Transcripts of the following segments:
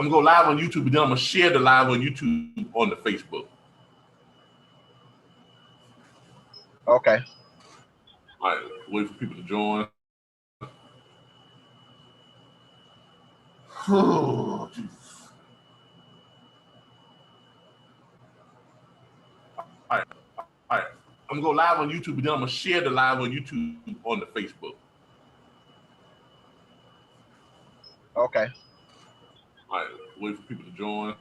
I'm gonna go live on YouTube, and then I'm gonna share the live on YouTube on the Facebook. Okay. All right, wait for people to join. Oh, Jesus. All right. I'm gonna go live on YouTube, and then I'm gonna share the live on YouTube on the Facebook. Okay. All right, wait for people to join.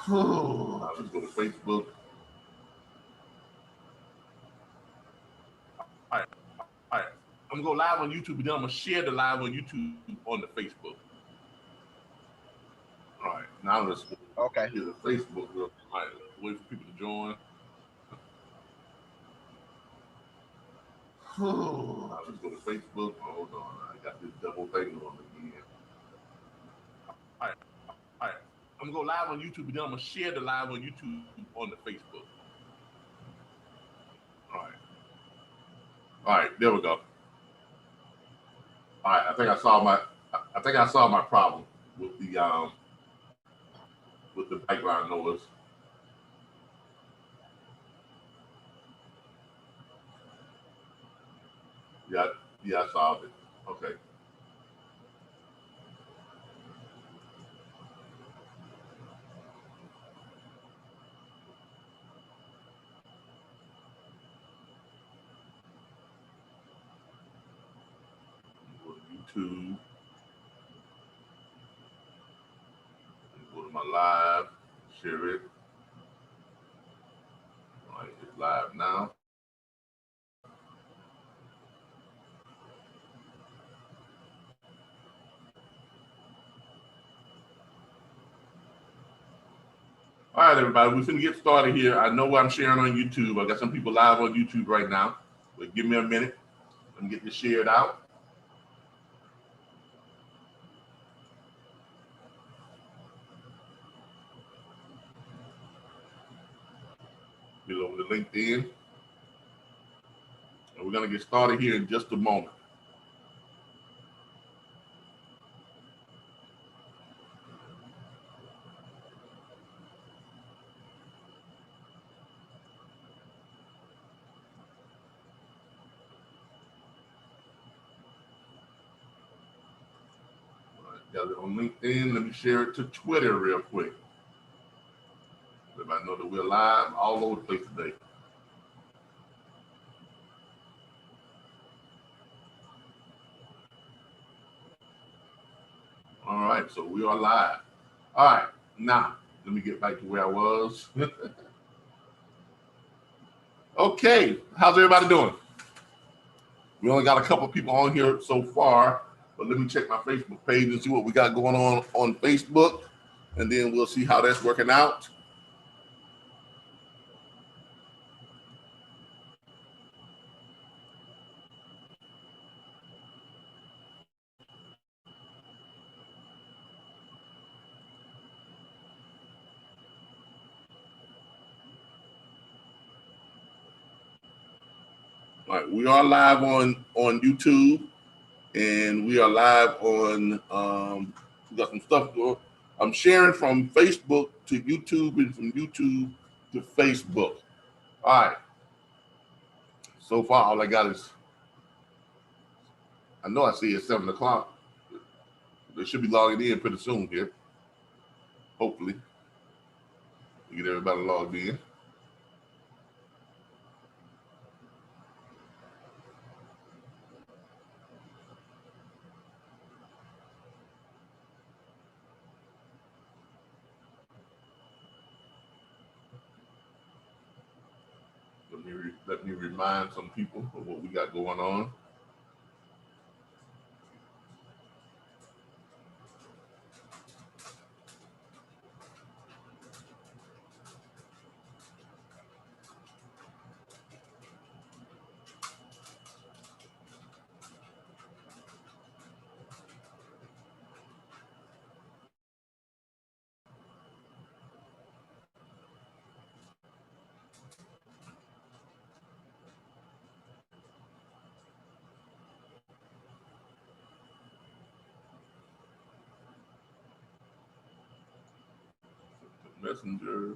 Now let's go to Facebook. All right. I'm gonna go live on YouTube, and then I'm gonna share the live on YouTube on the Facebook. All right, now let's go okay. to the Facebook. All right, wait for people to join. Now let's go to Facebook. Hold on, I got this double thing on again. All right. I'm gonna go live on YouTube, and then I'm gonna share the live on YouTube on the Facebook. All right, there we go. All right, I think I saw my problem with the background noise. Yeah, I solved it. Okay. Go to YouTube. Go to my live. Share it. All right, it's live now. All right, everybody, we're going to get started here. I know I'm sharing on YouTube. I got some people live on YouTube right now, but give me a minute. Let me get this shared out. Get over to LinkedIn. And we're going to get started here in just a moment. Got it on LinkedIn. Let me share it to Twitter real quick. Everybody know that we're live all over the place today. All right, so we are live. All right, now let me get back to where I was. Okay, how's everybody doing? We only got a couple of people on here so far, but let me check my Facebook page and see what we got going on Facebook, and then we'll see how that's working out. All right, we are live on YouTube, and we are live on, we got some stuff going. I'm sharing from Facebook to YouTube and from YouTube to Facebook. All right. So far, all I got is, I know I see it's 7 o'clock. They should be logging in pretty soon here. Hopefully. We get everybody logged in. Let me remind some people of what we got going on. Messenger.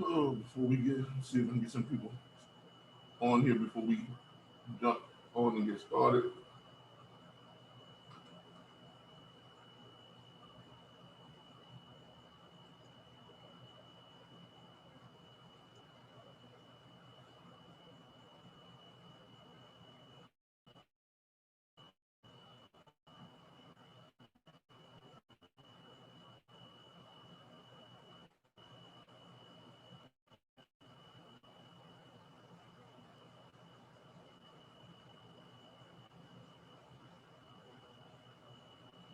Oh, before we get, see if we can get some people on here before we jump on and get started.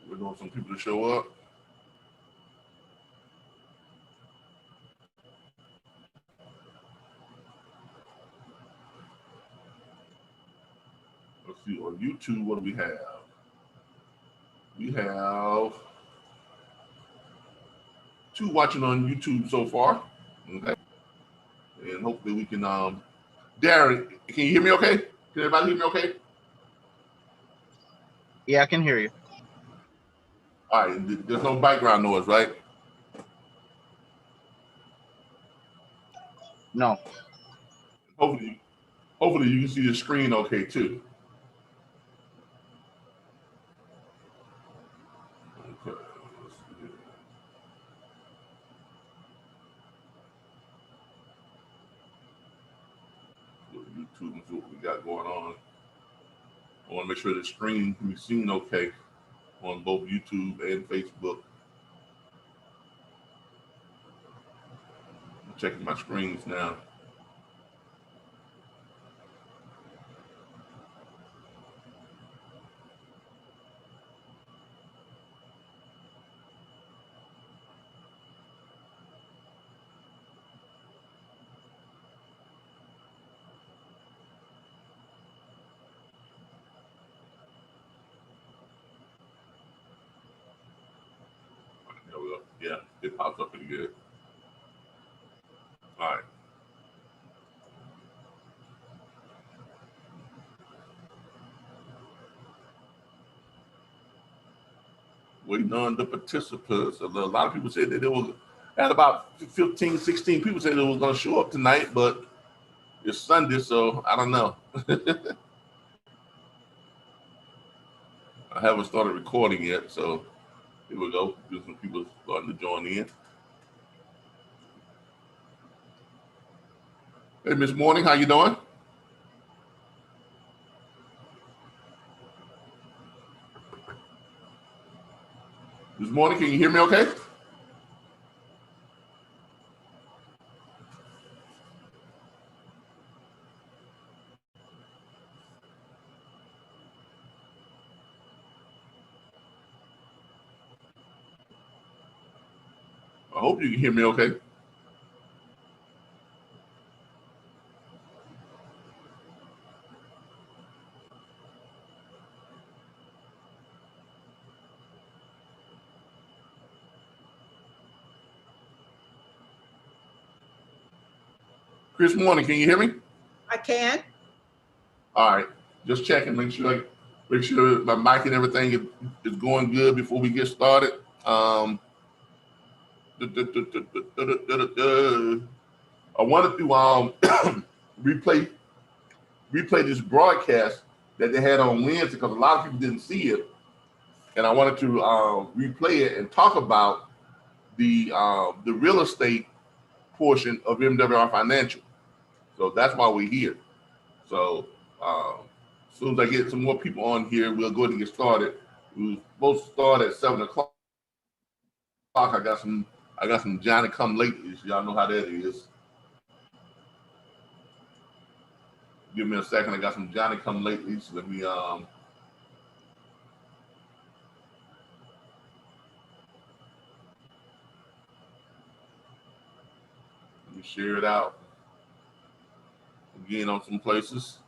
We're doing some people to show up. Let's see, on YouTube, what do we have? We have 2 watching on YouTube so far. Okay. And hopefully we can, Darren, can you hear me okay? Can everybody hear me okay? Yeah, I can hear you. All right, there's no background noise, right? No. Hopefully you can see the screen okay too. Okay, let's see here. Go to YouTube and see what we got going on. I want to make sure the screen can be seen okay on both YouTube and Facebook. I'm checking my screens now. There we go. Yeah, it pops up pretty good. All right. Waiting on the participants. A lot of people said that it was, had about 15, 16 people said it was going to show up tonight, but it's Sunday, so I don't know. I haven't started recording yet, so here we go. There's some people starting to join in. Hey, Miss Morning, how you doing? Miss Morning, can you hear me okay? I hope you can hear me okay. Chris Morning, can you hear me? I can. All right, just checking, make sure my mic and everything is going good before we get started. I wanted to replay this broadcast that they had on Wednesday because a lot of people didn't see it, and I wanted to replay it and talk about the real estate portion of MWR Financial. So that's why we're here. So as soon as I get some more people on here, we'll go ahead and get started. We were supposed to start at 7 o'clock. I got some Johnny come latelys. Y'all know how that is. Give me a second. I got some Johnny come latelys. Let me me share it out again on some places.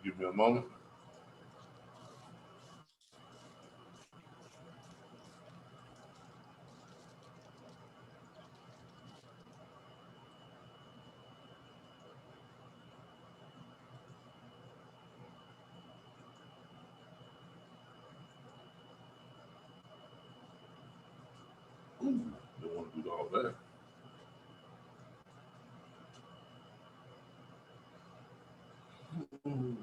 Give me a moment. Ooh, don't want to do all that. Ooh.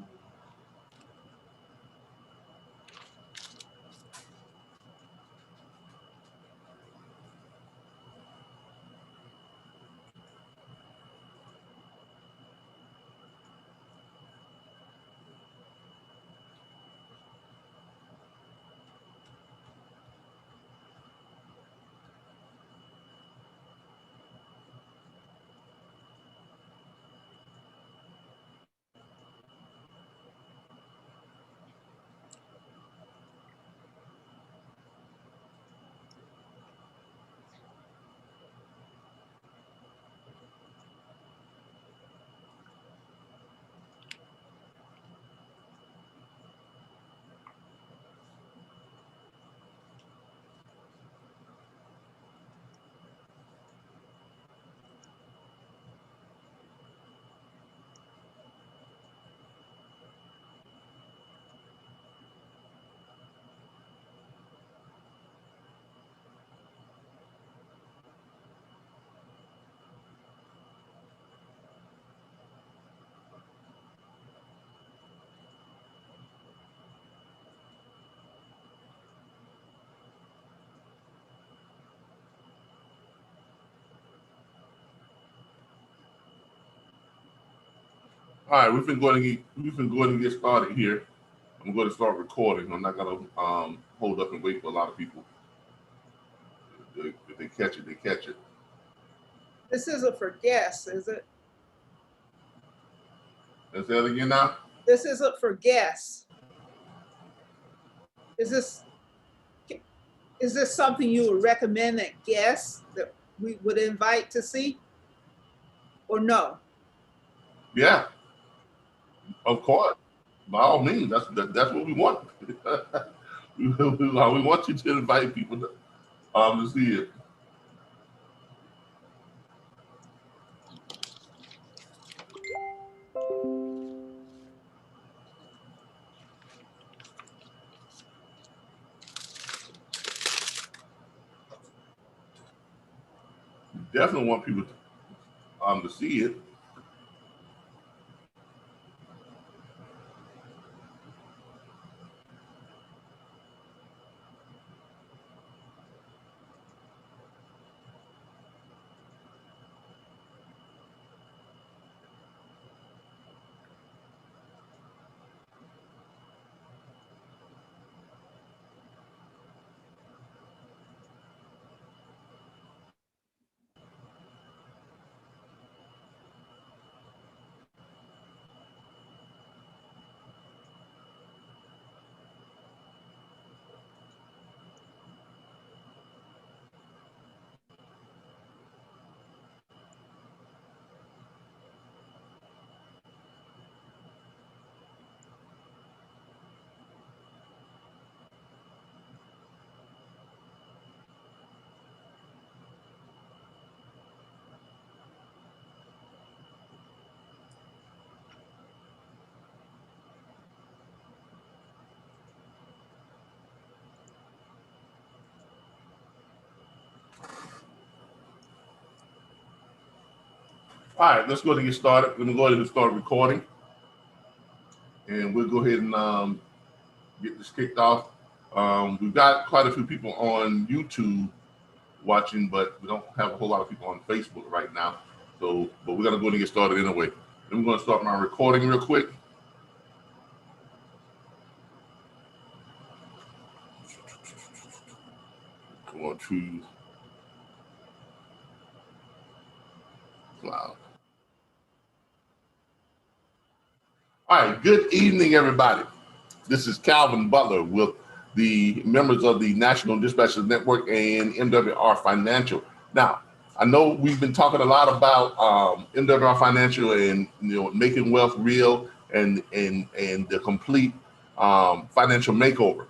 All right, we've been going to get started here. I'm going to start recording. I'm not going to hold up and wait for a lot of people. If they catch it, they catch it. This isn't for guests, is it? Let's say it again now. This isn't for guests. Is this something you would recommend that guests that we would invite to see? Or no? Yeah, of course. By all means, that's what we want. we want you to invite people to see it. Definitely want people to see it. All right, let's go ahead and get started. Let me go ahead and start recording. And we'll go ahead and get this kicked off. We've got quite a few people on YouTube watching, but we don't have a whole lot of people on Facebook right now. So, but we're gonna go ahead and get started anyway. Then we're gonna start my recording real quick. Go on to cloud. All right, good evening, everybody. This is Calvin Butler with the members of the National Dispatchers Network and MWR Financial. Now, I know we've been talking a lot about MWR Financial and making wealth real and the complete financial makeover.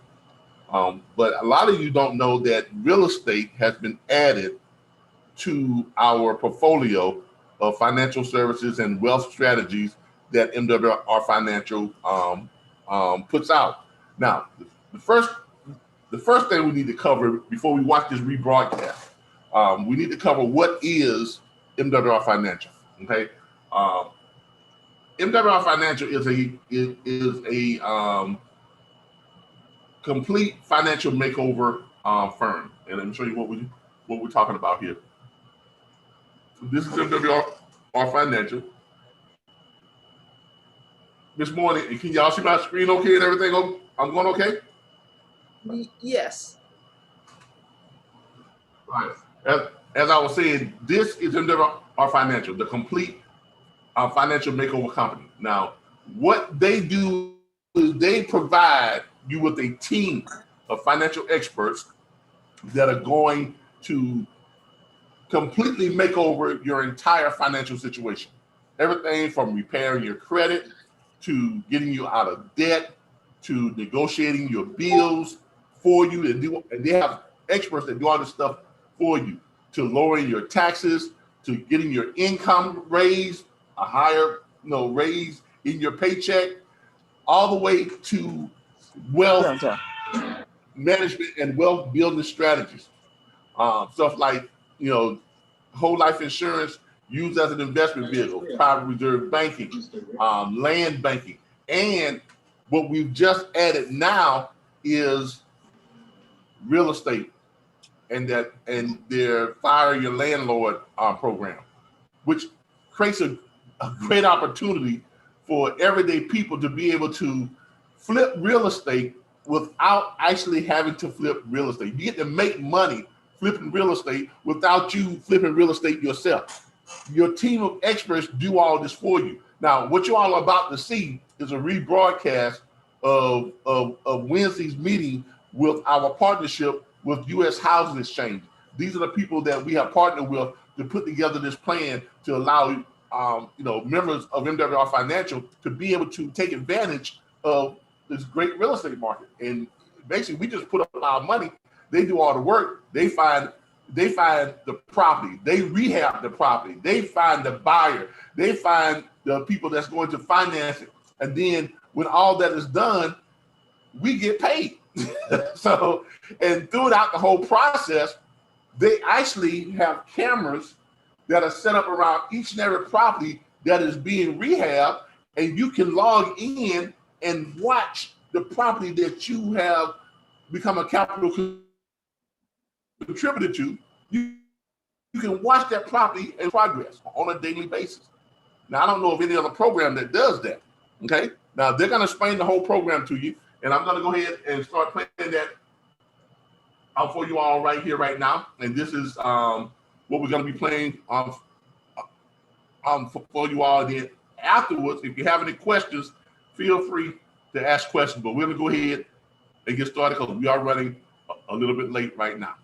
But a lot of you don't know that real estate has been added to our portfolio of financial services and wealth strategies that MWR Financial puts out. Now, the first thing we need to cover before we watch this rebroadcast, we need to cover what is MWR Financial. Okay, MWR Financial is a complete financial makeover firm, and let me show you what we're talking about here. So this is MWR Financial. This morning, can y'all see my screen okay and everything? I'm going okay? Yes. Right. As I was saying, this is MWR Financial, the complete financial makeover company. Now, what they do is they provide you with a team of financial experts that are going to completely make over your entire financial situation. Everything from repairing your credit to getting you out of debt to negotiating your bills for you, and they have experts that do all this stuff for you, to lowering your taxes, to getting your income raised, a higher raise in your paycheck, all the way to wealth management and wealth building strategies. Stuff like whole life insurance used as an investment vehicle, private reserve banking, land banking, and what we've just added now is real estate and their Fire Your Landlord program, which creates a great opportunity for everyday people to be able to flip real estate without actually having to flip real estate. You get to make money flipping real estate without you flipping real estate yourself. Your team of experts do all this for you. Now, what you all are about to see is a rebroadcast of Wednesday's meeting with our partnership with U.S. Housing Exchange. These are the people that we have partnered with to put together this plan to allow members of MWR Financial to be able to take advantage of this great real estate market. And basically, we just put up our money. They do all the work. They find the property. They rehab the property. They find the buyer. They find the people that's going to finance it. And then when all that is done, we get paid. So, and throughout the whole process, they actually have cameras that are set up around each and every property that is being rehabbed, and you can log in and watch the property that you have become a capital contributor to. You can watch that property in progress on a daily basis. Now, I don't know of any other program that does that. Okay. Now they're going to explain the whole program to you, and I'm going to go ahead and start playing that out for you all right here, right now. And this is what we're going to be playing for you all. And then afterwards, if you have any questions, feel free to ask questions. But we're going to go ahead and get started because we are running a little bit late right now.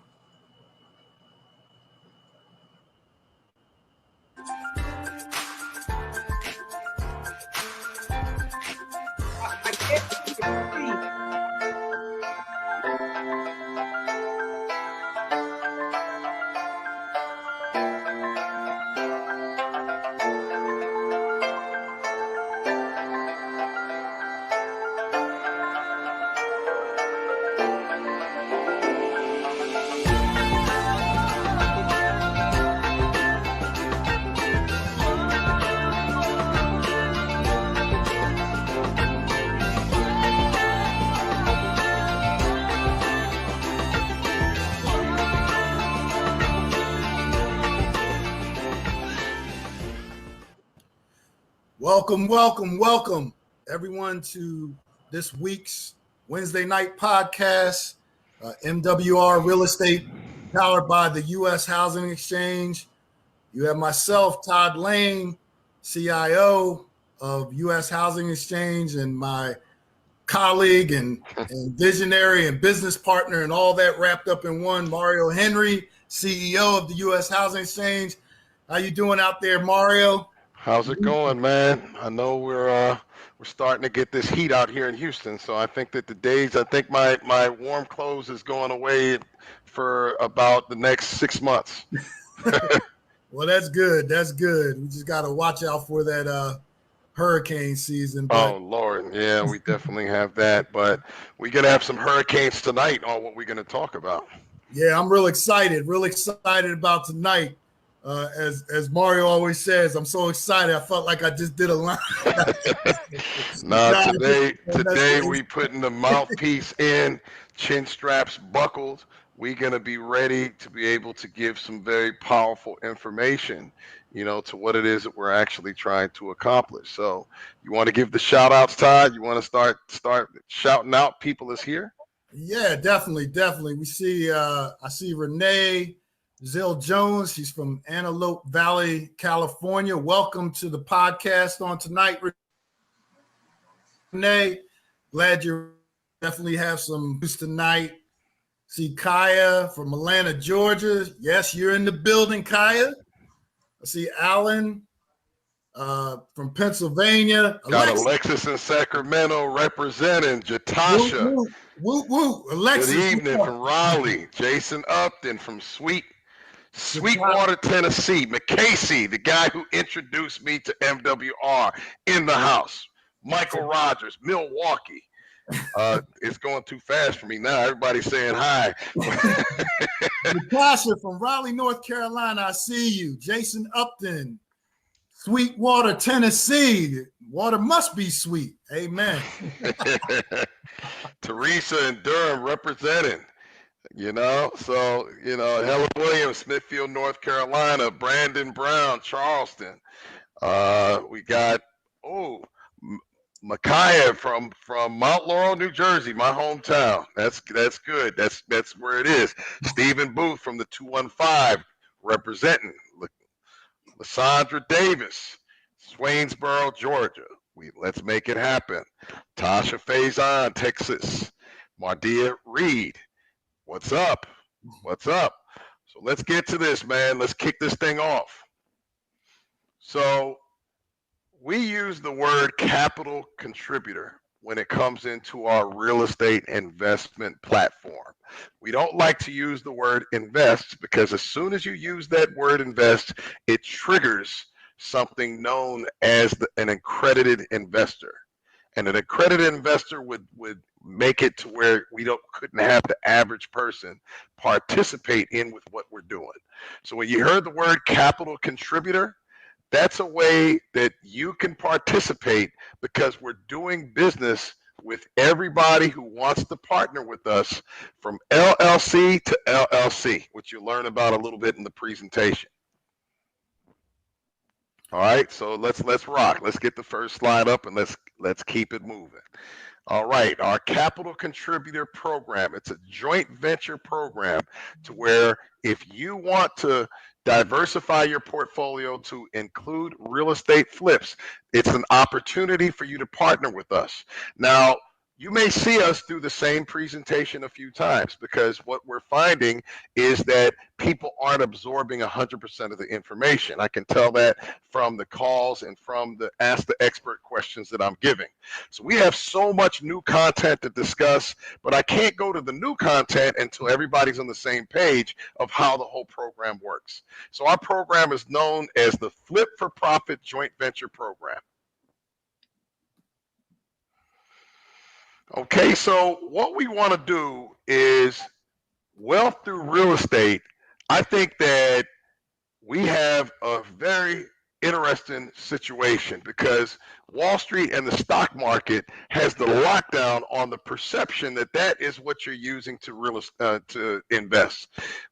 Welcome, everyone, to this week's Wednesday night podcast, MWR Real Estate, powered by the U.S. Housing Exchange. You have myself, Todd Lane, CIO of U.S. Housing Exchange, and my colleague and visionary and business partner and all that wrapped up in one, Mario Henry, CEO of the U.S. Housing Exchange. How you doing out there, Mario? How's it going, man? I know we're starting to get this heat out here in Houston, so I think that my warm clothes is going away for about the next 6 months. Well, that's good. That's good. We just got to watch out for that hurricane season. Oh, Lord. Yeah, we definitely have that. But we're going to have some hurricanes tonight on what we're going to talk about. Yeah, I'm real excited about tonight. As Mario always says, I'm so excited. I felt like I just did a line. Today we putting the mouthpiece in, chin straps buckled. We're going to be ready to be able to give some very powerful information, to what it is that we're actually trying to accomplish. So you want to give the shout outs, Todd? You want to start shouting out people is here? Yeah, definitely. We see, I see Renee Zill Jones. She's from Antelope Valley, California. Welcome to the podcast on tonight, Renee. Glad you definitely have some news tonight. See Kaya from Atlanta, Georgia. Yes, you're in the building, Kaya. I see Alan from Pennsylvania. Got Alexis in Sacramento representing. Jatasha. Woo. Alexis. Good evening from Raleigh. Jason Upton from Sweetwater, Tennessee. McCasey, the guy who introduced me to MWR, in the house. Michael Rogers, Milwaukee. It's going too fast for me now. Everybody's saying hi. Natasha from Raleigh, North Carolina. I see you. Jason Upton, Sweetwater, Tennessee. Water must be sweet. Amen. Teresa in Durham representing. So, Helen Williams, Smithfield, North Carolina. Brandon Brown, Charleston. We got, Micaiah from Mount Laurel, New Jersey, my hometown. That's good. That's where it is. Stephen Booth from the 215 representing. Lysandra Davis, Swainsboro, Georgia. Let's make it happen. Tasha Faison, Texas. Mardia Reed. What's up? So let's get to this, man. Let's kick this thing off. So we use the word capital contributor when it comes into our real estate investment platform. We don't like to use the word invest because as soon as you use that word invest, it triggers something known as an accredited investor. And an accredited investor would make it to where we couldn't have the average person participate in with what we're doing. So when you heard the word capital contributor, that's a way that you can participate because we're doing business with everybody who wants to partner with us from LLC to LLC, which you'll learn about a little bit in the presentation. All right, so let's rock. Let's get the first slide up and let's keep it moving. All right, our capital contributor program, it's a joint venture program to where if you want to diversify your portfolio to include real estate flips, it's an opportunity for you to partner with us. Now, you may see us do the same presentation a few times because what we're finding is that people aren't absorbing 100% of the information. I can tell that from the calls and from the Ask the Expert questions that I'm giving. So we have so much new content to discuss, but I can't go to the new content until everybody's on the same page of how the whole program works. So our program is known as the Flip for Profit Joint Venture Program. Okay, so what we want to do is wealth through real estate. I think that we have a very interesting situation because Wall Street and the stock market has the lockdown on the perception that that is what you're using to invest.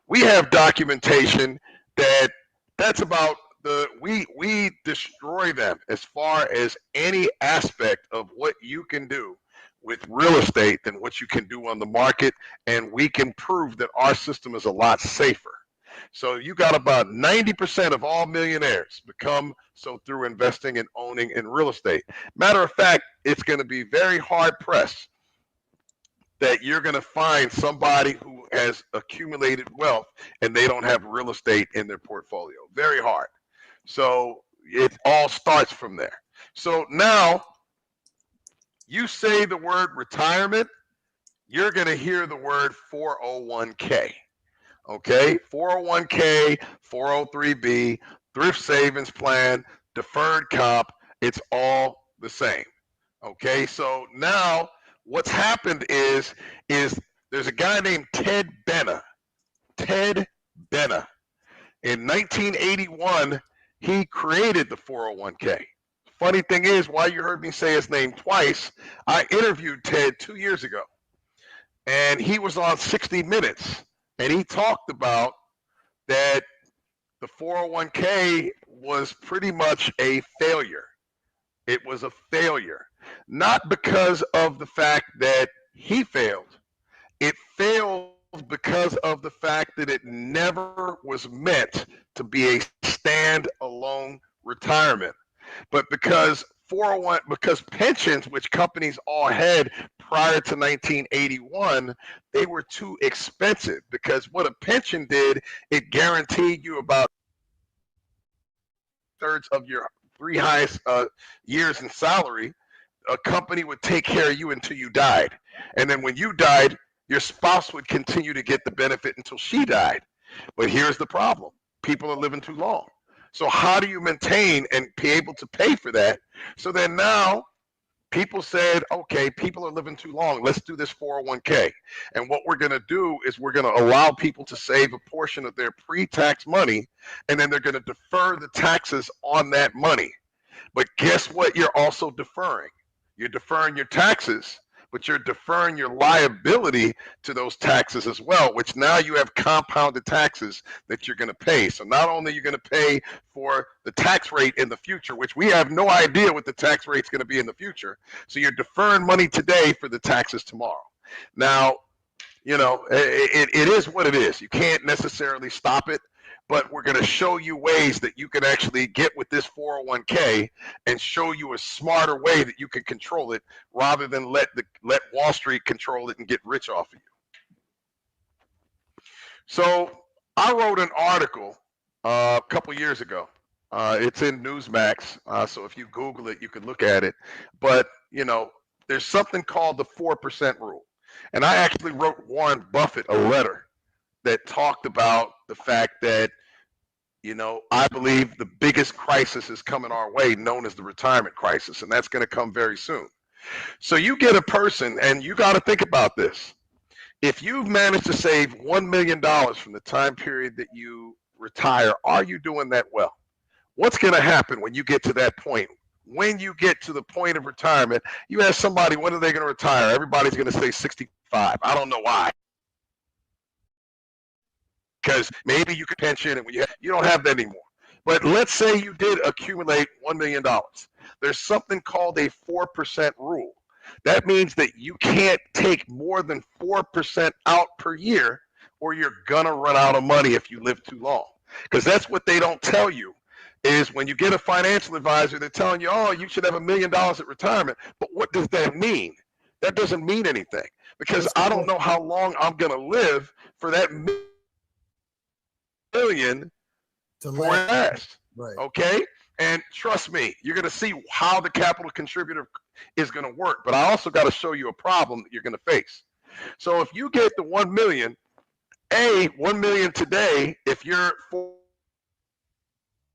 We have documentation that's about we destroy them as far as any aspect of what you can do with real estate than what you can do on the market, and we can prove that our system is a lot safer. So you got about 90% of all millionaires become so through investing and owning in real estate. Matter of fact, it's going to be very hard pressed that you're going to find somebody who has accumulated wealth and they don't have real estate in their portfolio. Very hard. So it all starts from there. So now you say the word retirement, you're going to hear the word 401k. Okay, 401k, 403b, thrift savings plan, deferred comp, it's all the same. Okay, so now what's happened is there's a guy named Ted Benna. Ted Benna. In 1981, he created the 401k. Funny thing is, why you heard me say his name twice, I interviewed Ted 2 years ago, and he was on 60 Minutes, and he talked about that the 401k was pretty much a failure. It was a failure, not because of the fact that he failed. It failed because of the fact that it never was meant to be a stand-alone retirement. But because pensions, which companies all had prior to 1981, they were too expensive, because what a pension did, it guaranteed you about thirds of your three highest years in salary. A company would take care of you until you died. And then when you died, your spouse would continue to get the benefit until she died. But here's the problem. People are living too long. So how do you maintain and be able to pay for that? So then now people said, okay, people are living too long. Let's do this 401k. And what we're going to do is we're going to allow people to save a portion of their pre-tax money, and then they're going to defer the taxes on that money. But guess what you're also deferring? You're deferring your taxes, but you're deferring your liability to those taxes as well, which now you have compounded taxes that you're going to pay. So not only are you going to pay for the tax rate in the future, which we have no idea what the tax rate's going to be in the future. So you're deferring money today for the taxes tomorrow. Now, you know, it is what it is. You can't necessarily stop it, but we're going to show you ways that you can actually get with this 401k and show you a smarter way that you can control it, rather than let Wall Street control it and get rich off of you. So I wrote an article a couple years ago. It's in Newsmax, so if you Google it, you can look at it. But, you know, there's something called the 4% rule. And I actually wrote Warren Buffett a letter that talked about the fact that, you know, I believe the biggest crisis is coming our way, known as the retirement crisis, and that's going to come very soon. So you get a person, and you got to think about this. If you've managed to save $1 million from the time period that you retire, are you doing that well? What's going to happen when you get to that point? When you get to the point of retirement, you ask somebody, when are they going to retire? Everybody's going to say 65. I don't know why. Because maybe you could pension, and you don't have that anymore. But let's say you did accumulate $1 million. There's something called a 4% rule. That means that you can't take more than 4% out per year, or you're going to run out of money if you live too long. Because that's what they don't tell you, is when you get a financial advisor, they're telling you, oh, you should have $1 million at retirement. But what does that mean? That doesn't mean anything, because I don't know how long I'm going to live for that million to last. Right. Okay. And trust me, you're going to see how the capital contributor is going to work. But I also got to show you a problem that you're going to face. So if you get the 1 million, 1 million today, if you're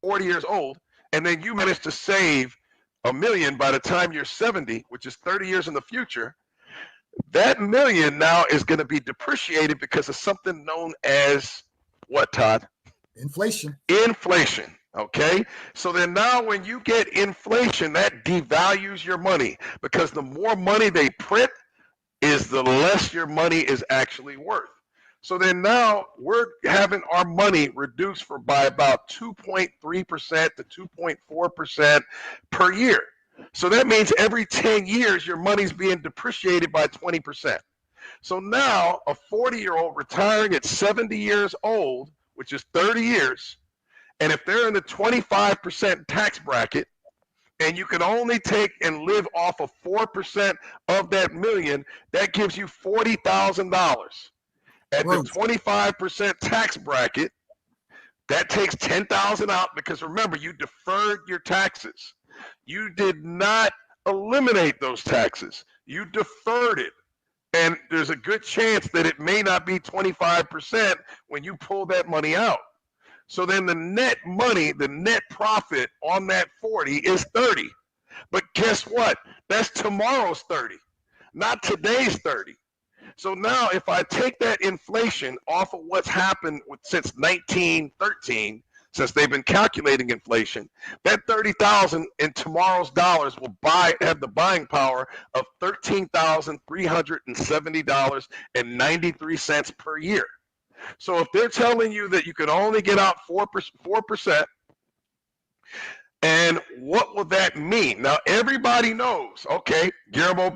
40 years old, and then you manage to save $1 million by the time you're 70, which is 30 years in the future, that million now is going to be depreciated because of something known as what, Todd? Inflation. Inflation. Okay. So then now when you get inflation, that devalues your money, because the more money they print is the less your money is actually worth. So then now we're having our money reduced by about 2.3% to 2.4% per year. So that means every 10 years, your money's being depreciated by 20%. So now a 40-year-old retiring at 70 years old, which is 30 years, and if they're in the 25% tax bracket, and you can only take and live off of 4% of that million, that gives you $40,000. At the 25% tax bracket, that takes $10,000 out, because remember, you deferred your taxes. You did not eliminate those taxes. You deferred it. And there's a good chance that it may not be 25% when you pull that money out. So then the net money, the net profit on that 40 is 30. But guess what? That's tomorrow's 30, not today's 30. So now if I take that inflation off of what's happened since 1913, since they've been calculating inflation, that 30,000 in tomorrow's dollars will have the buying power of $13,370.93 per year. So if they're telling you that you can only get out 4%, and what will that mean? Now, everybody knows, okay, Guillermo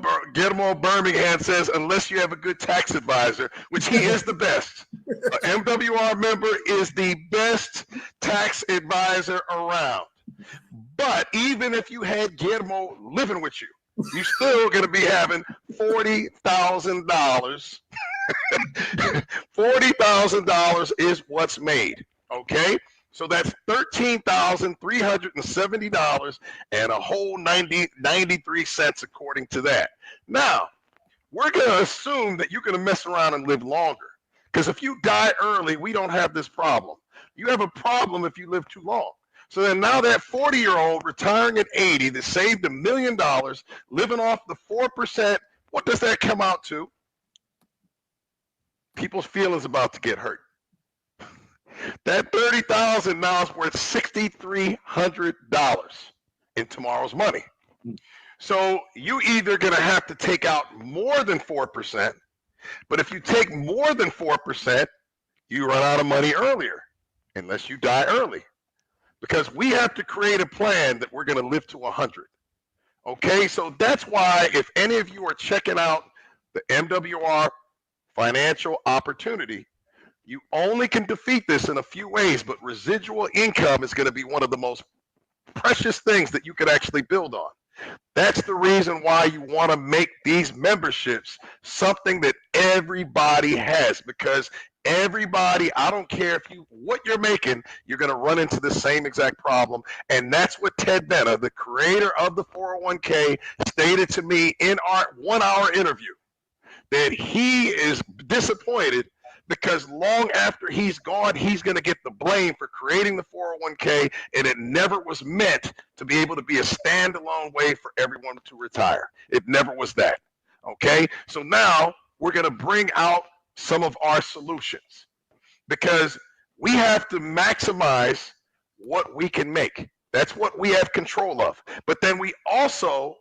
Birmingham says, unless you have a good tax advisor, which he is the best. MWR member is the best tax advisor around. But even if you had Guillermo living with you, you're still going to be having $40,000. $40,000 is what's made, okay? So that's $13,370 and a whole 93 cents according to that. Now, we're going to assume that you're going to mess around and live longer, because if you die early, we don't have this problem. You have a problem if you live too long. So then now that 40-year-old retiring at 80 that saved $1 million, living off the 4%, what does that come out to? People's feelings about to get hurt. That $30,000 now is worth $6,300 in tomorrow's money. So you either going to have to take out more than 4%, but if you take more than 4%, you run out of money earlier, unless you die early. Because we have to create a plan that we're going to live to 100. Okay, so that's why if any of you are checking out the MWR Financial Opportunity, you only can defeat this in a few ways, but residual income is going to be one of the most precious things that you could actually build on. That's the reason why you want to make these memberships something that everybody has, because everybody, I don't care what you're making, you're going to run into the same exact problem. And that's what Ted Benna, the creator of the 401k, stated to me in our 1-hour interview, that he is disappointed because long after he's gone, he's going to get the blame for creating the 401k, and it never was meant to be able to be a standalone way for everyone to retire. It never was that. Okay, so now we're going to bring out some of our solutions, because we have to maximize what we can make. That's what we have control of. But then we also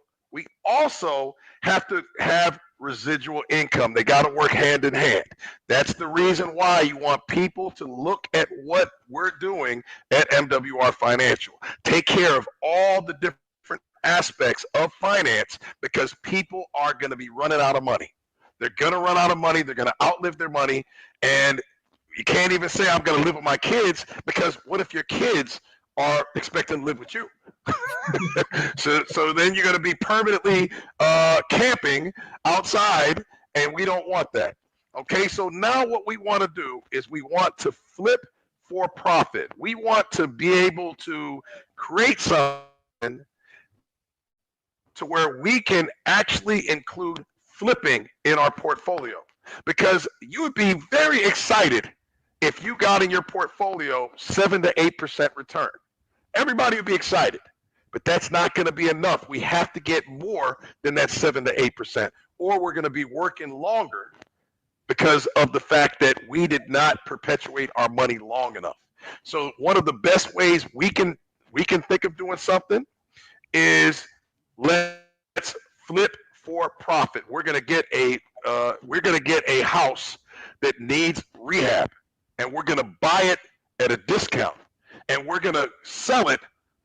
have to have residual income. They got to work hand in hand. That's the reason why you want people to look at what we're doing at MWR Financial. Take care of all the different aspects of finance, because people are going to be running out of money. They're going to run out of money. They're going to outlive their money. And you can't even say, I'm going to live with my kids, because what if your kids are expecting to live with you? So then you're going to be permanently camping outside, and we don't want that. Okay, so now what we want to do is we want to flip for profit. We want to be able to create something to where we can actually include flipping in our portfolio, because you would be very excited if you got in your portfolio 7 to 8% return. Everybody would be excited, but that's not going to be enough. We have to get more than that 7 to 8%, or we're going to be working longer because of the fact that we did not perpetuate our money long enough. So one of the best ways we can think of doing something is let's flip for profit. We're going to get a house that needs rehab, and we're going to buy it at a discount, and we're going to sell it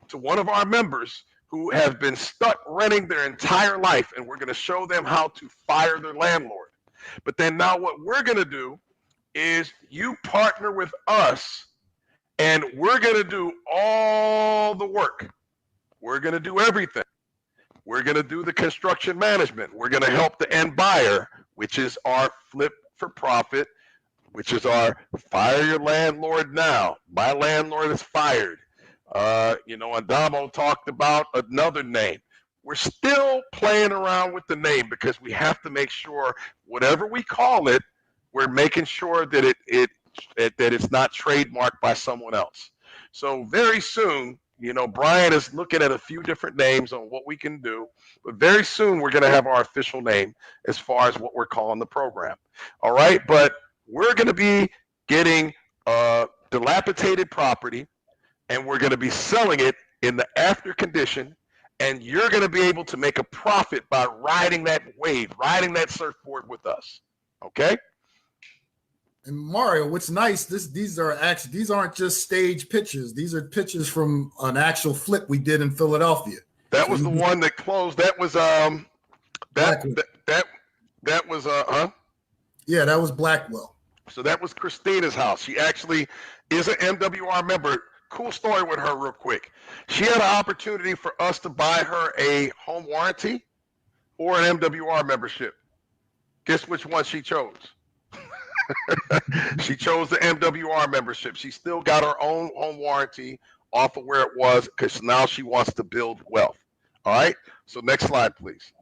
to one of our members who have been stuck renting their entire life, and we're going to show them how to fire their landlord. But then now what we're going to do is you partner with us, and we're going to do all the work. We're going to do everything. We're going to do the construction management. We're going to help the end buyer, which is our flip for profit, which is our fire your landlord now. My landlord is fired. Adamo talked about another name. We're still playing around with the name because we have to make sure whatever we call it, we're making sure that it's not trademarked by someone else. So very soon, Brian is looking at a few different names on what we can do, but very soon we're going to have our official name as far as what we're calling the program. All right, but we're going to be getting dilapidated property, and we're going to be selling it in the after condition, and you're going to be able to make a profit by riding that wave, riding that surfboard with us. Okay? And Mario, what's nice, these aren't just stage pictures. These are pictures from an actual flip we did in Philadelphia. That was the one that closed. That was Blackwell. Yeah, that was Blackwell. So that was Christina's house. She actually is an MWR member. Cool story with her real quick. She had an opportunity for us to buy her a home warranty or an MWR membership. Guess which one she chose? She chose the MWR membership. She still got her own home warranty off of where it was because now she wants to build wealth. All right. So next slide, please.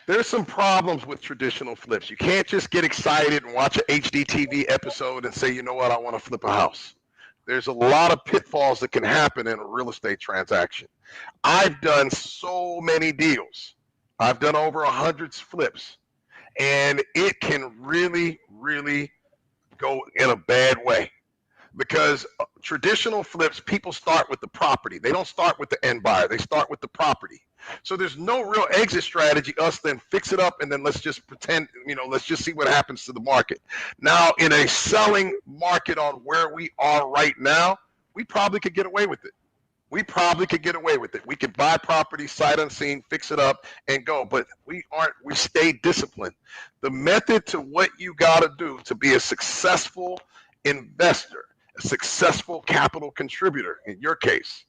There's some problems with traditional flips. You can't just get excited and watch an HDTV episode and say, you know what, I want to flip a house. There's a lot of pitfalls that can happen in a real estate transaction. I've done so many deals. I've done over 100 flips. And it can really, really go in a bad way because traditional flips, people start with the property. They don't start with the end buyer. They start with the property. So there's no real exit strategy, us then fix it up and then let's just pretend, let's just see what happens to the market. Now, in a selling market on where we are right now, we probably could get away with it. We could buy property sight unseen, fix it up, and go. But we stay disciplined. The method to what you got to do to be a successful investor, a successful capital contributor, in your case,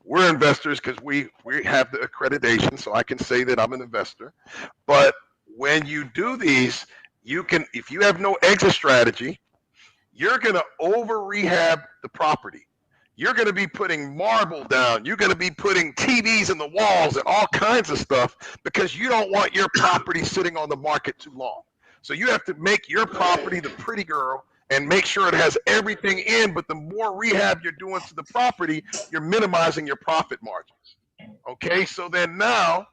we're investors because we have the accreditation, so I can say that I'm an investor. But when you do these, you can, if you have no exit strategy, you're going to over rehab the property. You're going to be putting marble down. You're going to be putting TVs in the walls and all kinds of stuff because you don't want your property sitting on the market too long. So you have to make your property the pretty girl and make sure it has everything in. But the more rehab you're doing to the property, you're minimizing your profit margins. Okay, so then now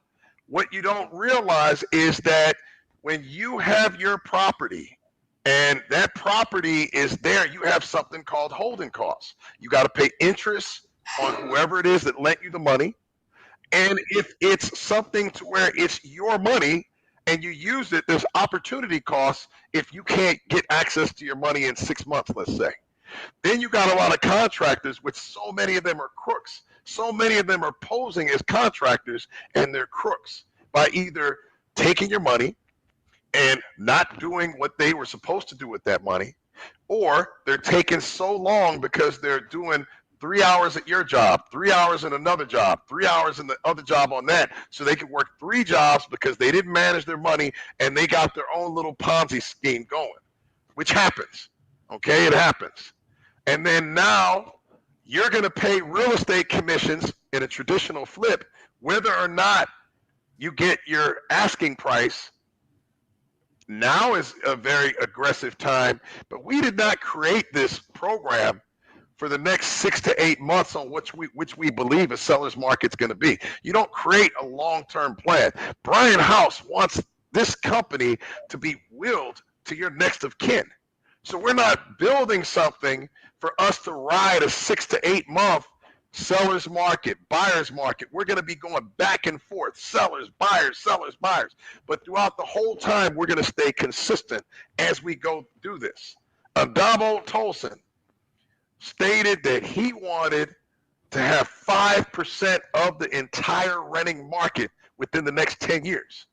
what you don't realize is that when you have your property, and that property is there, you have something called holding costs. You got to pay interest on whoever it is that lent you the money. And if it's something to where it's your money and you use it, there's opportunity costs if you can't get access to your money in 6 months, let's say. Then you got a lot of contractors, which so many of them are crooks. So many of them are posing as contractors and they're crooks by either taking your money and not doing what they were supposed to do with that money, or they're taking so long because they're doing 3 hours at your job, 3 hours in another job, 3 hours in the other job on that, so they can work 3 jobs because they didn't manage their money and they got their own little Ponzi scheme going, which happens, okay? It happens. And then now you're gonna pay real estate commissions in a traditional flip, whether or not you get your asking price. Now is a very aggressive time, but we did not create this program for the next 6 to 8 months on which we believe a seller's market's going to be. You don't create a long-term plan. Brian House wants this company to be willed to your next of kin. So we're not building something for us to ride a 6 to 8 month seller's market, buyer's market. We're going to be going back and forth, sellers, buyers, sellers, buyers. But throughout the whole time, we're going to stay consistent as we go through this. Adamo Tolson stated that he wanted to have 5% of the entire renting market within the next 10 years,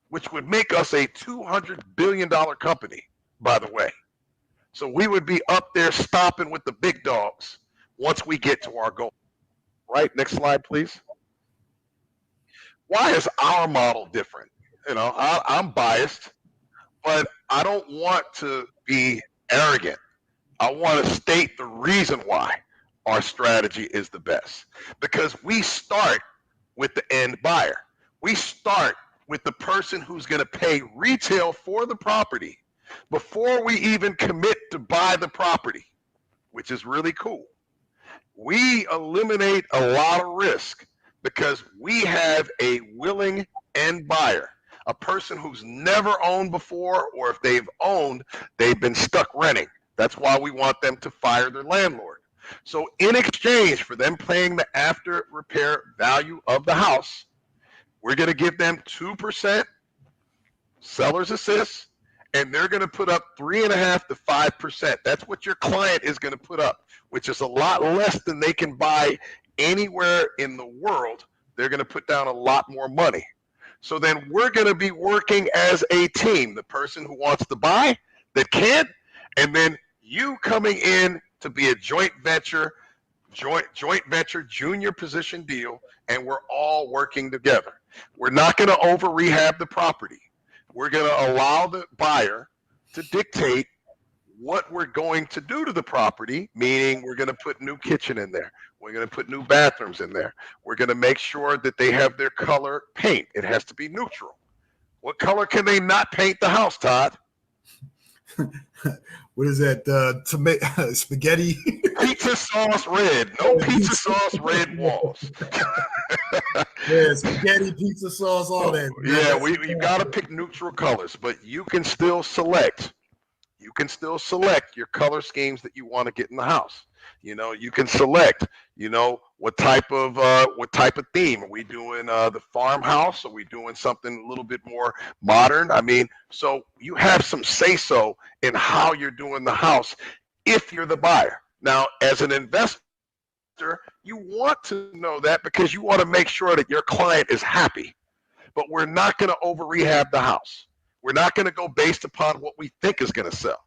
which would make us a $200 billion company, by the way. So we would be up there stopping with the big dogs once we get to our goal. Right, next slide, please. Why is our model different? You know, I'm biased, but I don't want to be arrogant. I want to state the reason why our strategy is the best. Because we start with the end buyer. We start with the person who's going to pay retail for the property before we even commit to buy the property, which is really cool. We eliminate a lot of risk because we have a willing end buyer, a person who's never owned before, or if they've owned, they've been stuck renting. That's why we want them to fire their landlord. So in exchange for them paying the after repair value of the house, we're going to give them 2% seller's assist, and they're going to put up 3.5% to 5%. That's what your client is going to put up, which is a lot less than they can buy anywhere in the world. They're going to put down a lot more money. So then we're going to be working as a team, the person who wants to buy, that can't, and then you coming in to be a joint venture junior position deal, and we're all working together. We're not going to over rehab the property. We're going to allow the buyer to dictate what we're going to do to the property, meaning we're going to put new kitchen in there. We're going to put new bathrooms in there. We're going to make sure that they have their color paint. It has to be neutral. What color can they not paint the house, Todd? What is that? Spaghetti? Pizza sauce red. No pizza sauce red walls. Yeah, spaghetti, pizza sauce, all that. Yeah, you got to pick neutral colors, but you can still select. You can still select your color schemes that you want to get in the house. You know, you can select, you know, what type of theme. Are we doing the farmhouse? Are we doing something a little bit more modern? I mean, so you have some say-so in how you're doing the house if you're the buyer. Now, as an investor, you want to know that because you want to make sure that your client is happy. But we're not going to over rehab the house. We're not going to go based upon what we think is going to sell.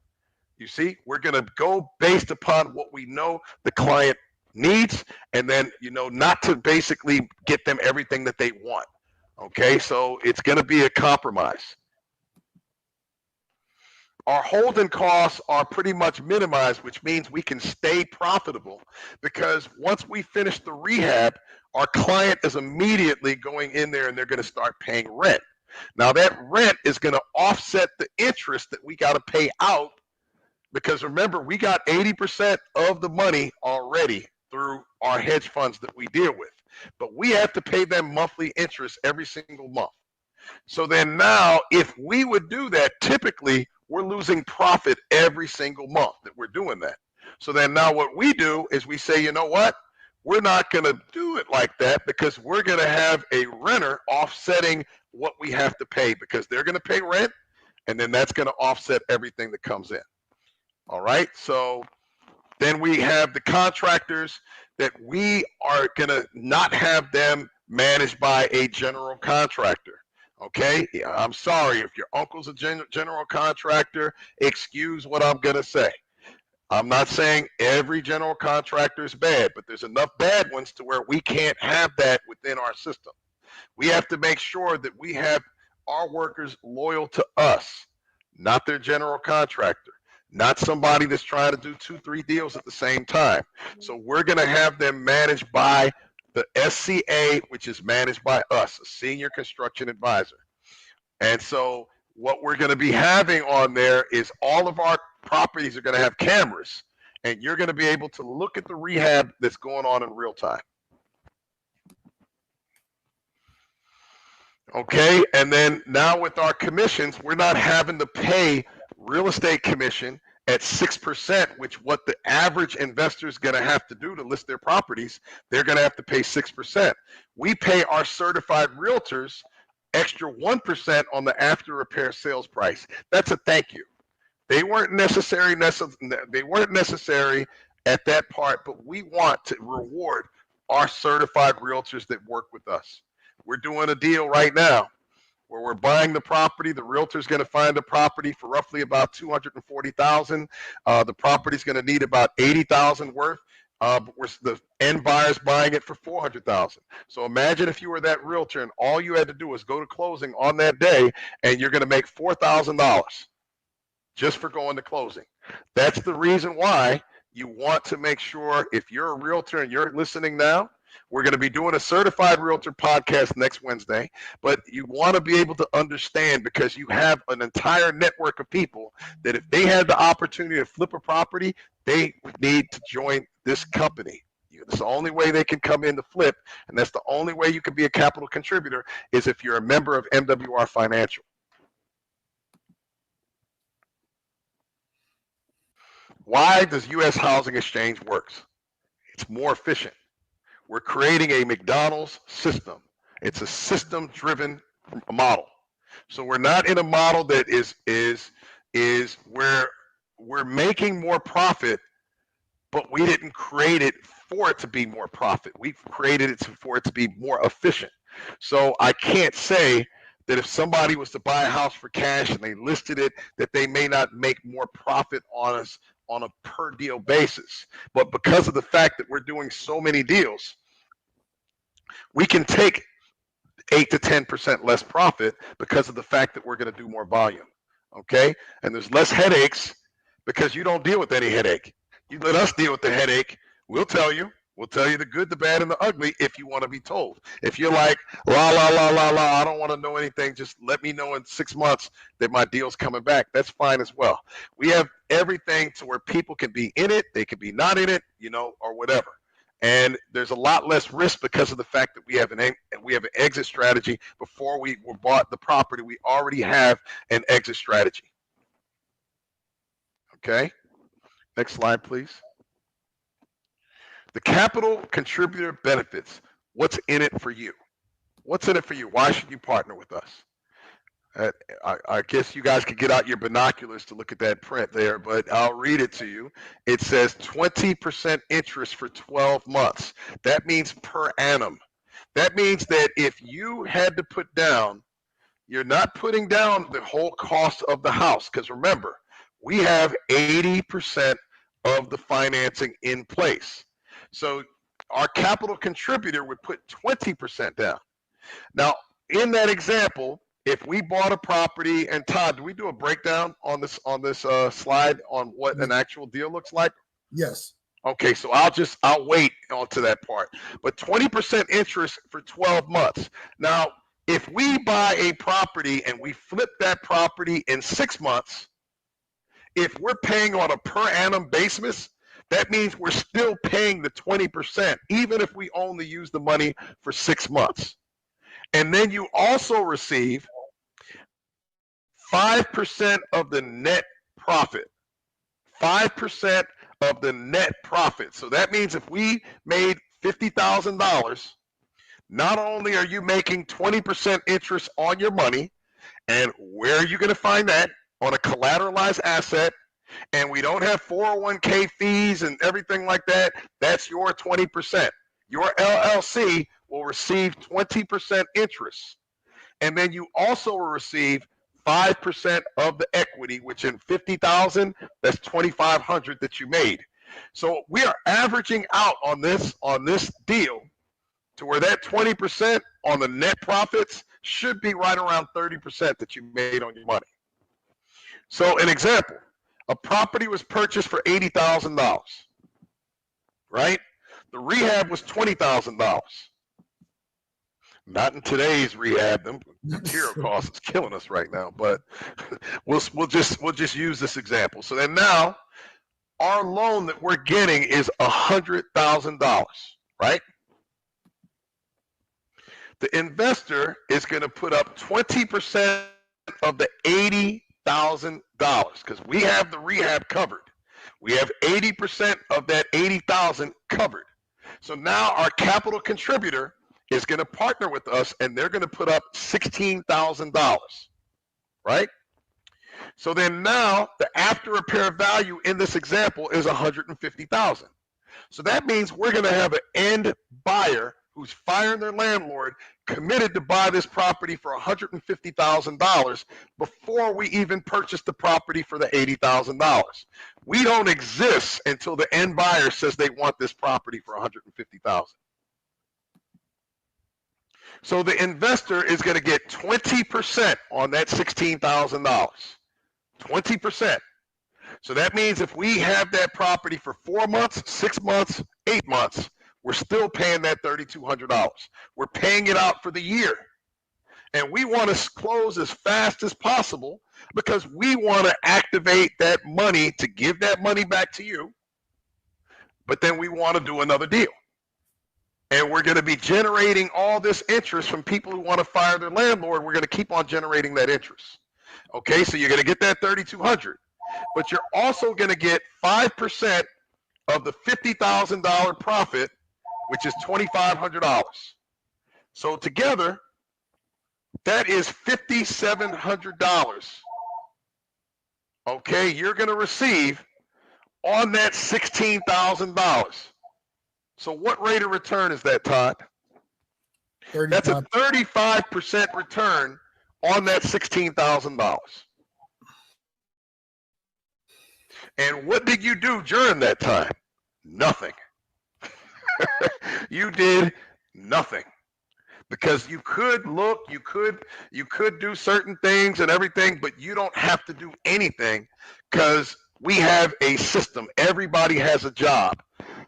You see, we're going to go based upon what we know the client needs, and then, you know, not to basically get them everything that they want. Okay, so it's going to be a compromise. Our holding costs are pretty much minimized, which means we can stay profitable because once we finish the rehab, our client is immediately going in there and they're going to start paying rent. Now that rent is going to offset the interest that we got to pay out because remember, we got 80% of the money already through our hedge funds that we deal with, but we have to pay them monthly interest every single month. So then now, if we would do that, typically we're losing profit every single month that we're doing that. So then now what we do is we say, you know what? We're not going to do it like that because we're going to have a renter offsetting what we have to pay because they're going to pay rent, and then that's going to offset everything that comes in. All right, so then we have the contractors that we are going to not have them managed by a general contractor. Okay, I'm sorry if your uncle's a general contractor, excuse what I'm going to say. I'm not saying every general contractor is bad, but there's enough bad ones to where we can't have that within our system. We have to make sure that we have our workers loyal to us, not their general contractor, not somebody that's trying to do 2-3 deals at the same time. So we're going to have them managed by the SCA, which is managed by us, a senior construction advisor. And so what we're going to be having on there is all of our properties are going to have cameras, and you're going to be able to look at the rehab that's going on in real time. Okay, and then now with our commissions, we're not having to pay real estate commission at 6%, which what the average investor is going to have to do to list their properties, they're going to have to pay 6%. We pay our certified realtors extra 1% on the after repair sales price. That's a thank you. They weren't necessary at that part, but we want to reward our certified realtors that work with us. We're doing a deal right now where we're buying the property. The realtor's going to find a property for roughly about $240,000. The property's going to need about $80,000 worth. But the end buyer's buying it for $400,000. So imagine if you were that realtor and all you had to do was go to closing on that day, and you're going to make $4,000 just for going to closing. That's the reason why you want to make sure, if you're a realtor and you're listening now, we're going to be doing a certified realtor podcast next Wednesday, but you want to be able to understand, because you have an entire network of people that if they had the opportunity to flip a property, they need to join this company. It's the only way they can come in to flip, and that's the only way you can be a capital contributor, is if you're a member of MWR Financial. Why does U.S. Housing Exchange works? It's more efficient. We're creating a McDonald's system. It's a system-driven model. So we're not in a model that is where we're making more profit, but we didn't create it for it to be more profit. We've created it for it to be more efficient. So I can't say that if somebody was to buy a house for cash and they listed it, that they may not make more profit on us on a per deal basis. But because of the fact that we're doing so many deals, we can take 8 to 10% less profit because of the fact that we're going to do more volume. Okay? And there's less headaches because you don't deal with any headache. You let us deal with the headache. We'll tell you. We'll tell you the good, the bad, and the ugly if you want to be told. If you're like, la, la, la, la, la, I don't want to know anything, just let me know in 6 months that my deal's coming back. That's fine as well. We have everything to where people can be in it, they can be not in it, or whatever. And there's a lot less risk because of the fact that we have an exit strategy. Before we were bought the property, we already have an exit strategy. Okay? Next slide, please. The capital contributor benefits. What's in it for you? What's in it for you? Why should you partner with us? I guess you guys could get out your binoculars to look at that print there, but I'll read it to you. It says 20% interest for 12 months. That means per annum. That means that if you had to put down, you're not putting down the whole cost of the house, because remember, we have 80% of the financing in place. So our capital contributor would put 20% down. Now, in that example, if we bought a property, and Todd, do we do a breakdown on this slide on what an actual deal looks like? Yes. Okay, so I'll wait on to that part. But 20% interest for 12 months. Now, if we buy a property and we flip that property in 6 months, if we're paying on a per annum basis, that means we're still paying the 20%, even if we only use the money for 6 months. And then you also receive 5% of the net profit. 5% of the net profit. So that means if we made $50,000, not only are you making 20% interest on your money, and where are you going to find that? On a collateralized asset, and we don't have 401k fees and everything like that, that's your 20%. Your LLC will receive 20% interest. And then you also will receive 5% of the equity, which in 50,000, that's 2,500 that you made. So we are averaging out on this deal to where that 20% on the net profits should be right around 30% that you made on your money. So an example, a property was purchased for $80,000, right? The rehab was $20,000. Not in today's rehab. The material cost is killing us right now, but we'll just use this example. So then now our loan that we're getting is $100,000, right? The investor is going to put up 20% of the because we have the rehab covered. We have 80% of that 80,000 covered. So now our capital contributor is going to partner with us, and they're going to put up $16,000, right? So then now the after repair value in this example is $150,000. So that means we're going to have an end buyer who's firing their landlord, committed to buy this property for $150,000 before we even purchase the property for the $80,000. We don't exist until the end buyer says they want this property for $150,000. So the investor is going to get 20% on that $16,000. 20%. So that means if we have that property for 4 months, 6 months, 8 months, we're still paying that $3,200. We're paying it out for the year. And we want to close as fast as possible because we want to activate that money to give that money back to you. But then we want to do another deal. And we're going to be generating all this interest from people who want to fire their landlord. We're going to keep on generating that interest. Okay, so you're going to get that $3,200. But you're also going to get 5% of the $50,000 profit, which is $2,500. So together, that is $5,700. Okay, you're going to receive on that $16,000. So what rate of return is that, Todd? That's a 35% return on that $16,000. And what did you do during that time? Nothing. You did nothing. Because you could look, you could do certain things and everything, but you don't have to do anything because we have a system. Everybody has a job.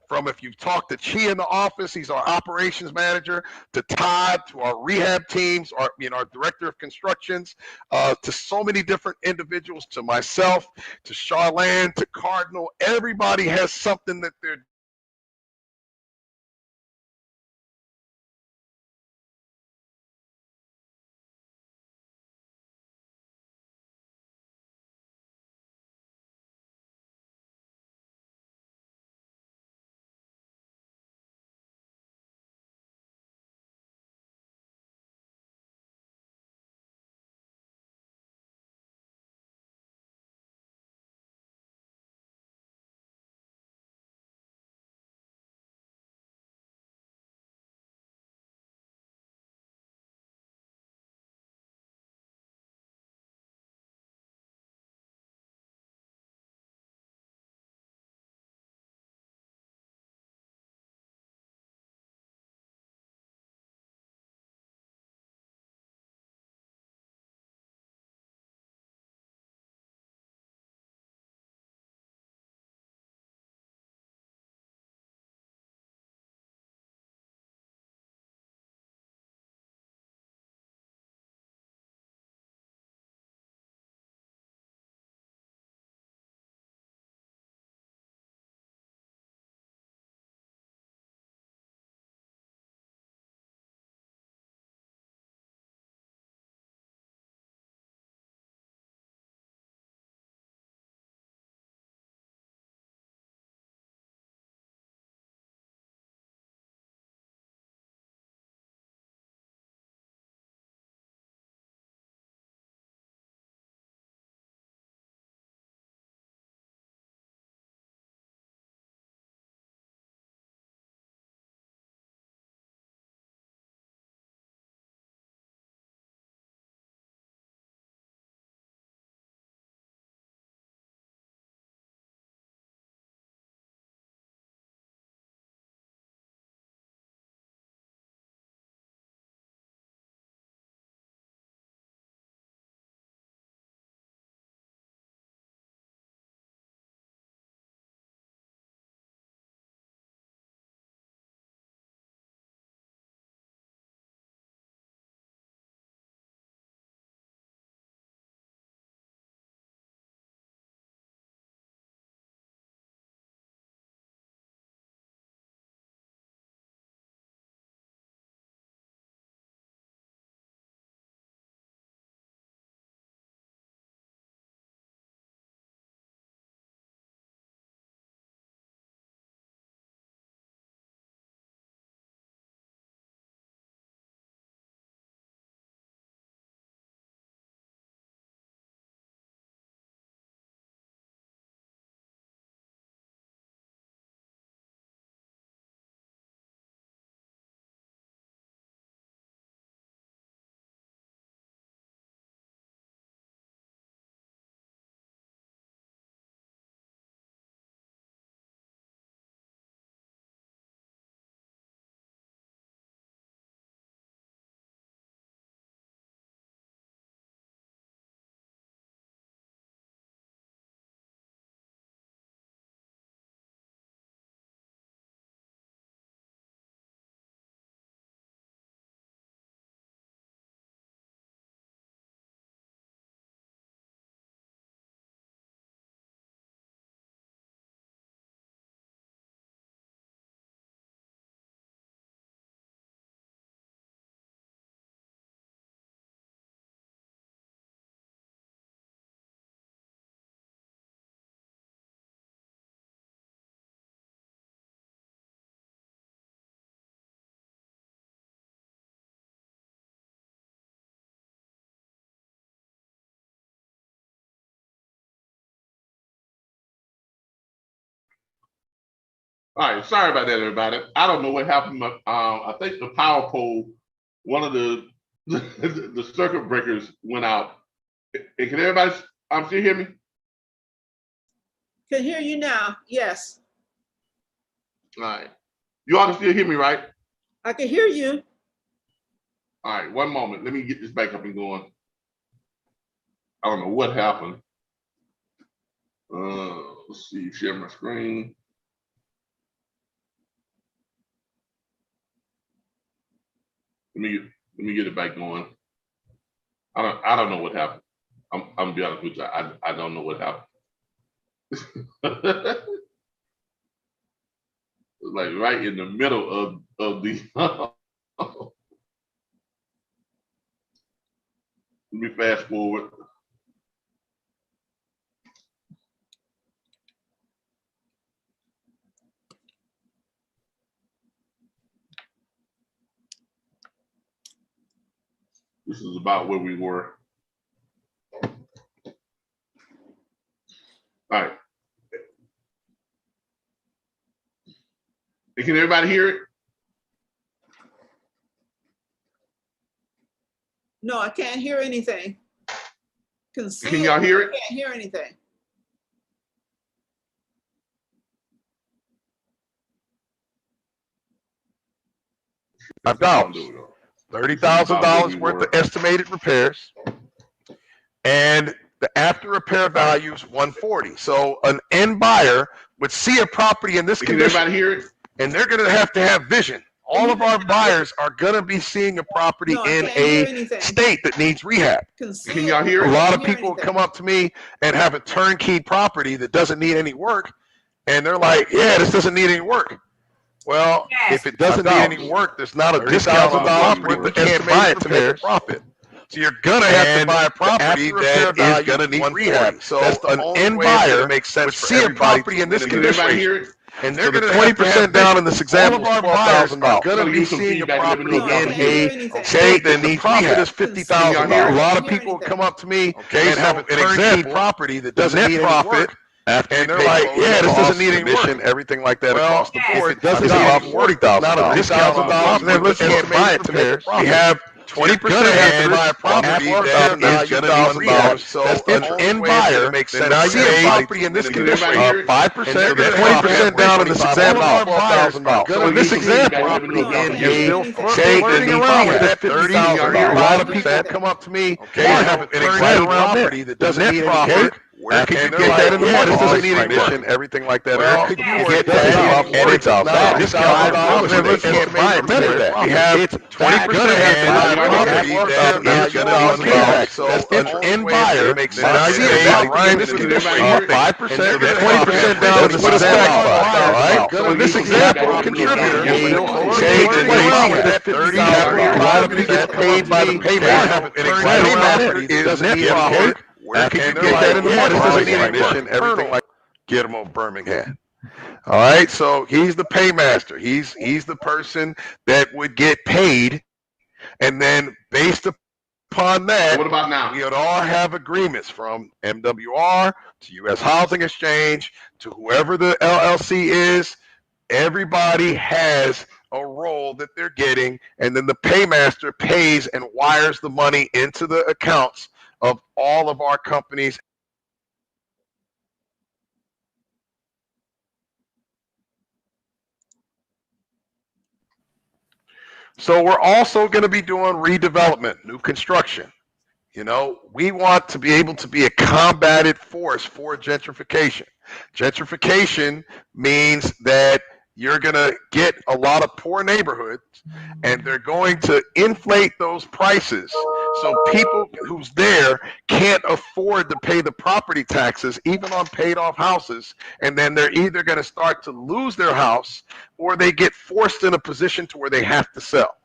From if you've talked to Chi in the office, he's our operations manager, to Todd, to our rehab teams, our director of constructions, to so many different individuals, to myself, to Charlene, to Cardinal. Everybody has something that they're All right, sorry about that, everybody. I don't know what happened. I think the power pole, one of the the circuit breakers went out. And can everybody still hear me? Can hear you now. Yes, All right. You all can still hear me, right? I can hear you. All right, one moment. Let me get this back up and going. I don't know what happened. Let's see, share my screen. Let me get it back going. I don't know what happened. I'm gonna be honest with you. I don't know what happened. Like right in the middle of the let me fast forward. This is about where we were. All right. Can everybody hear it? No, I can't hear anything. Can see Can y'all hear but it? I can't hear anything. $5. $30,000 worth of estimated repairs, and the after repair value is $140. So an end buyer would see a property in this Can condition, everybody hear it? and they're going to have vision. All of our buyers are going to be seeing a property No, I in can't hear a anything. state that needs rehab. Can see Can y'all hear A it? lot I of can't hear people anything. come up to me and have a turnkey property that doesn't need any work, and they're like, yeah, this doesn't need any work. Well, if it doesn't need any work, there's not a discount on the property, but you can't buy it to make a profit. So you're gonna have to buy a property that is gonna need rehab. So an end buyer would see a property in this Can everybody hear condition, it? and they're gonna 20% down in this example. All of our buyers are gonna be seeing a property No, I in can't hear a anything. state that needs rehab. Is $50,000. Can y'all hear A it? lot I of can't hear people anything. come up to me and have a turnkey property that doesn't need any work. And they're like, yeah, this doesn't need any work. Everything like that across the board. If it doesn't need any work, not a discount on the property. Then let's can't buy it to make a profit. We have 20% interest buy a property that is going to need rehab. So an end buyer makes sense. Now you have property in this condition, 5%, 20% down in this example, $12,000. So in this example, property in a state that needs rehab, $30,000. A lot of people come up to me and have a turnkey property that doesn't need any work. Where can you get that in the market? Doesn't need any work. Everything like that. Where could you get that? And it's not a discount on real estate. Can't buy it. Remember that. We have 20% buy a property that is going to need payback. So an end buyer makes sense. Now you have property in this condition, 5%, 20% down in this example. All right. So in this example, a contributor, say the place that $30,000. A lot of people get paid by the paymaster. An paymaster is net profit. Where can you get that in the market? Doesn't need any work. Everything like get him on Birmingham. All right, so he's the paymaster. He's the person that would get paid, and then based upon that, What about now? we would all have agreements from MWR to U.S. Housing Exchange to whoever the LLC is. Everybody has a role that they're getting, and then the paymaster pays and wires the money into the accounts of all of our companies. So we're also going to be doing redevelopment, new construction. You know, we want to be able to be a combated force for gentrification. Gentrification means that you're going to get a lot of poor neighborhoods, and they're going to inflate those prices so people who's there can't afford to pay the property taxes, even on paid off houses, and then they're either going to start to lose their house or they get forced in a position to where they have to sell.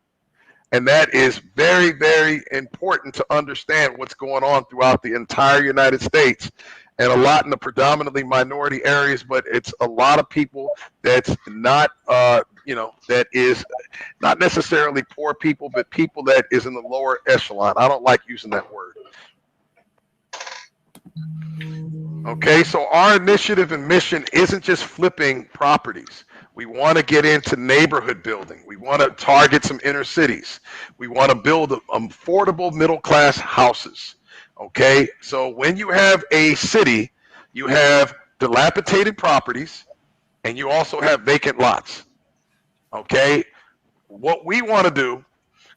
And that is very, very important to understand what's going on throughout the entire United States, and a lot in the predominantly minority areas, but it's a lot of people that's not, that is not necessarily poor people, but people that is in the lower echelon. I don't like using that word. Okay, so our initiative and mission isn't just flipping properties. We want to get into neighborhood building. We want to target some inner cities. We want to build affordable middle class houses. Okay, so when you have a city, you have dilapidated properties and you also have vacant lots. Okay, what we want to do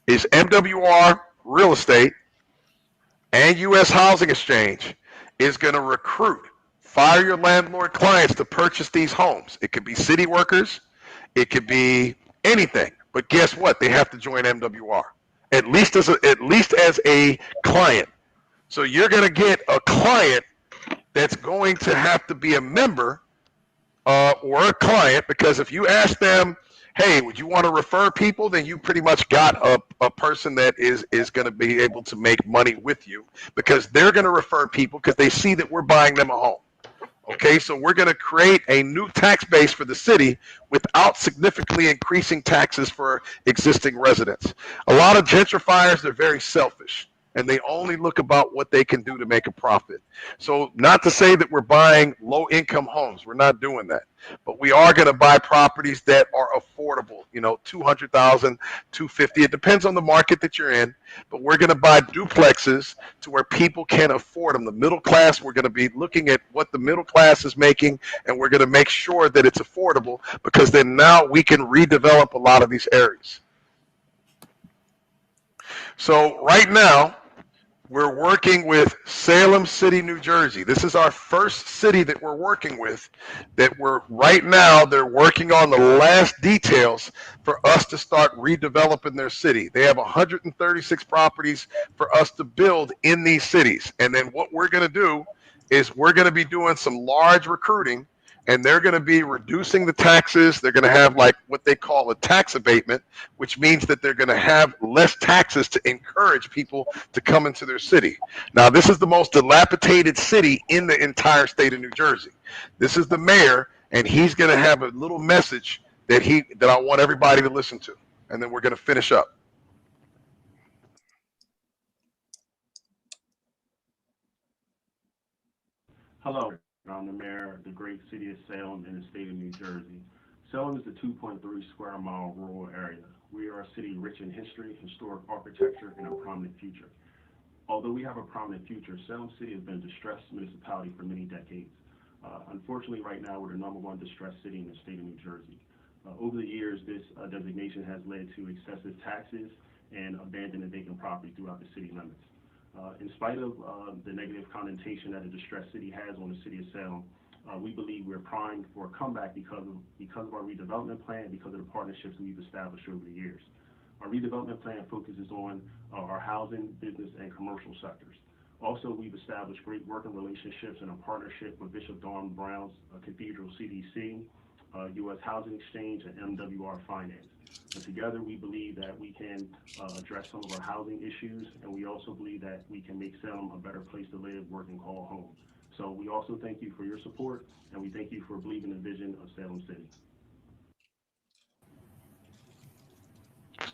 is MWR Real Estate and U.S. Housing Exchange is going to recruit fire your landlord clients to purchase these homes. It could be city workers, it could be anything. But guess what? They have to join MWR at least as a client. So you're going to get a client that's going to have to be a member or a client, because if you ask them, hey, would you want to refer people, then you pretty much got a person that is going to be able to make money with you, because they're going to refer people because they see that we're buying them a home. Okay, so we're going to create a new tax base for the city without significantly increasing taxes for existing residents. A lot of gentrifiers, they're very selfish, and they only look about what they can do to make a profit. So not to say that we're buying low-income homes. We're not doing that. But we are going to buy properties that are affordable, you know, $200,000, $250,000. It depends on the market that you're in. But we're going to buy duplexes to where people can afford them. The middle class, we're going to be looking at what the middle class is making, and we're going to make sure that it's affordable, because then now we can redevelop a lot of these areas. So right now, we're working with Salem City, New Jersey. This is our first city that we're working with, that right now they're working on the last details for us to start redeveloping their city. They have 136 properties for us to build in these cities. And then what we're going to do is we're going to be doing some large recruiting, and they're going to be reducing the taxes. They're going to have like what they call a tax abatement, which means that they're going to have less taxes to encourage people to come into their city. Now, this is the most dilapidated city in the entire state of New Jersey. This is the mayor, and he's going to have a little message that I want everybody to listen to, and then we're going to finish up. Hello, I'm the mayor of the great city of Salem in the state of New Jersey. Salem is a 2.3 square mile rural area. We are a city rich in history, historic architecture, and a prominent future. Although we have a prominent future, Salem City has been a distressed municipality for many decades. Unfortunately, right now, we're the #1 distressed city in the state of New Jersey. Over the years, this designation has led to excessive taxes and abandoned and vacant property throughout the city limits. In spite of the negative connotation that a distressed city has on the city of Salem, we believe we're primed for a comeback because of our redevelopment plan, because of the partnerships we've established over the years. Our redevelopment plan focuses on our housing, business, and commercial sectors. Also, we've established great working relationships and a partnership with Bishop Don Brown's Cathedral CDC, U.S. Housing Exchange, and MWR Finance. And together, we believe that we can address some of our housing issues, and we also believe that we can make Salem a better place to live, work, and call home. So we also thank you for your support, and we thank you for believing in the vision of Salem City.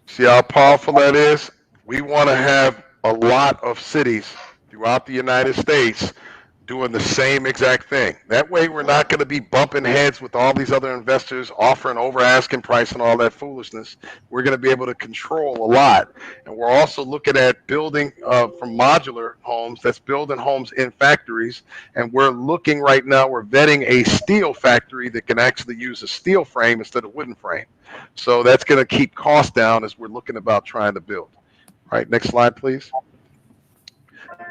See how powerful that is? We want to have a lot of cities throughout the United States doing the same exact thing. That way we're not going to be bumping heads with all these other investors offering over asking price and all that foolishness. We're going to be able to control a lot. And we're also looking at building from modular homes, that's building homes in factories. And we're looking right now, we're vetting a steel factory that can actually use a steel frame instead of wooden frame. So that's going to keep costs down as we're looking about trying to build. All right, next slide, please.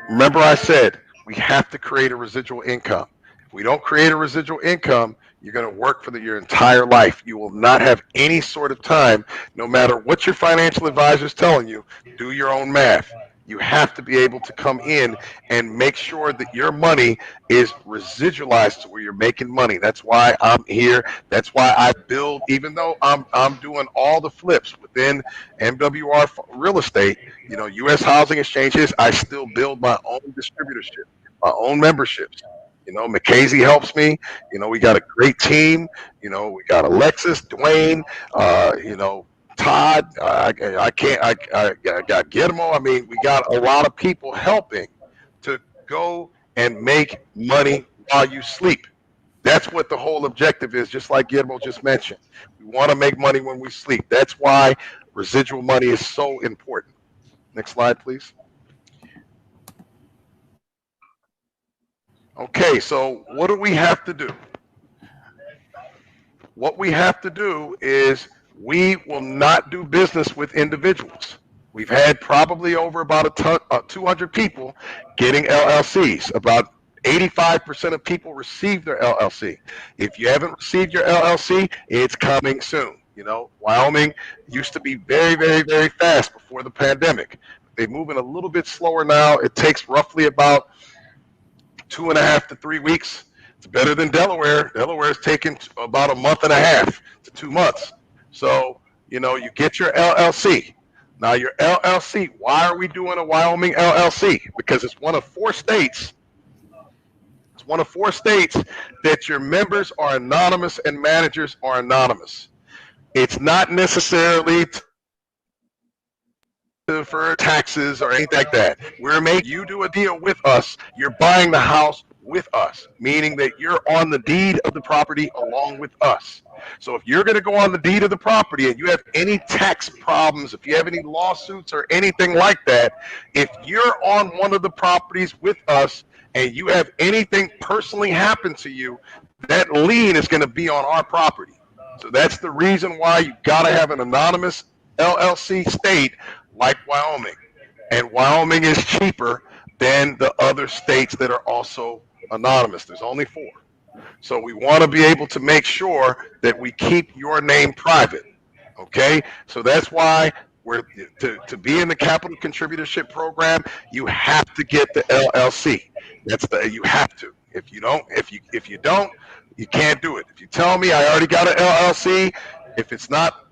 Remember I said, we have to create a residual income. If we don't create a residual income, you're going to work for your entire life. You will not have any sort of time, no matter what your financial advisor is telling you. Do your own math. You have to be able to come in and make sure that your money is residualized to where you're making money. That's why I'm here. That's why I build, even though I'm doing all the flips within MWR Real Estate, you know, U.S. Housing Exchanges, I still build my own distributorship, my own memberships. You know, McKaysey helps me. You know, we got a great team. You know, we got Alexis, Dwayne, you know, Todd, I got Guillermo. I mean, we got a lot of people helping to go and make money while you sleep. That's what the whole objective is, just like Guillermo just mentioned. We want to make money when we sleep. That's why residual money is so important. Next slide, please. Okay, so what do we have to do? What we have to do is we will not do business with individuals. We've had probably over about 200 people getting LLCs. About 85% of people receive their LLC. If you haven't received your LLC, it's coming soon. You know, Wyoming used to be very, very, very fast before the pandemic. They're moving a little bit slower now. It takes roughly about 2.5 to 3 weeks. It's better than Delaware. Delaware's taken about a month and a half to 2 months. So, you know, you get your LLC. Now, your LLC, why are we doing a Wyoming LLC? Because it's one of 4 states. It's one of 4 states that your members are anonymous and managers are anonymous. It's not necessarily for taxes or anything like that. We're making you do a deal with us. You're buying the house with us, meaning that you're on the deed of the property along with us. So if you're going to go on the deed of the property and you have any tax problems, if you have any lawsuits or anything like that, if you're on one of the properties with us and you have anything personally happen to you, that lien is going to be on our property. So that's the reason why you got to have an anonymous LLC state like Wyoming. And Wyoming is cheaper than the other states that are also anonymous. There's only 4. So we want to be able to make sure that we keep your name private. Okay? So that's why we're to be in the capital contributorship program, you have to get the LLC. You have to. If you don't, you can't do it. If you tell me I already got an LLC, if it's not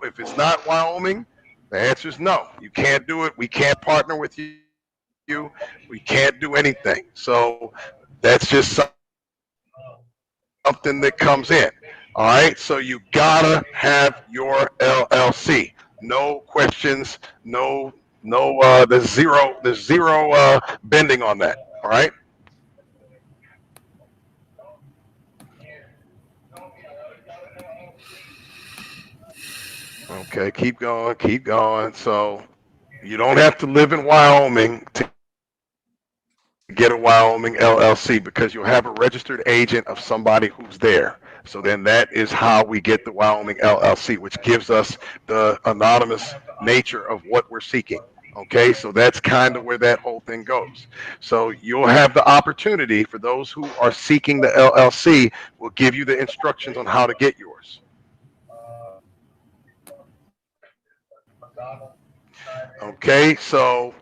Wyoming, the answer is no. You can't do it. We can't partner with you. We can't do anything. So that's just something that comes in. All right. So you gotta have your LLC. No questions. There's zero bending on that. All right. Okay. Keep going. Keep going. So you don't have to live in Wyoming to get a Wyoming LLC because you'll have a registered agent of somebody who's there. So then that is how we get the Wyoming LLC, which gives us the anonymous nature of what we're seeking. Okay, so that's kind of where that whole thing goes. So you'll have the opportunity for those who are seeking the LLC, we'll give you the instructions on how to get yours. Okay, so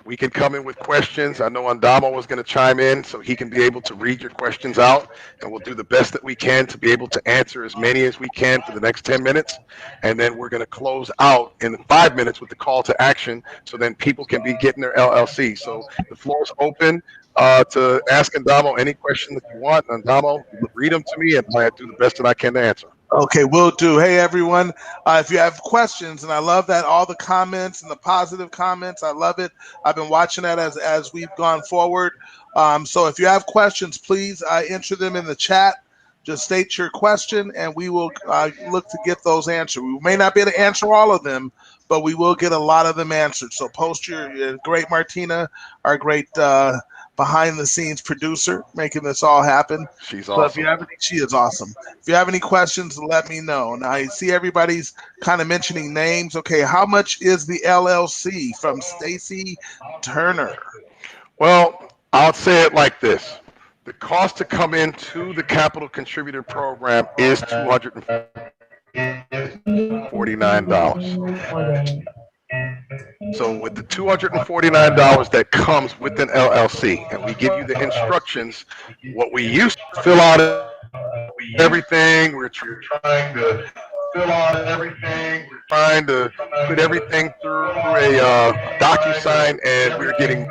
we can come in with questions. I know Andamo was going to chime in, so he can be able to read your questions out, and we'll do the best that we can to be able to answer as many as we can for the next 10 minutes. And then we're going to close out in 5 minutes with the call to action, so then people can be getting their LLC. So the floor is open to ask Andamo any question that you want. Andamo, read them to me, and I'll do the best that I can to answer. Okay, will do. Hey, everyone. If you have questions, and I love that, all the comments and the positive comments, I love it. I've been watching that as we've gone forward. So if you have questions, please enter them in the chat. Just state your question, and we will look to get those answered. We may not be able to answer all of them, but we will get a lot of them answered. So post your great Martina, our great behind-the-scenes producer, making this all happen. She's So awesome. she is awesome. If you have any questions, let me know. Now, I see everybody's kind of mentioning names. Okay, how much is the LLC from Stacy Turner? Well, I'll say it like this. The cost to come into the capital contributor program is $249. So with the $249 that comes with an LLC, and we give you the instructions, what we used to fill out everything, we're trying to fill out everything, we're trying to put everything through a DocuSign, and we're getting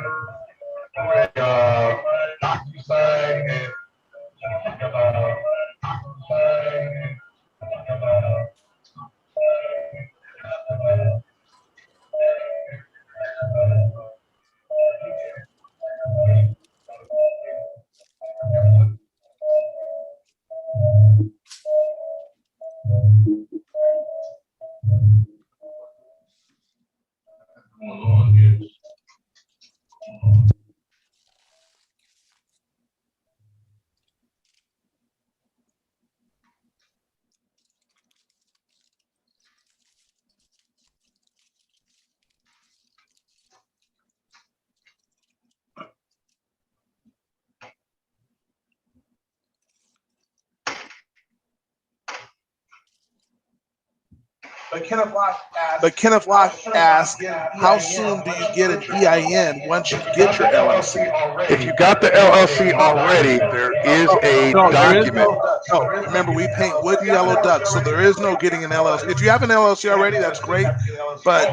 But Kenneth Locke asked, how soon do you get an EIN once you get your LLC? If you got the LLC already, there is a No, there is document. no. Remember, we paint wood and yellow ducks, so there is no getting an LLC. If you have an LLC already, that's great, but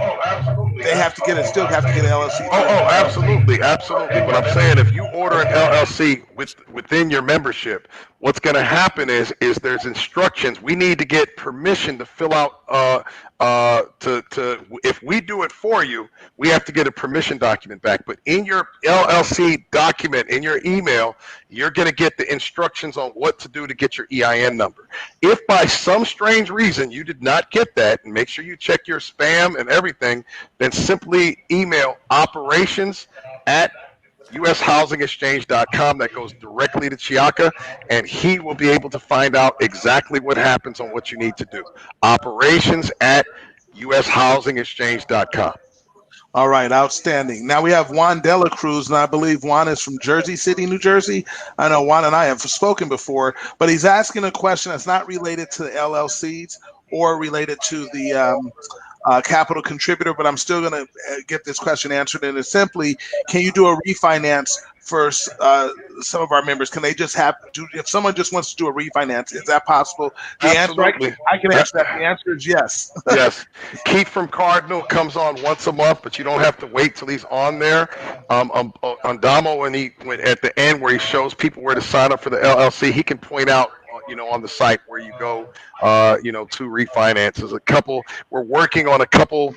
they have to still have to get an LLC. Absolutely. But I'm saying if you order an LLC within your membership, what's going to happen is there's instructions. We need to get permission to fill out. If we do it for you, we have to get a permission document back. But in your LLC document in your email, you're going to get the instructions on what to do to get your EIN number. If by some strange reason you did not get that, and make sure you check your spam and everything, then simply email operations@ushousingexchange.com. That goes directly to Chiaka, and he will be able to find out exactly what happens on what you need to do. Operations@ushousingexchange.com. All right, outstanding. Now we have Juan Dela Cruz, and I believe Juan is from Jersey City, New Jersey. I know Juan and I have spoken before, but he's asking a question that's not related to the LLCs or related to the capital contributor, but I'm still going to get this question answered. And it's simply, can you do a refinance for some of our members? Can they just if someone just wants to do a refinance, is that possible? The Absolutely. answer, I can answer that. The answer is yes. Yes. Keith from Cardinal comes on once a month, but you don't have to wait till he's on there. Damo, when at the end where he shows people where to sign up for the LLC, he can point out, on the site where you go, to refinances. We're working on a couple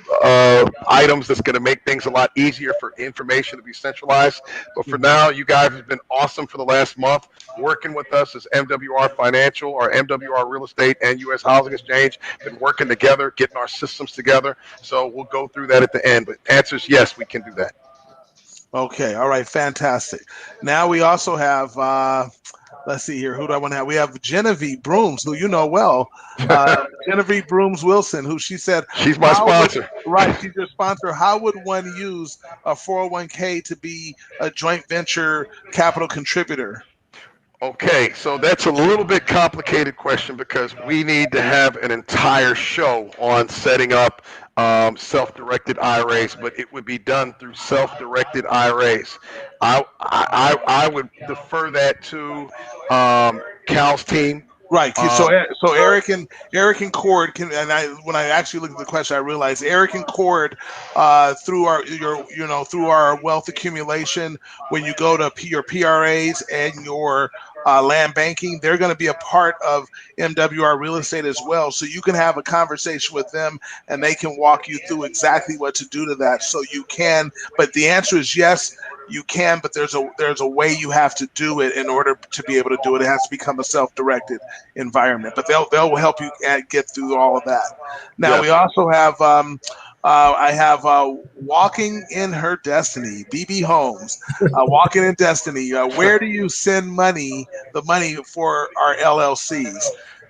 items that's going to make things a lot easier for information to be centralized. But for now, you guys have been awesome for the last month. Working with us as MWR Financial or MWR Real Estate and U.S. Housing Exchange. Been working together, getting our systems together. So we'll go through that at the end. But the answer is yes, we can do that. Okay. All right. Fantastic. Now we also have, let's see here. Who do I want to have? We have Genevieve Brooms, who you know well. Genevieve Brooms Wilson, who she said. She's my sponsor. She's your sponsor. How would one use a 401k to be a joint venture capital contributor? Okay, so that's a little bit complicated question because we need to have an entire show on setting up self-directed IRAs, but it would be done through self-directed IRAs. I would defer that to Cal's team. Right. So Eric and Cord can, and when I actually looked at the question, I realized Eric and Cord, through our wealth accumulation, when you go to your PRAs and your land banking, they're going to be a part of MWR Real Estate as well. So you can have a conversation with them, and they can walk you through exactly what to do to that. So you can, but the answer is yes. You can, but there's a way you have to do it in order to be able to do it. It has to become a self-directed environment, but they'll help you get through all of that. Now we also have I have Walking in Her Destiny, BB Holmes, Walking in Destiny. Where do you send the money for our LLCs?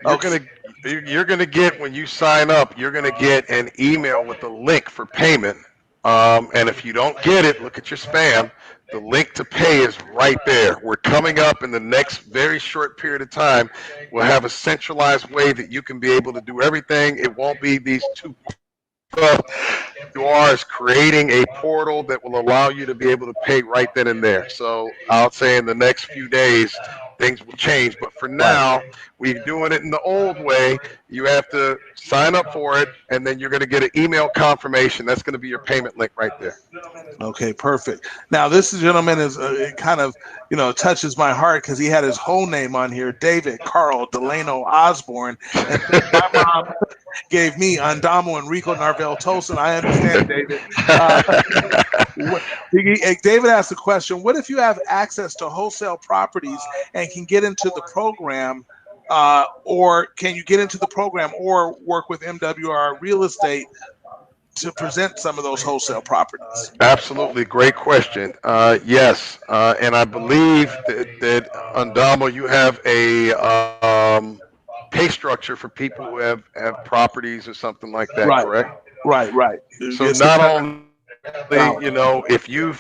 You're gonna get, when you sign up, you're gonna get an email with a link for payment. And if you don't get it, look at your spam. The link to pay is right there. We're coming up in the next very short period of time. We'll have a centralized way that you can be able to do everything. It won't be these two. You are creating a portal that will allow you to be able to pay right then and there. So I'll say in the next few days, things will change. But for now, we're doing it in the old way. You have to sign up for it, and then you're going to get an email confirmation. That's going to be your payment link right there. Okay, perfect. Now, this gentleman is it kind of, touches my heart because he had his whole name on here, David Carl Delano Osborne. And my mom gave me Andamo Enrico Narvel Tosin. I understand, David. David asked the question, what if you have access to wholesale properties and can get into the program, or can you get into the program or work with MWR Real Estate to present some of those wholesale properties? Absolutely. Great question. Yes. And I believe that Andamo, you have a pay structure for people who have properties or something like that, correct? Right. So not only You know, if you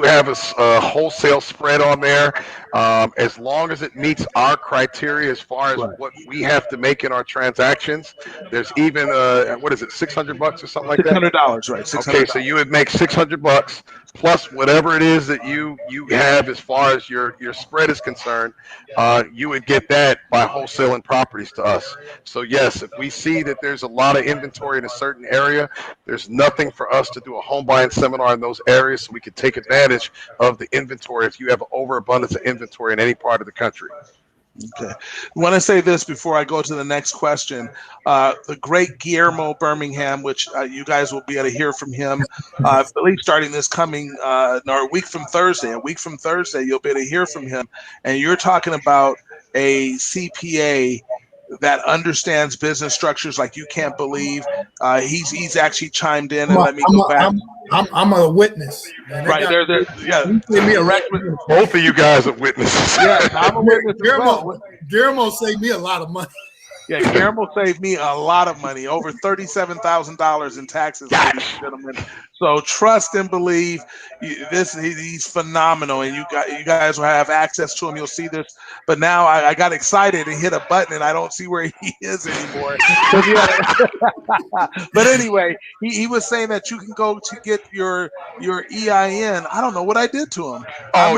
have a wholesale spread on there, as long as it meets our criteria as far as Right. what we have to make in our transactions, there's even what is it, $600 or something like that? $600, right? $600. Okay, so you would make $600 plus whatever it is that you have as far as your spread is concerned. You would get that by wholesaling properties to us. So yes, if we see that there's a lot of inventory in a certain area, there's nothing for us to do a home buying seminar in those areas, so we can take advantage of the inventory if you have an overabundance of inventory in any part of the country. Okay. I want to say this before I go to the next question. The great Guillermo Birmingham, which you guys will be able to hear from him, I believe starting this coming, no, a week from Thursday. A week from Thursday, you'll be able to hear from him. And you're talking about a CPA that understands business structures like you can't believe. He's actually chimed in and let me go back. I'm a witness. Man. Right there, yeah. Give me a Both of you guys are witnesses. Yeah, I'm a witness as well. Guillermo saved me a lot of money. Yeah, Guillermo saved me a lot of money, over $37,000 in taxes, ladies and gentlemen. So trust and believe. He's phenomenal, and you guys will have access to him. You'll see this. But now I got excited and hit a button, and I don't see where he is anymore. But anyway, he was saying that you can go to get your EIN. I don't know what I did to him.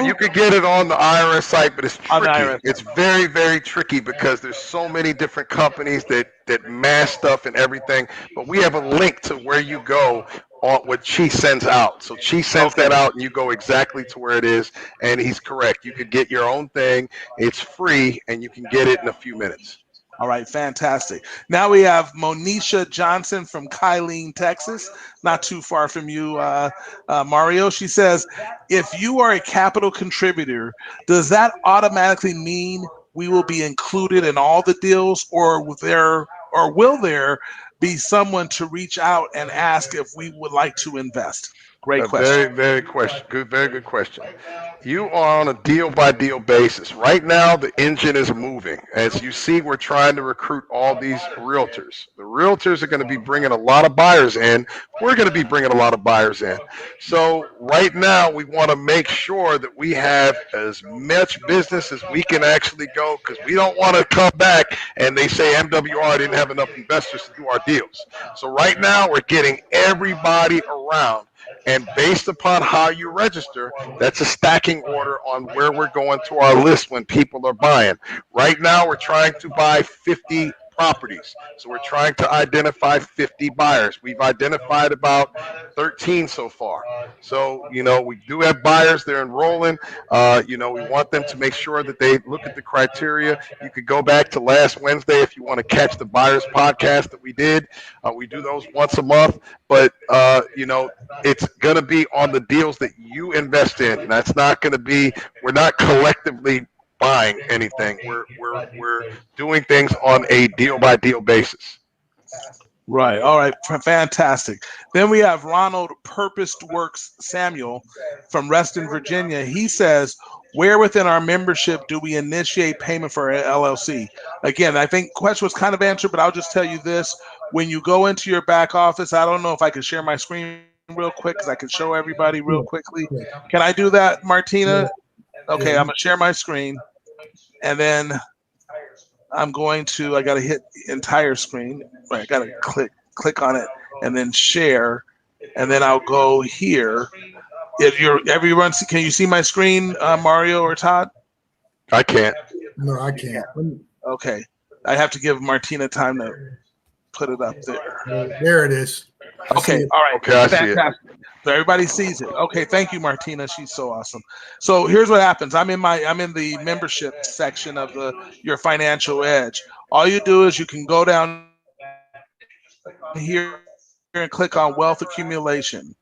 You could get it on the IRS site, but it's On the tricky. IRS. It's very, very tricky because there's so many different companies that mass stuff and everything. But we have a link to where you go on what Chi sends out. So Chi sends that out, and you go exactly to where it is. And he's correct. You could get your own thing. It's free, and you can get it in a few minutes. All right, fantastic. Now we have Monisha Johnson from Kylene, Texas, not too far from you, Mario. She says, if you are a capital contributor, does that automatically mean we will be included in all the deals, or will there be someone to reach out and ask if we would like to invest? Great question. Very good question. You are on a deal-by-deal basis. Right now, the engine is moving. As you see, we're trying to recruit all these realtors. The realtors are going to be bringing a lot of buyers in. We're going to be bringing a lot of buyers in. So right now, we want to make sure that we have as much business as we can actually go, because we don't want to come back and they say MWR didn't have enough investors to do our deals. So right now, we're getting everybody around. And based upon how you register, that's a stacking order on where we're going to our list when people are buying. Right now, we're trying to buy 50 properties. So we're trying to identify 50 buyers. We've identified about 13 so far. So, we do have buyers. They're enrolling. We want them to make sure that they look at the criteria. You could go back to last Wednesday if you want to catch the buyers podcast that we did. We do those once a month. But, it's going to be on the deals that you invest in. And that's not going to be, we're not collectively buying anything. We're doing things on a deal by deal basis. Right. All right. Fantastic. Then we have Ronald Purposed Works Samuel from Reston, Virginia. He says, where within our membership do we initiate payment for an LLC? Again, I think question was kind of answered, but I'll just tell you this. When you go into your back office, I don't know if I can share my screen real quick because I can show everybody real quickly. Can I do that, Martina? Okay, I'm going to share my screen. And then I'm going to, I got to hit entire screen. Right, I got to click on it and then share. And then I'll go here. Everyone, can you see my screen, Mario or Todd? I can't. No, I can't. Okay. I have to give Martina time to put it up there. There it is. Okay. All right. Okay, I see it. So everybody sees it. Okay, thank you, Martina. She's so awesome. So here's what happens. I'm in the membership section of your Financial Edge. All you do is you can go down here and click on Wealth Accumulation,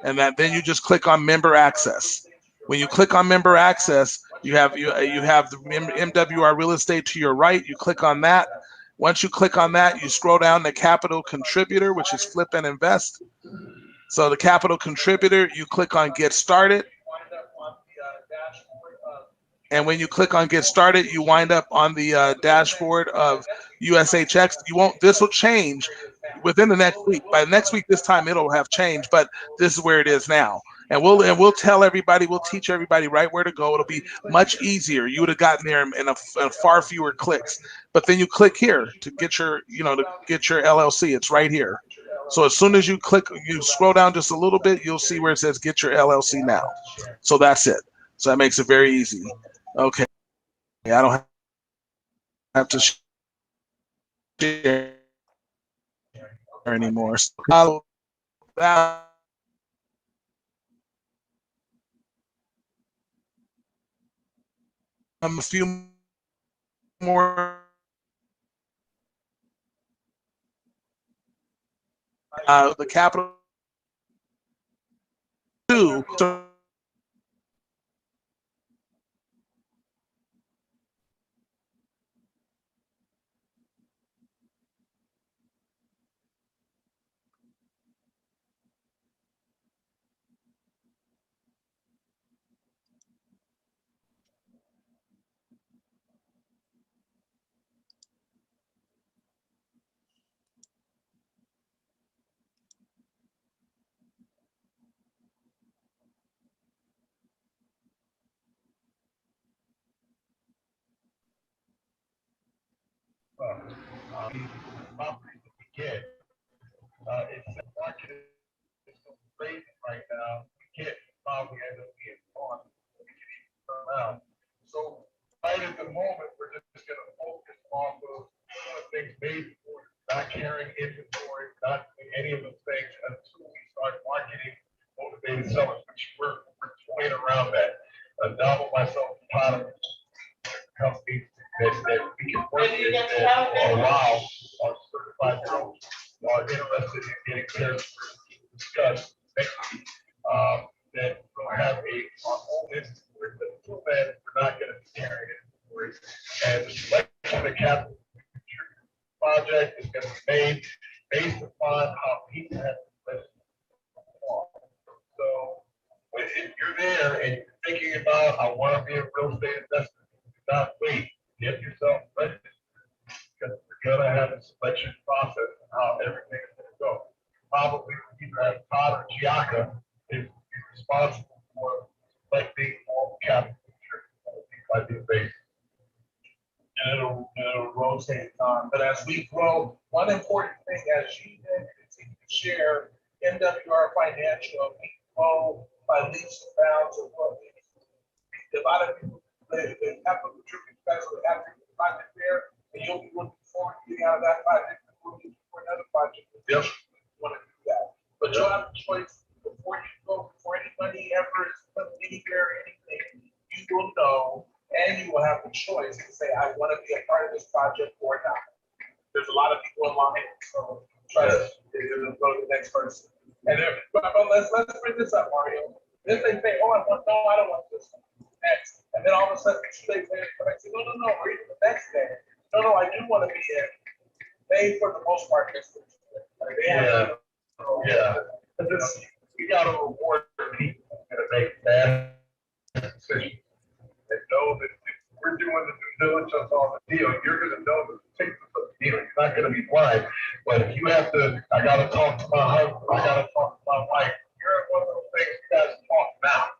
and then you just click on Member Access. When you click on Member Access, you have the MWR Real Estate to your right. You click on that. Once you click on that, you scroll down to Capital Contributor, which is Flip and Invest. So the Capital Contributor, you click on Get Started. And when you click on Get Started, you wind up on the dashboard of USHX. This will change within the next week. By next week, this time it'll have changed, but this is where it is now. And we'll tell everybody, we'll teach everybody right where to go. It'll be much easier. You would have gotten there in a far fewer clicks. But then you click here to get your, to get your LLC. It's right here. So as soon as you click, you scroll down just a little bit, you'll see where it says get your LLC now. So that's it. So that makes it very easy. Okay. I don't have to share anymore. So a few more the capital 2 It's market is so crazy right now. We can't probably end up being on. We can even turn around. So right at the moment, we're just going to focus off of things made for not carrying inventory, not doing any of those things until we start marketing motivated sellers, which we're toying around that. Donald, myself, part of companies that we can work with that allow our certified pros are interested in getting their discussed next week. That we'll have our own inventory, but until then, we're not going to be carrying inventory. And the selection of capital project is going to be made based upon how people have invested. So if you're there and you're thinking about, I want to be a real estate investor, do not wait. Get yourself registered because we're going to have a selection process and how everything is going to go. Probably either have Todd or Giaca is responsible for selecting all the capital by the base. And it'll rotate on. But as we grow, one important thing, as you then continue to share MWR Financial, we grow by leaps and bounds of what we do. A lot of people, they have to contribute, guys will have to project there, and you'll be looking forward to getting out of that project and looking for another project. Yep. You want to do that. But you'll have a choice before you go, before anybody ever is put anywhere, anything, you will know. And you will have the choice to say, I want to be a part of this project or not. There's a lot of people in line, so try to go to the next person. And then, but let's bring this up, Mario. Then they say, oh, I don't want this next. And then all of a sudden, 2 days later, I say, no, or even the next day. No, I do want to be in. They, for the most part, Yeah. We got to reward people that make bad decisions. And know that if we're doing the due diligence on the deal, you're going to know the particulars of the deal. You're not going to be blind. But if you have to, I got to talk to my husband, I got to talk to my wife. You're one of those things you guys talk now.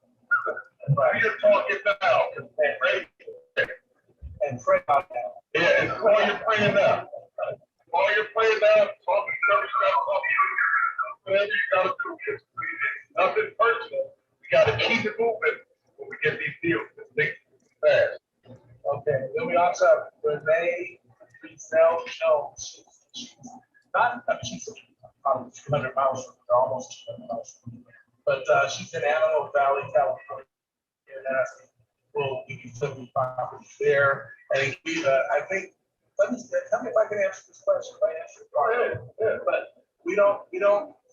You're talking now. Right? and pray about that. Yeah, and while you're praying now. While you're praying now, talk to church, whatever you got to do. It's nothing personal. We got to keep it moving when we get these deals. This thing fast. Okay, then we also have Renee Rizal Jones. She's not, she's probably 200 miles from here, almost 200 miles from here. But she's in Antelope Valley, California. And we'll give you some properties there. And I think, tell me if I can answer this question. If I answer it, go ahead. Yeah, but we don't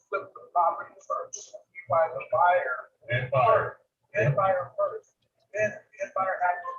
flip the property first. We find the buyer And buyer. and buyer first. Then buyer has to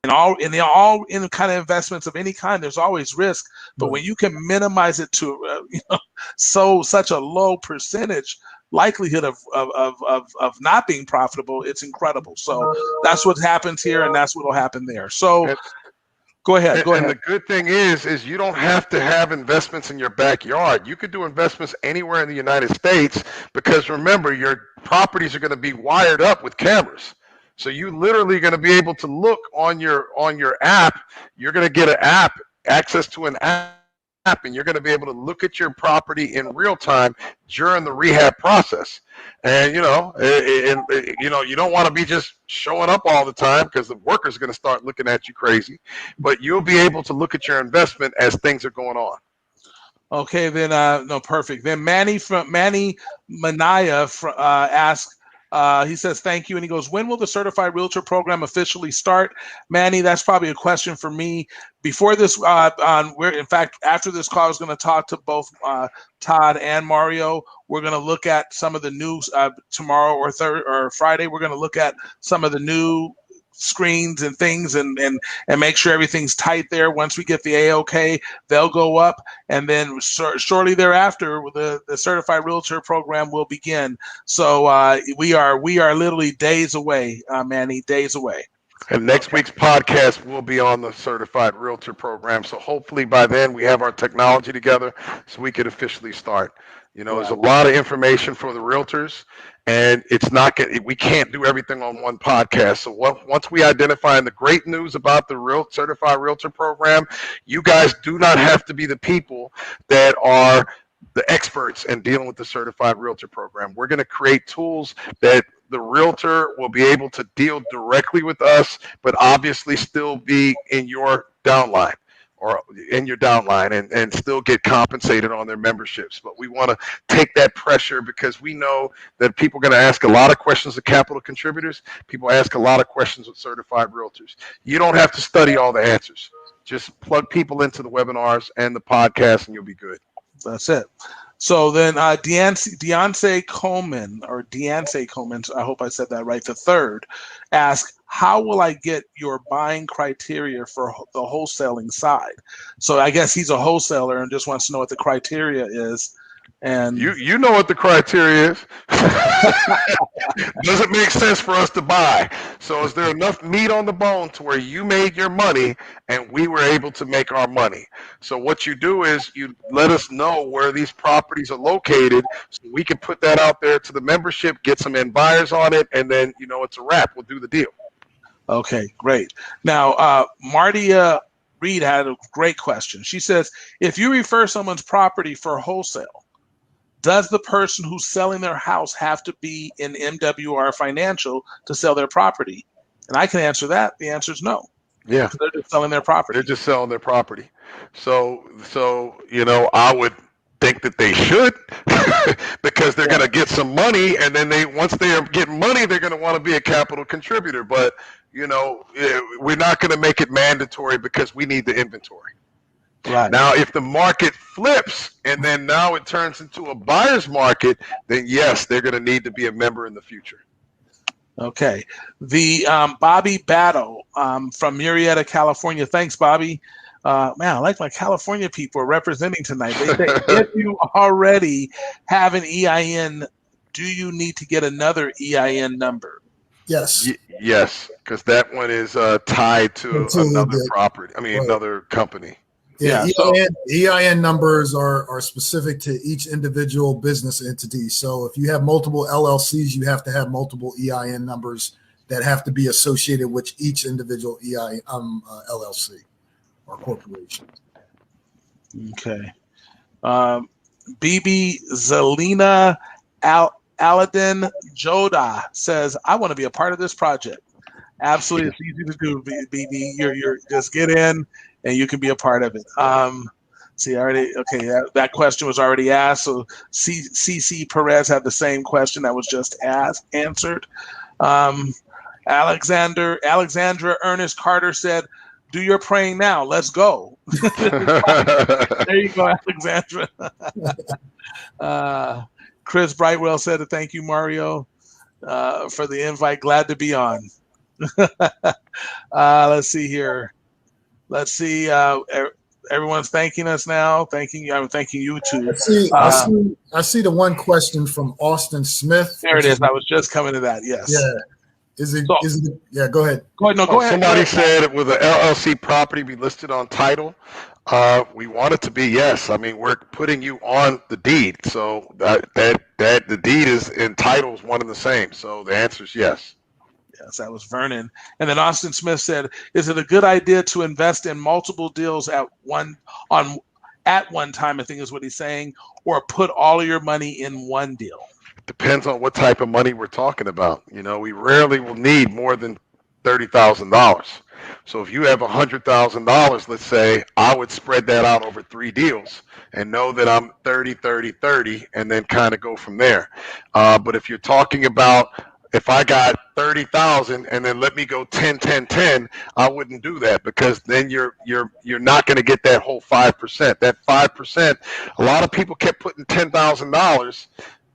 all in kind of investments of any kind, there's always risk. But when you can minimize it to such a low percentage likelihood of not being profitable, it's incredible. So that's what happens here, and that's what will happen there. So go ahead. And the good thing is you don't have to have investments in your backyard. You could do investments anywhere in the United States, because remember, your properties are going to be wired up with cameras. So you literally going to be able to look on your app. You're going to get an app, access to an app, and you're going to be able to look at your property in real time during the rehab process. And you don't want to be just showing up all the time, because the workers are going to start looking at you crazy. But you'll be able to look at your investment as things are going on. Okay, then no, perfect. Then Manny Manaya asks. He says, thank you. And he goes, when will the Certified Realtor program officially start? Manny, that's probably a question for me. Before this, in fact, after this call, I was going to talk to both Todd and Mario. We're going to look at some of the news tomorrow or Friday. We're going to look at some of the new screens and things and make sure everything's tight there. Once we get the A-OK, they'll go up, and then shortly thereafter the Certified Realtor program will begin. So we are literally days away, Manny, days away. And next week's podcast will be on the Certified Realtor program. So hopefully by then we have our technology together so we could officially start. There's a lot of information for the realtors, and we can't do everything on one podcast. So once we identify the great news about the Certified Realtor program, you guys do not have to be the people that are the experts in dealing with the Certified Realtor program. We're going to create tools that the realtor will be able to deal directly with us, but obviously still be in your downline and still get compensated on their memberships. But we want to take that pressure, because we know that people are going to ask a lot of questions of capital contributors. People ask a lot of questions with certified realtors. You don't have to study all the answers. Just plug people into the webinars and the podcast, and you'll be good. That's it. So then Deontay Coleman, I hope I said that right, the third, asks, how will I get your buying criteria for the wholesaling side? So I guess he's a wholesaler and just wants to know what the criteria is. And you know what the criteria is. Does it make sense for us to buy? So is there enough meat on the bone to where you made your money and we were able to make our money? So what you do is you let us know where these properties are located, so we can put that out there to the membership, get some end buyers on it, and then it's a wrap. We'll do the deal. Okay, great. Now Martia Reed had a great question. She says, if you refer someone's property for wholesale, does the person who's selling their house have to be in MWR Financial to sell their property? And I can answer that. The answer is no. Yeah. They're just selling their property. They're just selling their property. So I would think that they should because they're going to get some money, and then once they are getting money, they're going to want to be a capital contributor. But, we're not going to make it mandatory because we need the inventory. Right. Now, if the market flips and then now it turns into a buyer's market, then yes, they're going to need to be a member in the future. Okay. The Bobby Battle from Murrieta, California. Thanks, Bobby. Man, I like my California people representing tonight. They say, if you already have an EIN, do you need to get another EIN number? Yes. Yes, because that one is tied to another property. Another company. Yeah, EIN numbers are specific to each individual business entity. So if you have multiple LLCs, you have to have multiple EIN numbers that have to be associated with each individual LLC or corporation. Okay. BB Zelina Aladdin Joda says, I want to be a part of this project. Absolutely. It's easy to do, BB. You're just get in and you can be a part of it. That question was already asked. So CC Perez had the same question that was just answered. Alexandra Ernest Carter said, do your praying now. Let's go. There you go, Alexandra. Chris Brightwell said, thank you, Mario, for the invite. Glad to be on. Let's see here. Let's see. Everyone's thanking us now. Thanking you. I'm thanking you too. I see the one question from Austin Smith. There it is. I was just coming to that. Yes. Yeah. Is it? Yeah. Go ahead. Go ahead. No, go ahead. Somebody said, will the LLC property be listed on title? We want it to be yes. I mean, we're putting you on the deed, so that the deed is in title is one and the same. So the answer is yes. Yes, that was Vernon. And then Austin Smith said, "Is it a good idea to invest in multiple deals at one time?" I think is what he's saying, or put all of your money in one deal. Depends on what type of money we're talking about. You know, we rarely will need more than $30,000. So if you have $100,000, let's say, I would spread that out over 3 deals and know that I'm 30, 30, 30, and then kind of go from there. But if you're talking about, if I got 30,000 and then let me go 10, 10, 10, I wouldn't do that, because then you're not going to get that whole 5%. That 5%, a lot of people kept putting $10,000,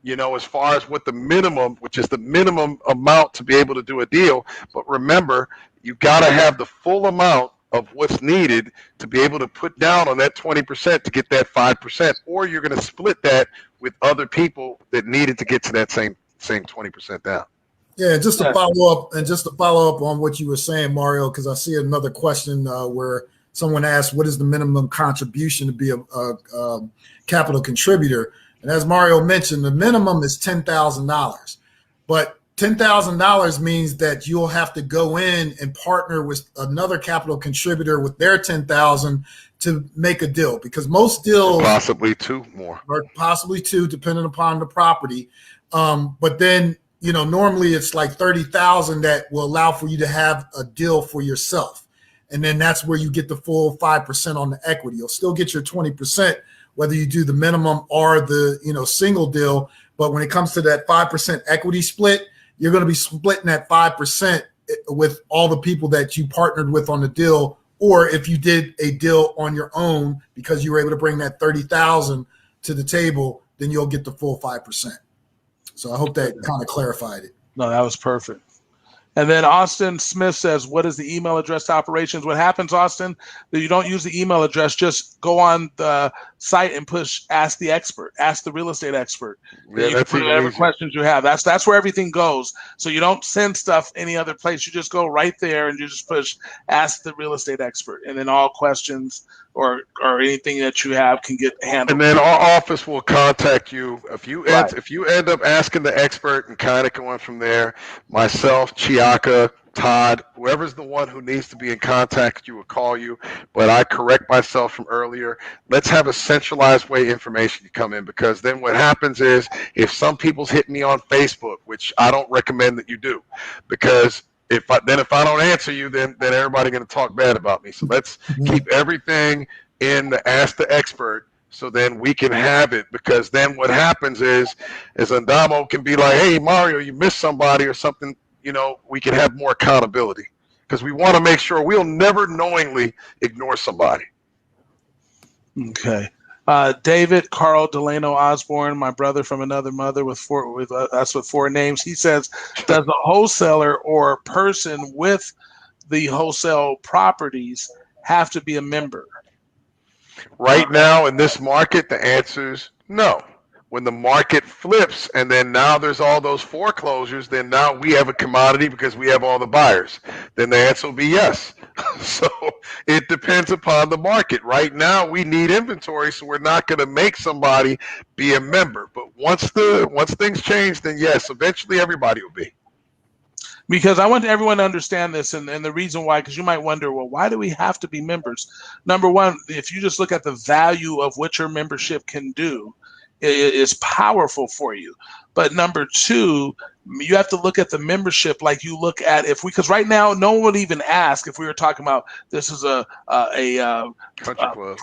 you know, as far as what the minimum, which is the minimum amount to be able to do a deal. But remember, you got to have the full amount of what's needed to be able to put down on that 20% to get that 5%, or you're going to split that with other people that needed to get to that same 20% down. Yeah, just to follow up on what you were saying, Mario, because I see another question where someone asked, what is the minimum contribution to be a capital contributor? And as Mario mentioned, the minimum is $10,000, but $10,000 means that you'll have to go in and partner with another capital contributor with their $10,000 to make a deal, because most deals possibly 2 more, or possibly 2, depending upon the property. But then, you know, normally it's like 30,000 that will allow for you to have a deal for yourself. And then that's where you get the full 5% on the equity. You'll still get your 20%, whether you do the minimum or the, you know, single deal. But when it comes to that 5% equity split, you're going to be splitting that 5% with all the people that you partnered with on the deal. Or if you did a deal on your own because you were able to bring that 30,000 to the table, then you'll get the full 5%. So I hope that kind of clarified it. No, that was perfect. And then Austin Smith says, what is the email address to operations? What happens, Austin, that you don't use the email address, just go on the site and push ask the expert, ask the real estate expert. Yeah, you can put whatever questions you have. That's where everything goes. So you don't send stuff any other place. You just go right there and you just push ask the real estate expert. And then all questions or anything that you have can get handled. And then our office will contact you if you end up asking the expert and kind of going from there. Myself, Chiaka, Todd, whoever's the one who needs to be in contact, you will call you. But I correct myself from earlier. Let's have a centralized way information to come in, because then what happens is, if some people's hitting me on Facebook, which I don't recommend that you do, because if I don't answer you, then everybody's going to talk bad about me. So let's keep everything in the Ask the Expert, so then we can have it, because then what happens is Andamo can be like, hey, Mario, you missed somebody or something. You know, we can have more accountability, because we want to make sure we'll never knowingly ignore somebody. Okay. David Carl Delano Osborne, my brother from another mother with 4 names. He says, does the wholesaler or person with the wholesale properties have to be a member? Right now in this market, the answer is no. When the market flips and then now there's all those foreclosures, then now we have a commodity because we have all the buyers. Then the answer will be yes. So it depends upon the market. Right now we need inventory, so we're not going to make somebody be a member. But once things change, then yes, eventually everybody will be. Because I want everyone to understand this, and the reason why, because you might wonder, well, why do we have to be members? Number one, if you just look at the value of what your membership can do, it is powerful for you. But number two, you have to look at the membership like you look at because right now no one would even ask if we were talking about this is a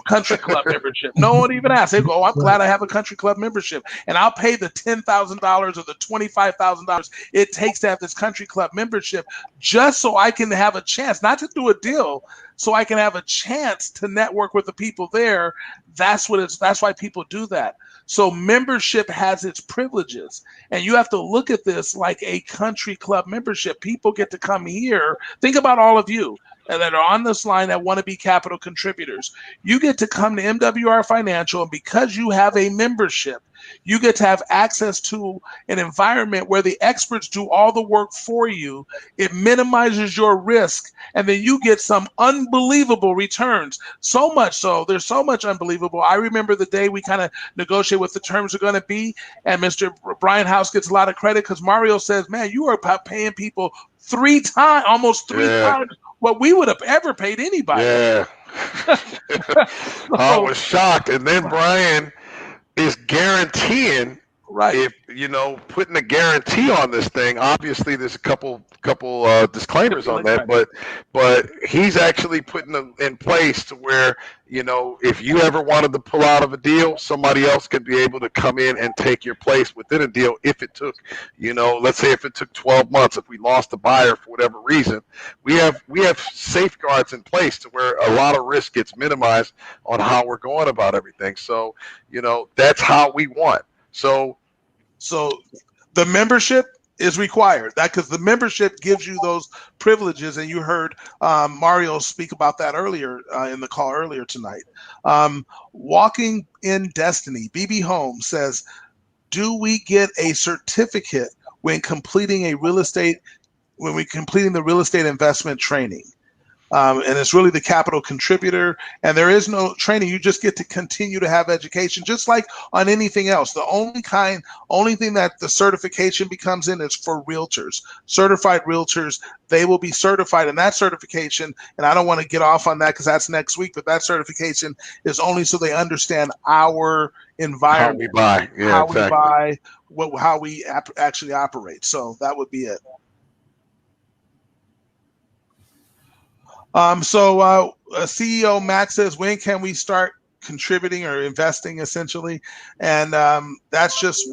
country club membership. No one would even ask. They go, oh, I'm glad I have a country club membership, and I'll pay the $10,000 or the $25,000 it takes to have this country club membership just so I can have a chance, not to do a deal, so I can have a chance to network with the people there. That's why people do that. So membership has its privileges, and you have to look at this like a country club membership. People get to come here. Think about all of you that are on this line that want to be capital contributors. You get to come to MWR Financial, and because you have a membership, you get to have access to an environment where the experts do all the work for you. It minimizes your risk, and then you get some unbelievable returns. So much so, there's so much unbelievable. I remember the day we kind of negotiate what the terms are going to be, and Mr. Brian House gets a lot of credit because Mario says, man, you are paying people almost three times what we would have ever paid anybody. Yeah. I was shocked. And then Brian is guaranteeing, right, if putting a guarantee on this thing. Obviously there's a couple disclaimers on that, but he's actually putting them in place to where if you ever wanted to pull out of a deal, somebody else could be able to come in and take your place within a deal. If it took let's say if it took 12 months, if we lost a buyer for whatever reason, we have safeguards in place to where a lot of risk gets minimized on how we're going about everything. So that's how we want. So the membership is required, because the membership gives you those privileges, and you heard Mario speak about that earlier in the call earlier tonight. Walking in Destiny, BB Holmes says, do we get a certificate when completing the real estate investment training? And it's really the capital contributor, and there is no training. You just get to continue to have education, just like on anything else. The only thing that the certification becomes in is for realtors. Certified realtors, they will be certified in that certification, and I don't want to get off on that because that's next week, but that certification is only so they understand our environment, how we buy, how we actually operate. So that would be it. CEO Max says, when can we start contributing or investing, essentially? And that's just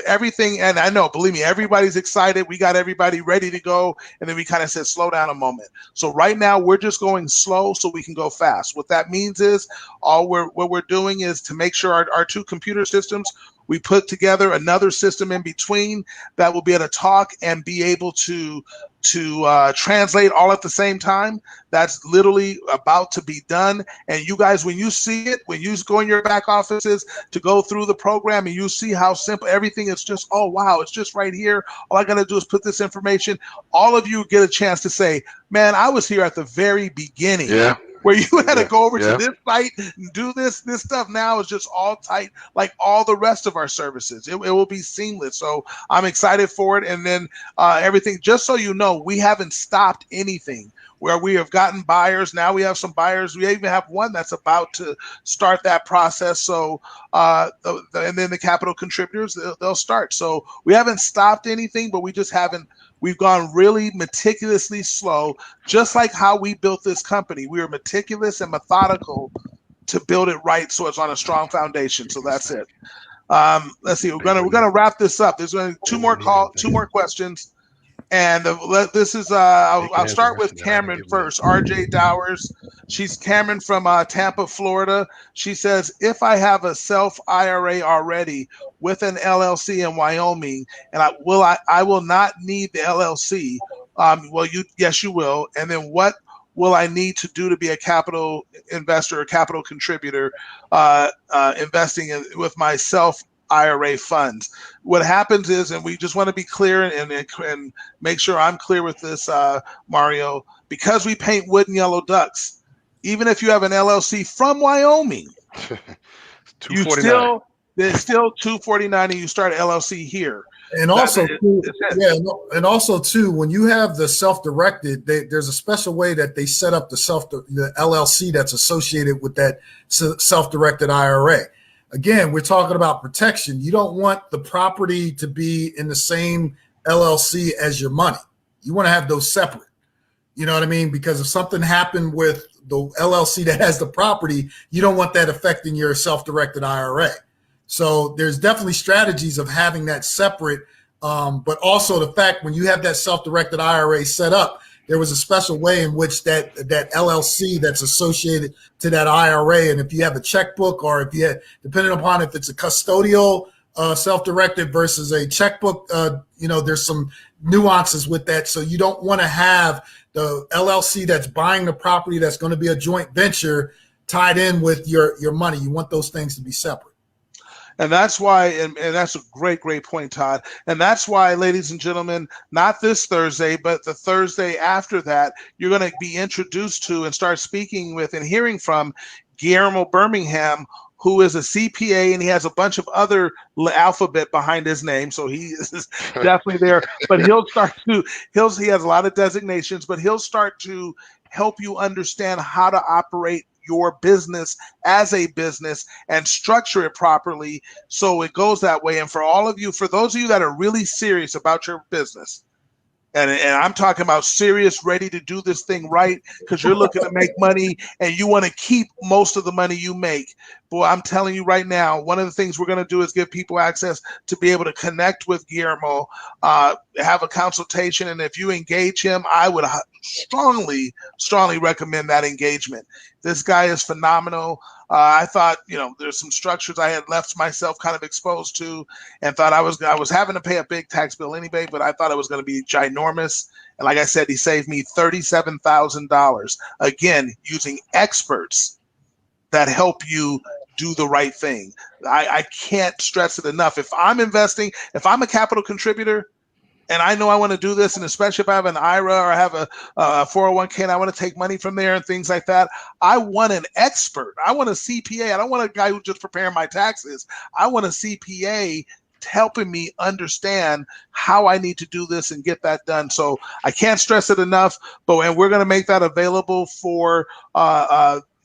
everything. And I know, believe me, everybody's excited. We got everybody ready to go. And then we kind of said, slow down a moment. So right now we're just going slow so we can go fast. What that means is what we're doing is to make sure our two computer systems, we put together another system in between that will be able to talk and be able to translate all at the same time. That's literally about to be done. And you guys, when you see it, when you go in your back offices to go through the program and you see how simple everything is, just, oh, wow, it's just right here. All I got to do is put this information. All of you get a chance to say, man, I was here at the very beginning. Yeah. Where you had to go over to this site and do this stuff. Now is just all tight, like all the rest of our services. It will be seamless. So I'm excited for it. And then everything, just so you know, we haven't stopped anything. Where we have gotten buyers. Now we have some buyers. We even have one that's about to start that process. So, and then the capital contributors, they'll start. So we haven't stopped anything, but we just haven't. We've gone really meticulously slow, just like how we built this company. We were meticulous and methodical to build it right, so it's on a strong foundation. So that's it. Let's see. We're gonna wrap this up. There's going to be two more questions. And this is I'll start with Cameron first. RJ Dowers. She's Cameron from Tampa, Florida. She says, if I have a self IRA already with an LLC in Wyoming, and I will not need the LLC. Yes, you will. And then what will I need to do to be a capital investor or capital contributor investing with my self IRA funds? What happens is, and we just want to be clear and make sure I'm clear with this, Mario, because we paint wood and yellow ducks, even if you have an LLC from Wyoming, there's still $249 and you start an LLC here. And also, too, when you have the self-directed, there's a special way that they set up the LLC that's associated with that self-directed IRA. Again, we're talking about protection. You don't want the property to be in the same LLC as your money. You want to have those separate. You know what I mean? Because if something happened with the LLC that has the property, you don't want that affecting your self-directed IRA. So there's definitely strategies of having that separate, but also the fact when you have that self-directed IRA set up, there was a special way in which that LLC that's associated to that IRA, and if you have a checkbook, or if you have, depending upon if it's a custodial self-directed versus a checkbook, there's some nuances with that. So you don't want to have the LLC that's buying the property that's going to be a joint venture tied in with your money. You want those things to be separate. And that's why, and that's a great point, Todd. And that's why, ladies and gentlemen, not this Thursday, but the Thursday after that, you're going to be introduced to and start speaking with and hearing from Guillermo Birmingham, who is a CPA, and he has a bunch of other alphabet behind his name. So he is definitely there, but he has a lot of designations, but he'll start to help you understand how to operate your business as a business and structure it properly so it goes that way. And for those of you that are really serious about your business, and I'm talking about serious, ready to do this thing right, because you're looking to make money and you want to keep most of the money you make. Boy, I'm telling you right now, one of the things we're going to do is give people access to be able to connect with Guillermo, have a consultation. And if you engage him, I would strongly recommend that engagement. This guy is phenomenal. I thought, there's some structures I had left myself kind of exposed to, and thought I was having to pay a big tax bill anyway, but I thought it was going to be ginormous. And like I said, he saved me $37,000, again, using experts that help you do the right thing. I can't stress it enough. If I'm investing, if I'm a capital contributor, and I know I want to do this, and especially if I have an IRA or I have a 401k and I want to take money from there and things like that, I want an expert. I want a CPA. I don't want a guy who's just preparing my taxes. I want a CPA helping me understand how I need to do this and get that done. So I can't stress it enough, and we're going to make that available for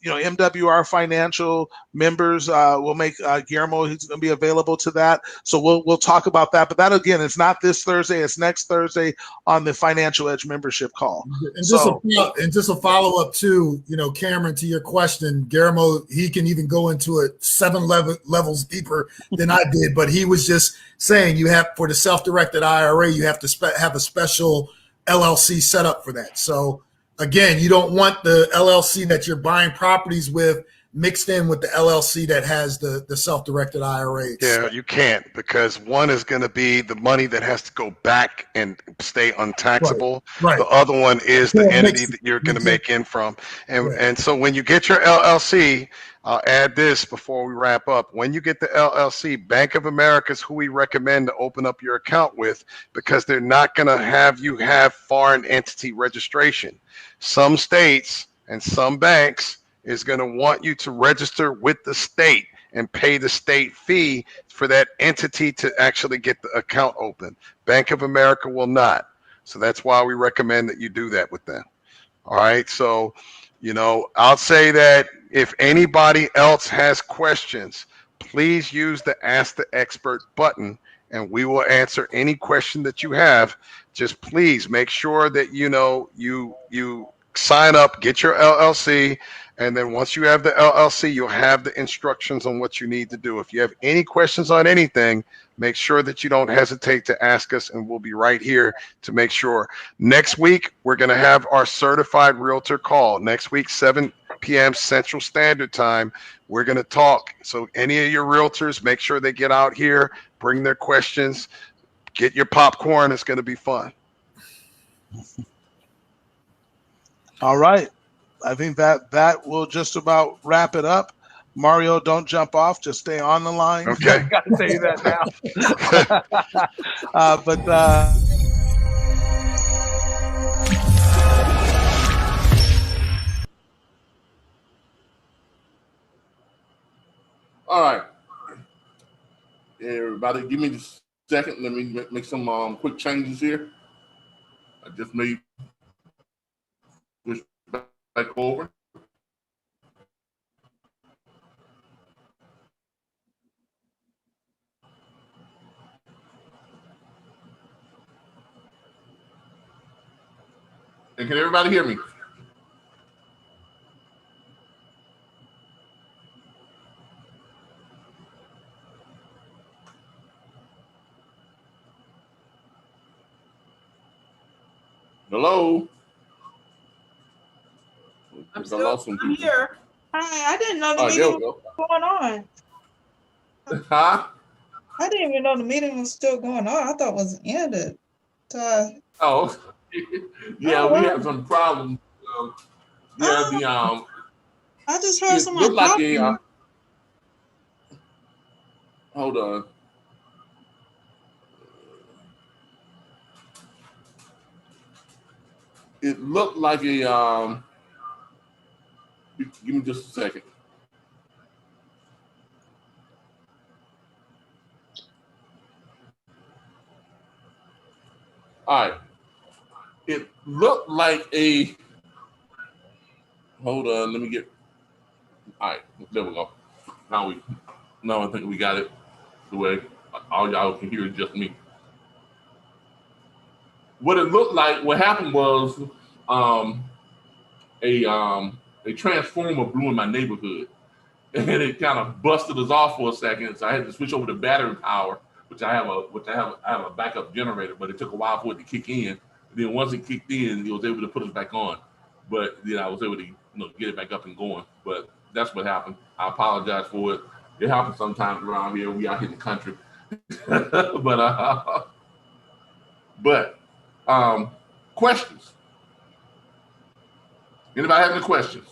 MWR Financial members. We'll make Guillermo, he's going to be available to that. So we'll talk about that. But that, again, it's not this Thursday. It's next Thursday on the Financial Edge membership call. And just a follow-up too, Cameron, to your question, Guillermo, he can even go into it 7 levels deeper than I did. But he was just saying you have, for the self-directed IRA, you have to have a special LLC set up for that. So again, you don't want the LLC that you're buying properties with mixed in with the LLC that has the self-directed IRA. Yeah, you can't, because one is going to be the money that has to go back and stay untaxable. Right. The other one is the entity that you're going to make in from. And so when you get your LLC, I'll add this before we wrap up. When you get the LLC, Bank of America is who we recommend to open up your account with, because they're not going to have you have foreign entity registration. Some states and some banks is going to want you to register with the state and pay the state fee for that entity to actually get the account open. Bank of America will not. So that's why we recommend that you do that with them. All right. So, I'll say that if anybody else has questions, please use the Ask the Expert button, and we will answer any question that you have. Just please make sure that you sign up, get your LLC, and then once you have the LLC, you'll have the instructions on what you need to do. If you have any questions on anything, make sure that you don't hesitate to ask us, and we'll be right here to make sure. Next week, we're going to have our certified realtor call. Next week, 7 p.m. Central Standard Time. We're going to talk. So any of your realtors, make sure they get out here, bring their questions, get your popcorn. It's going to be fun. All right. I think that will just about wrap it up. Mario, don't jump off. Just stay on the line. Okay. I got to tell you that now. All right. Everybody, give me just a second. Let me make some quick changes here. I just made push back over. And can everybody hear me? Hello? I'm I still lost some people. here. Hi, I didn't know the All right, meeting there we was go. going on. Huh? I didn't even know the meeting was still going on. I thought it was ended. Oh, yeah, Oh, we wow. had some problems. Yeah, I just heard it someone looked like talking. hold on. It looked like give me just a second. All right. It looked like hold on, let me get, all right, there we go. Now I think we got it the way all y'all can hear is just me. What it looked like, what happened was a transformer blew in my neighborhood, and it kind of busted us off for a second. So I had to switch over to battery power, which I have a backup generator, but it took a while for it to kick in. And then once it kicked in, it was able to put us back on. But then I was able to get it back up and going. But that's what happened. I apologize for it. It happens sometimes around here. We out here in the country. but questions. Anybody have any questions?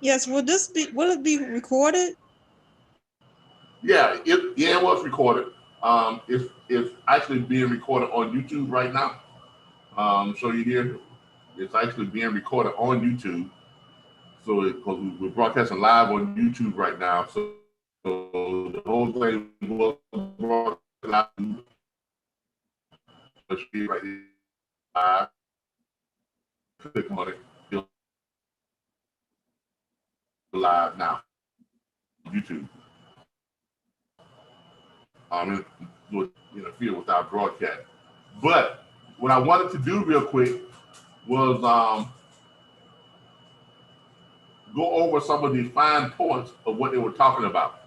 Yes, will it be recorded? Yeah, it was recorded. It's actually being recorded on YouTube right now. So you hear, it's actually being recorded on YouTube. So because we're broadcasting live on YouTube right now, so the whole thing was broadcast live. Right live. Click on it. It's live now. YouTube. With interfere with our broadcast. But what I wanted to do real quick was go over some of the fine points of what they were talking about.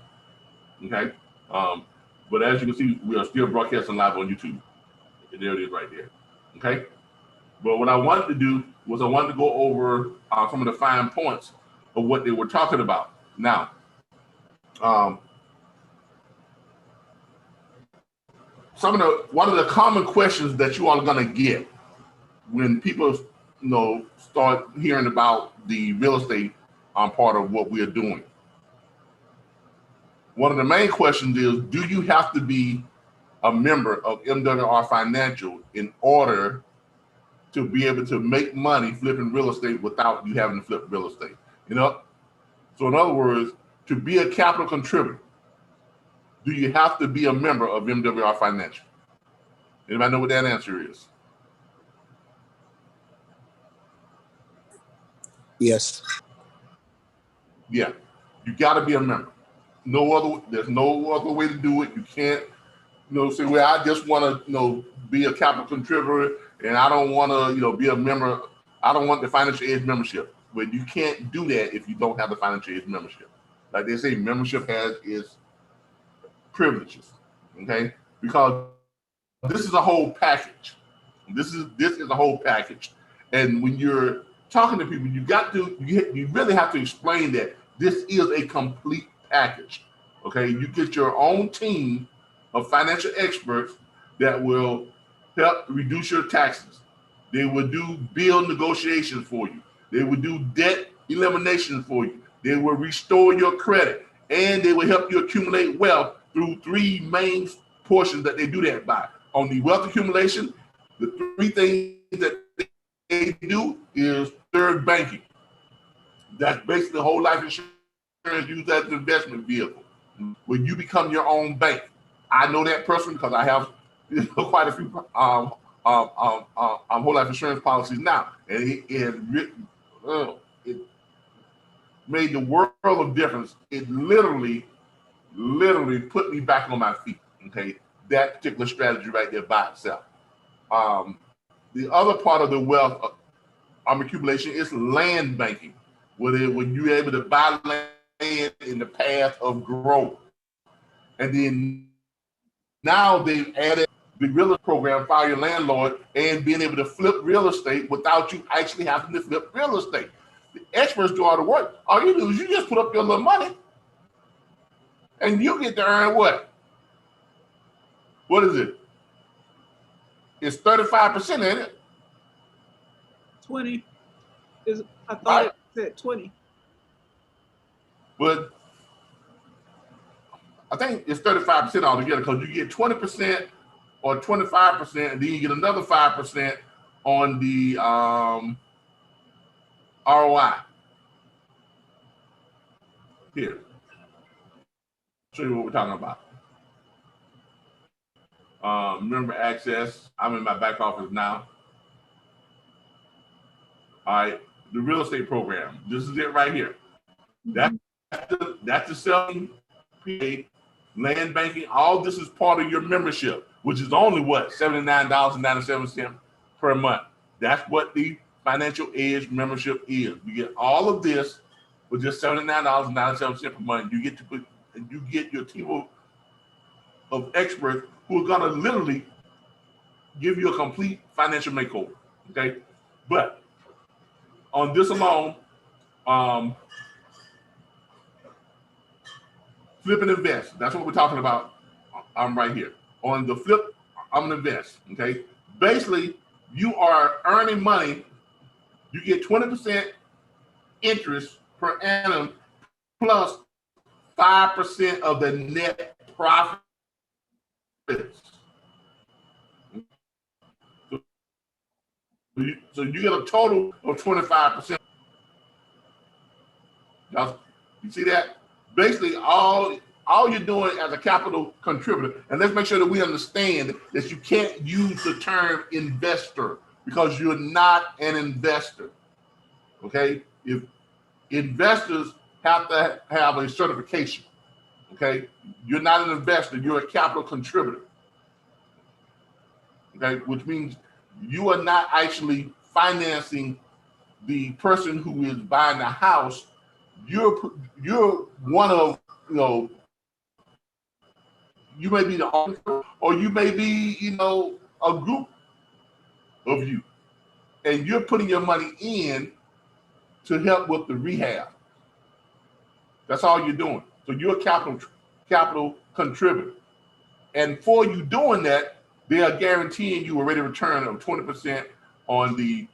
Okay. But as you can see, we are still broadcasting live on YouTube. And there it is right there. Okay. But what I wanted to do was I wanted to go over some of the fine points of what they were talking about. Now, one of the common questions that you all are going to get when people start hearing about the real estate part of what we are doing. One of the main questions is, do you have to be a member of MWR Financial in order to be able to make money flipping real estate without you having to flip real estate? So in other words, to be a capital contributor, do you have to be a member of MWR Financial? Anybody know what that answer is? Yes. Yeah, you got to be a member. There's no other way to do it. You can't, say, well, I just want to, be a capital contributor and I don't want to, be a member. I don't want the financial aid membership. But you can't do that if you don't have the financial aid membership. Like they say, membership has its privileges, okay? Because this is a whole package. This is a whole package. And when you're talking to people, you really have to explain that this is a complete package. Okay, you get your own team of financial experts that will help reduce your taxes. They will do bill negotiations for you. They will do debt elimination for you. They will restore your credit, and they will help you accumulate wealth through three main portions that they do that by. On the wealth accumulation, the three things that they do is third banking. That's basically whole life insurance used as an investment vehicle. When you become your own bank, I know that person because I have quite a few whole life insurance policies now, and it made the world of difference. It literally put me back on my feet. Okay, that particular strategy right there by itself. The other part of the wealth accumulation is land banking, when you're able to buy land in the path of growth. And then now they've added the real estate program, Fire Your Landlord, and being able to flip real estate without you actually having to flip real estate. The experts do all the work. All you do is you just put up your little money and you get to earn what? What is it? It's 35%, ain't it? 20. I thought it said 20. But I think it's 35% altogether because you get 20% or 25%, and then you get another 5% on the ROI. Here, show you what we're talking about. Remember access. I'm in my back office now. All right, the real estate program. This is it right here. That's the selling, land banking. All this is part of your membership, which is only what, $79.97 per month. That's what the Financial Edge membership is. You get all of this with just $79.97 per month. You get your team of experts who are gonna literally give you a complete financial makeover. Okay, but on this alone, flip and invest. That's what we're talking about. I'm right here. On the flip, I'm gonna invest. Okay. Basically, you are earning money. You get 20% interest per annum plus 5% of the net profits. So you get a total of 25%. Now, you see that? Basically, all you're doing as a capital contributor, and let's make sure that we understand that you can't use the term investor because you're not an investor. Okay? If investors have to have a certification, okay? You're not an investor, you're a capital contributor. Okay, which means you are not actually financing the person who is buying the house. You're one of, you may be the owner, or you may be, a group of you, and you're putting your money in to help with the rehab. That's all you're doing. So you're a capital contributor, and for you doing that, they are guaranteeing you a rate of return of 20% on the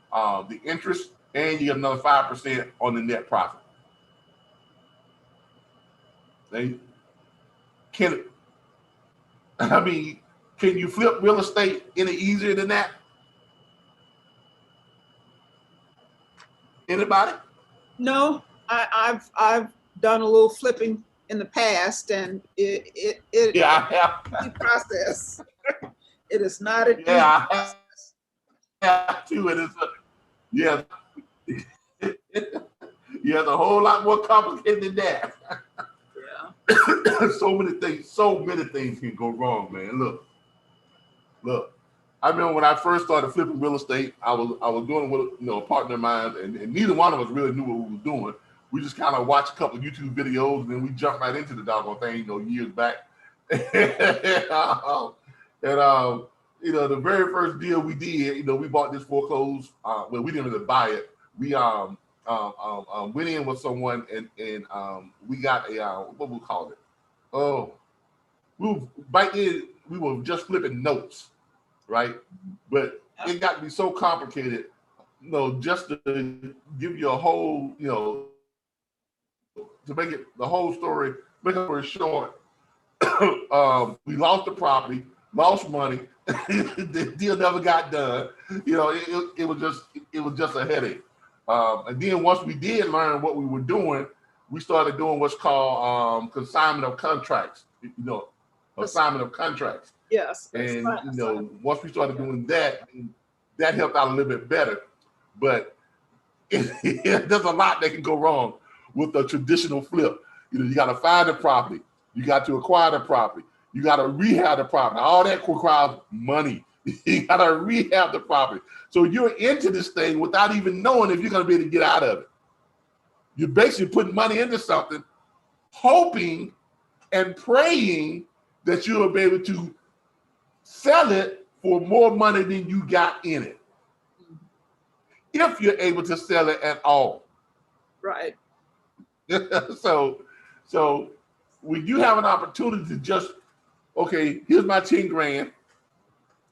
interest, and you get another 5% on the net profit. Can you flip real estate any easier than that? Anybody? No, I've done a little flipping in the past, and it I have. easy process. It is not an easy I process. have too. It is yeah. Yeah, it's a whole lot more complicated than that. Yeah. so many things can go wrong, man. Look. I remember when I first started flipping real estate, I was doing it with a partner of mine, and neither one of us really knew what we were doing. We just kind of watched a couple of YouTube videos, and then we jumped right into the doggone thing, years back. The very first deal we did, we bought this foreclosed. Well, we didn't really buy it. We went in with someone, and we got a what we call it. Oh, back then we were just flipping notes, right? But it got to be so complicated, just to give you a whole, to make it the whole story. Make it very short. We lost the property, lost money. The deal never got done. It was just a headache. And then once we did learn what we were doing, we started doing what's called consignment of contracts. Assignment of contracts. Yes. And once we started doing that helped out a little bit better. But there's a lot that can go wrong with a traditional flip. You got to find the property, you got to acquire the property, you got to rehab the property. All that requires money. You got to rehab the property. So you're into this thing without even knowing if you're going to be able to get out of it. You're basically putting money into something, hoping and praying that you'll be able to sell it for more money than you got in it. If you're able to sell it at all. Right. So when you have an opportunity to just, okay, here's my 10 grand.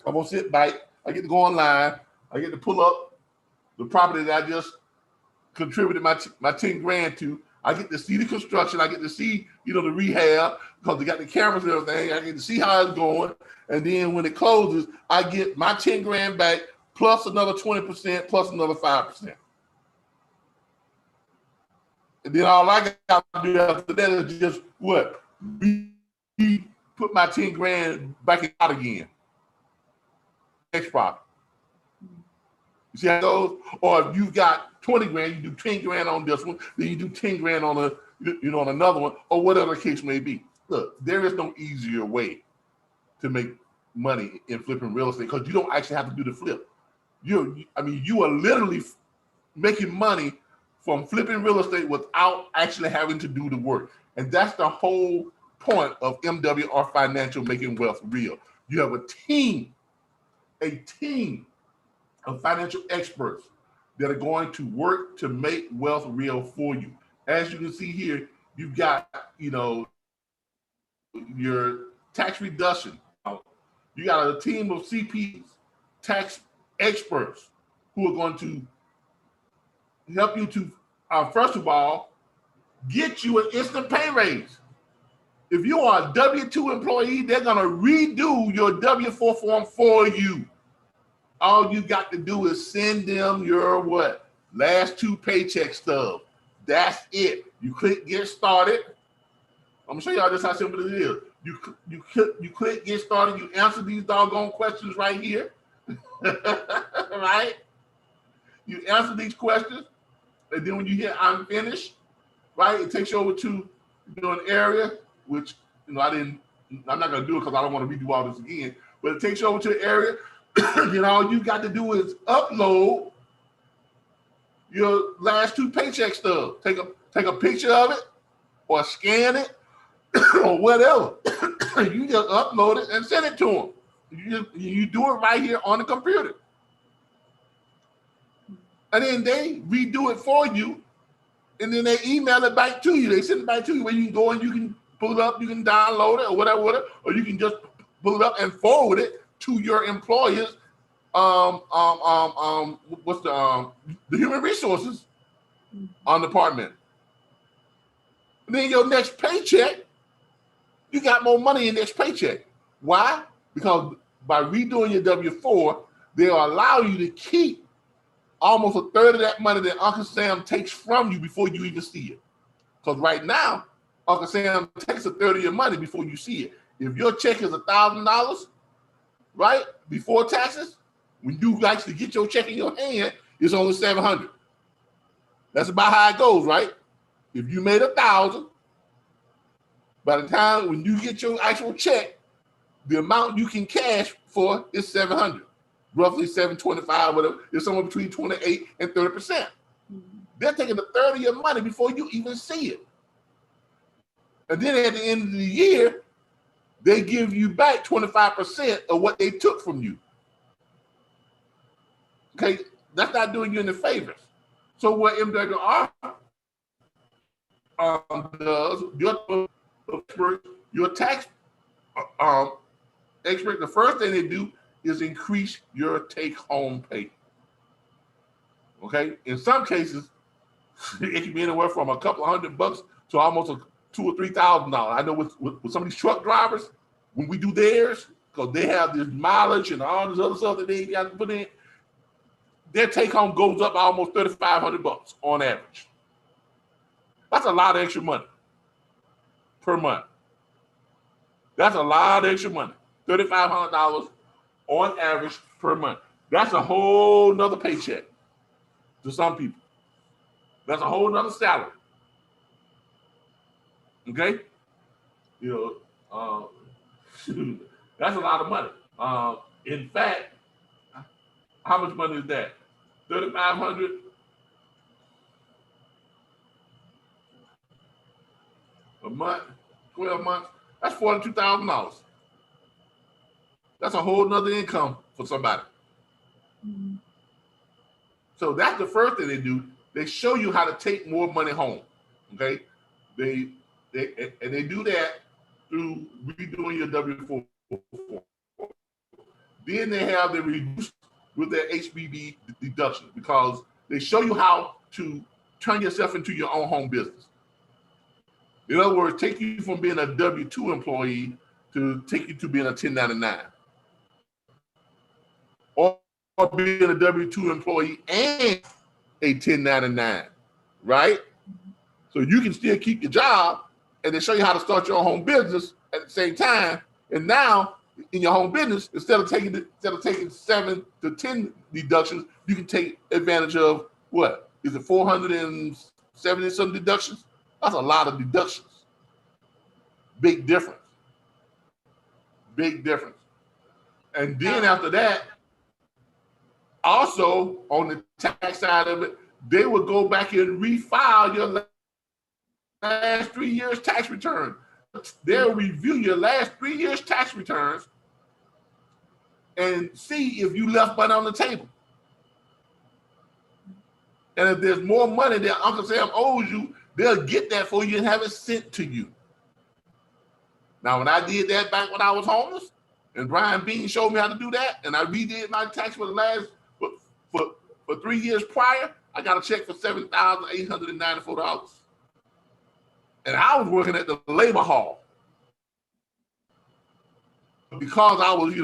I'm gonna sit back. I get to go online. I get to pull up the property that I just contributed my 10 grand to. I get to see the construction. I get to see, the rehab, because they got the cameras and everything. I get to see how it's going. And then when it closes, I get my 10 grand back plus another 20% plus another 5%. And then all I got to do after that is just what? Put my 10 grand back out again. Next property. You see how it goes? Or if you've got 20 grand, you do 10 grand on this one, then you do 10 grand on on another one, or whatever the case may be. Look, there is no easier way to make money in flipping real estate, because you don't actually have to do the flip. You are literally making money from flipping real estate without actually having to do the work. And that's the whole point of MWR Financial, making wealth real. You have a team of financial experts that are going to work to make wealth real for you. As you can see here, you've got, your tax reduction. You got a team of CPs, tax experts, who are going to help you to, first of all, get you an instant pay raise. If you are a W-2 employee, they're going to redo your W-4 form for you. All you got to do is send them your what? Last 2 paycheck stub. That's it. You click get started. I'm gonna show y'all just how simple it is. You click get started. You answer these doggone questions right here. Right? You answer these questions, and then when you hit I'm finished, right? It takes you over to an area, which I'm not gonna do it because I don't want to redo all this again. But it takes you over to the area. All you got to do is upload your last 2 paycheck stubs. Take a picture of it or scan it or whatever. You just upload it and send it to them. You do it right here on the computer. And then they redo it for you, and then they email it back to you. They send it back to you where you can go and you can pull it up, you can download it or whatever, or you can just pull it up and forward it to your employers. What's the human resources department. And then your next paycheck, you got more money in next paycheck. Why? Because by redoing your W-4, they'll allow you to keep almost a third of that money that Uncle Sam takes from you before you even see it. Because right now, Uncle Sam takes a third of your money before you see it. If your check is $1,000, right, before taxes, when you actually get your check in your hand, it's only $700. That's about how it goes, right? If you made $1,000, by the time when you get your actual check, the amount you can cash for is $700, roughly $725, whatever. It's somewhere between 28 and 30%. They're taking a third of your money before you even see it. And then at the end of the year, they give you back 25% of what they took from you. Okay, that's not doing you any favors. So what MWR does, your tax expert, the first thing they do is increase your take-home pay. Okay, in some cases, it can be anywhere from a couple of $100 to almost $2,000 or $3,000. I know with some of these truck drivers, when we do theirs, because they have this mileage and all this other stuff that they got to put in, their take-home goes up almost $3,500 on average. That's a lot of extra money per month. That's a lot of extra money. $3,500 on average per month. That's a whole nother paycheck to some people. That's a whole nother salary. Okay? That's a lot of money. In fact, how much money is that? $3,500 a month, 12 months. That's $42,000. That's a whole nother income for somebody. Mhm. So that's the first thing they do. They show you how to take more money home. Okay, they do that through redoing your W-4. Then they have the reduced with their HBB deduction because they show you how to turn yourself into your own home business. In other words, take you from being a W-2 employee to take you to being a 1099. Or being a W-2 employee and a 1099, right? So you can still keep your job and they show you how to start your own home business at the same time. And now in your home business, instead of taking 7 to 10 deductions, you can take advantage of what? Is it 470 some deductions? That's a lot of deductions. Big difference. Big difference. And then after that, also on the tax side of it, they would go back and refile your last 3 years tax return. They'll review your last 3 years tax returns and see if you left money on the table. And if there's more money that Uncle Sam owes you, they'll get that for you and have it sent to you. Now, when I did that back when I was homeless, and Brian Bean showed me how to do that, and I redid my tax for the last for 3 years prior, I got a check for $7,894. And I was working at the labor hall. Because I was,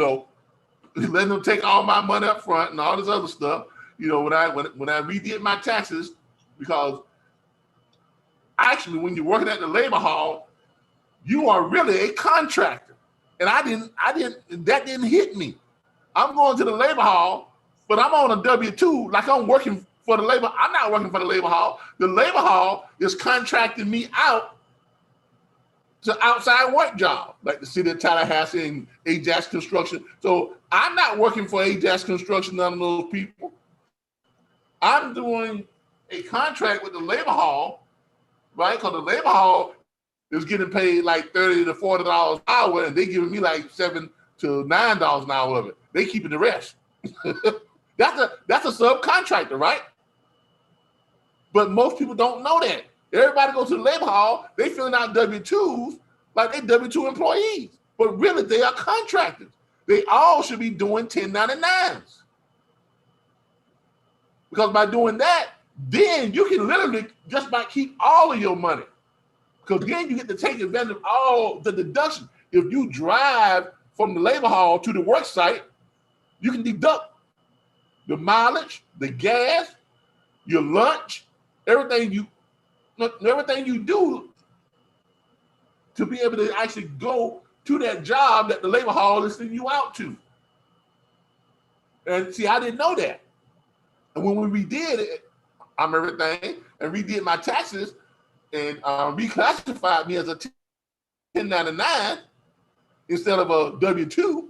letting them take all my money up front and all this other stuff, when I redid my taxes, because actually when you're working at the labor hall, you are really a contractor. And that didn't hit me. I'm going to the labor hall, but I'm on a W-2, like I'm working for the labor. I'm not working for the labor hall. The labor hall is contracting me out to outside work job, like the city of Tallahassee and Ajax Construction. So I'm not working for Ajax Construction, none of those people. I'm doing a contract with the labor hall, right? Because the labor hall is getting paid like $30 to $40 an hour, and they giving me like $7 to $9 an hour of it. They keeping the rest. That's a subcontractor, right? But most people don't know that. Everybody goes to the labor hall, they filling out W-2s like they W-2 employees, but really they are contractors. They all should be doing 1099s. Because by doing that, then you can literally just about keep all of your money. Because then you get to take advantage of all the deductions. If you drive from the labor hall to the work site, you can deduct the mileage, the gas, your lunch, everything you do to be able to actually go to that job that the labor hall is sending you out to. And see, I didn't know that. And when we redid it, everything, and redid my taxes and reclassified me as a 1099 instead of a W-2,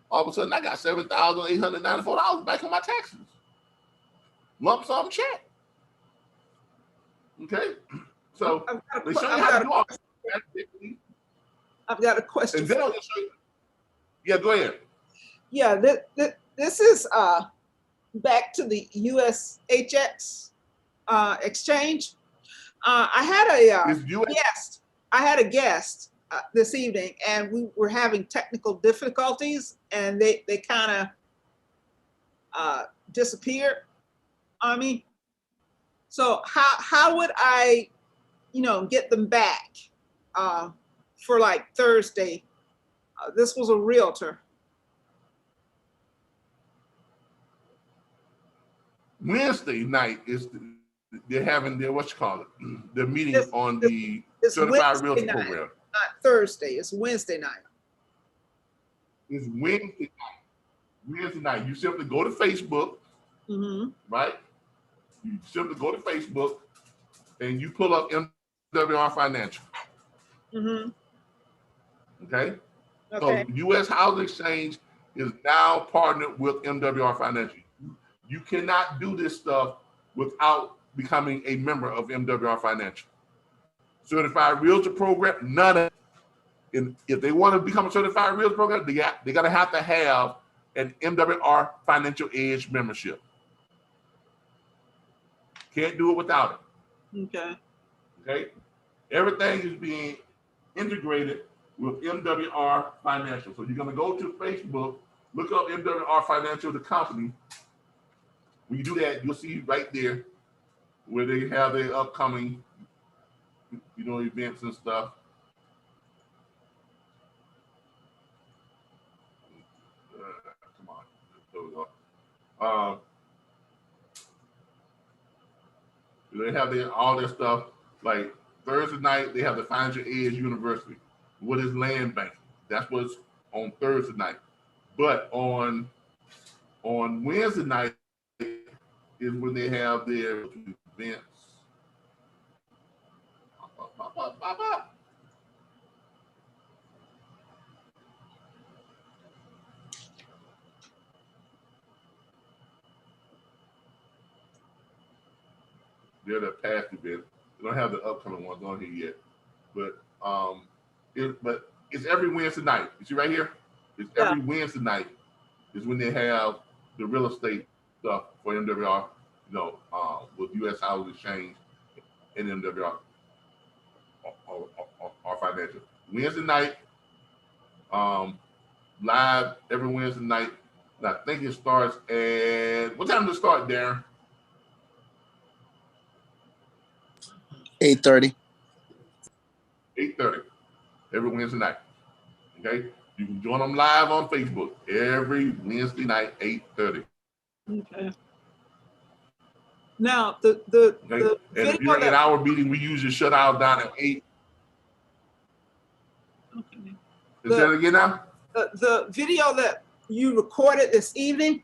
all of a sudden I got $7,894 back on my taxes. Lump sum check. Okay? So they show you how to do all that. I've got a question. And then I'll just show you. Yeah, go ahead. Yeah, this is back to the USHX exchange. I had a guest this evening, and we were having technical difficulties, and they kind of disappeared on me. So how would I, get them back for like Thursday? This was a realtor. Wednesday night they're having their their meeting on the Certified Realtor program. Not Thursday. It's Wednesday night. It's Wednesday night. Wednesday night. You simply go to Facebook, right? You simply go to Facebook and you pull up MWR Financial. Okay. So U.S. Housing Exchange is now partnered with MWR Financial. You cannot do this stuff without becoming a member of MWR Financial. Certified Realtor program, none of it. if they want to become a certified realtor program, they gotta have to have an MWR Financial Edge membership. Can't do it without it. Okay. Okay, everything is being integrated with MWR Financial. So you're gonna go to Facebook, look up MWR Financial, the company. When you do that, you'll see right there where they have their upcoming, events and stuff. Come on, there we go. They have all their stuff. Like Thursday night, they have the Financial Edge University. What is land banking? That's what's on Thursday night. But on Wednesday night is when they have their events. They're the past events. They don't have the upcoming ones on here yet. But it's every Wednesday night. You see right here? It's every Wednesday night is when they have the real estate stuff for MWR, with U.S. Housing Exchange and MWR or Financial. Wednesday night, live every Wednesday night. And I think it starts at, what time does it start, Darren? 8:30. 8:30 every Wednesday night. Okay, you can join them live on Facebook every Wednesday night, 8:30. Okay. Now the And if you're in our meeting, we usually shut ours down at 8. Okay. Is that again now? The video that you recorded this evening,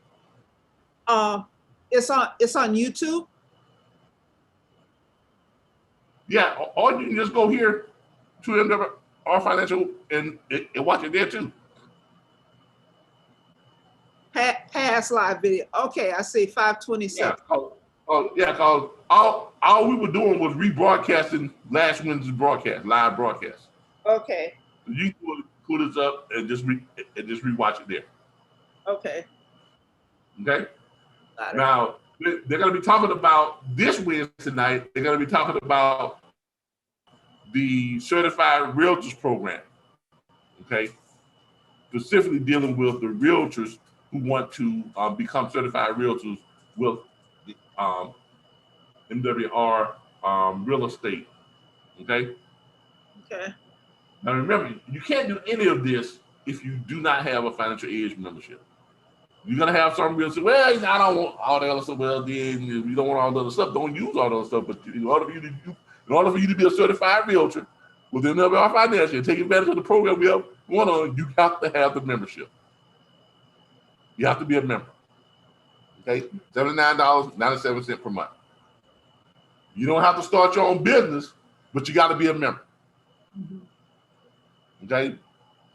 it's on YouTube. Yeah, or you can just go here to MWR Financial and watch it there too. Past live video. Okay, I see 527. Yeah, cause all we were doing was rebroadcasting last Wednesday's broadcast, live broadcast. Okay. You can pull this up and just rewatch it there. Okay. Okay. Now they're going to be talking about this Wednesday night. They're going to be talking about the Certified Realtors program. Okay. Specifically dealing with the realtors who want to become certified realtors with MWR real estate. Okay. Okay. Now remember, you can't do any of this if you do not have a Financial Edge membership. You're gonna have some realtors say, "Well, I don't want all the other stuff." Well, then you don't want all the other stuff. Don't use all the other stuff. But in order for you to be a certified realtor with MWR Financial and take advantage of the program we have going on, you have to have the membership. You have to be a member. Okay, $79.97 per month. You don't have to start your own business, but you got to be a member. Okay,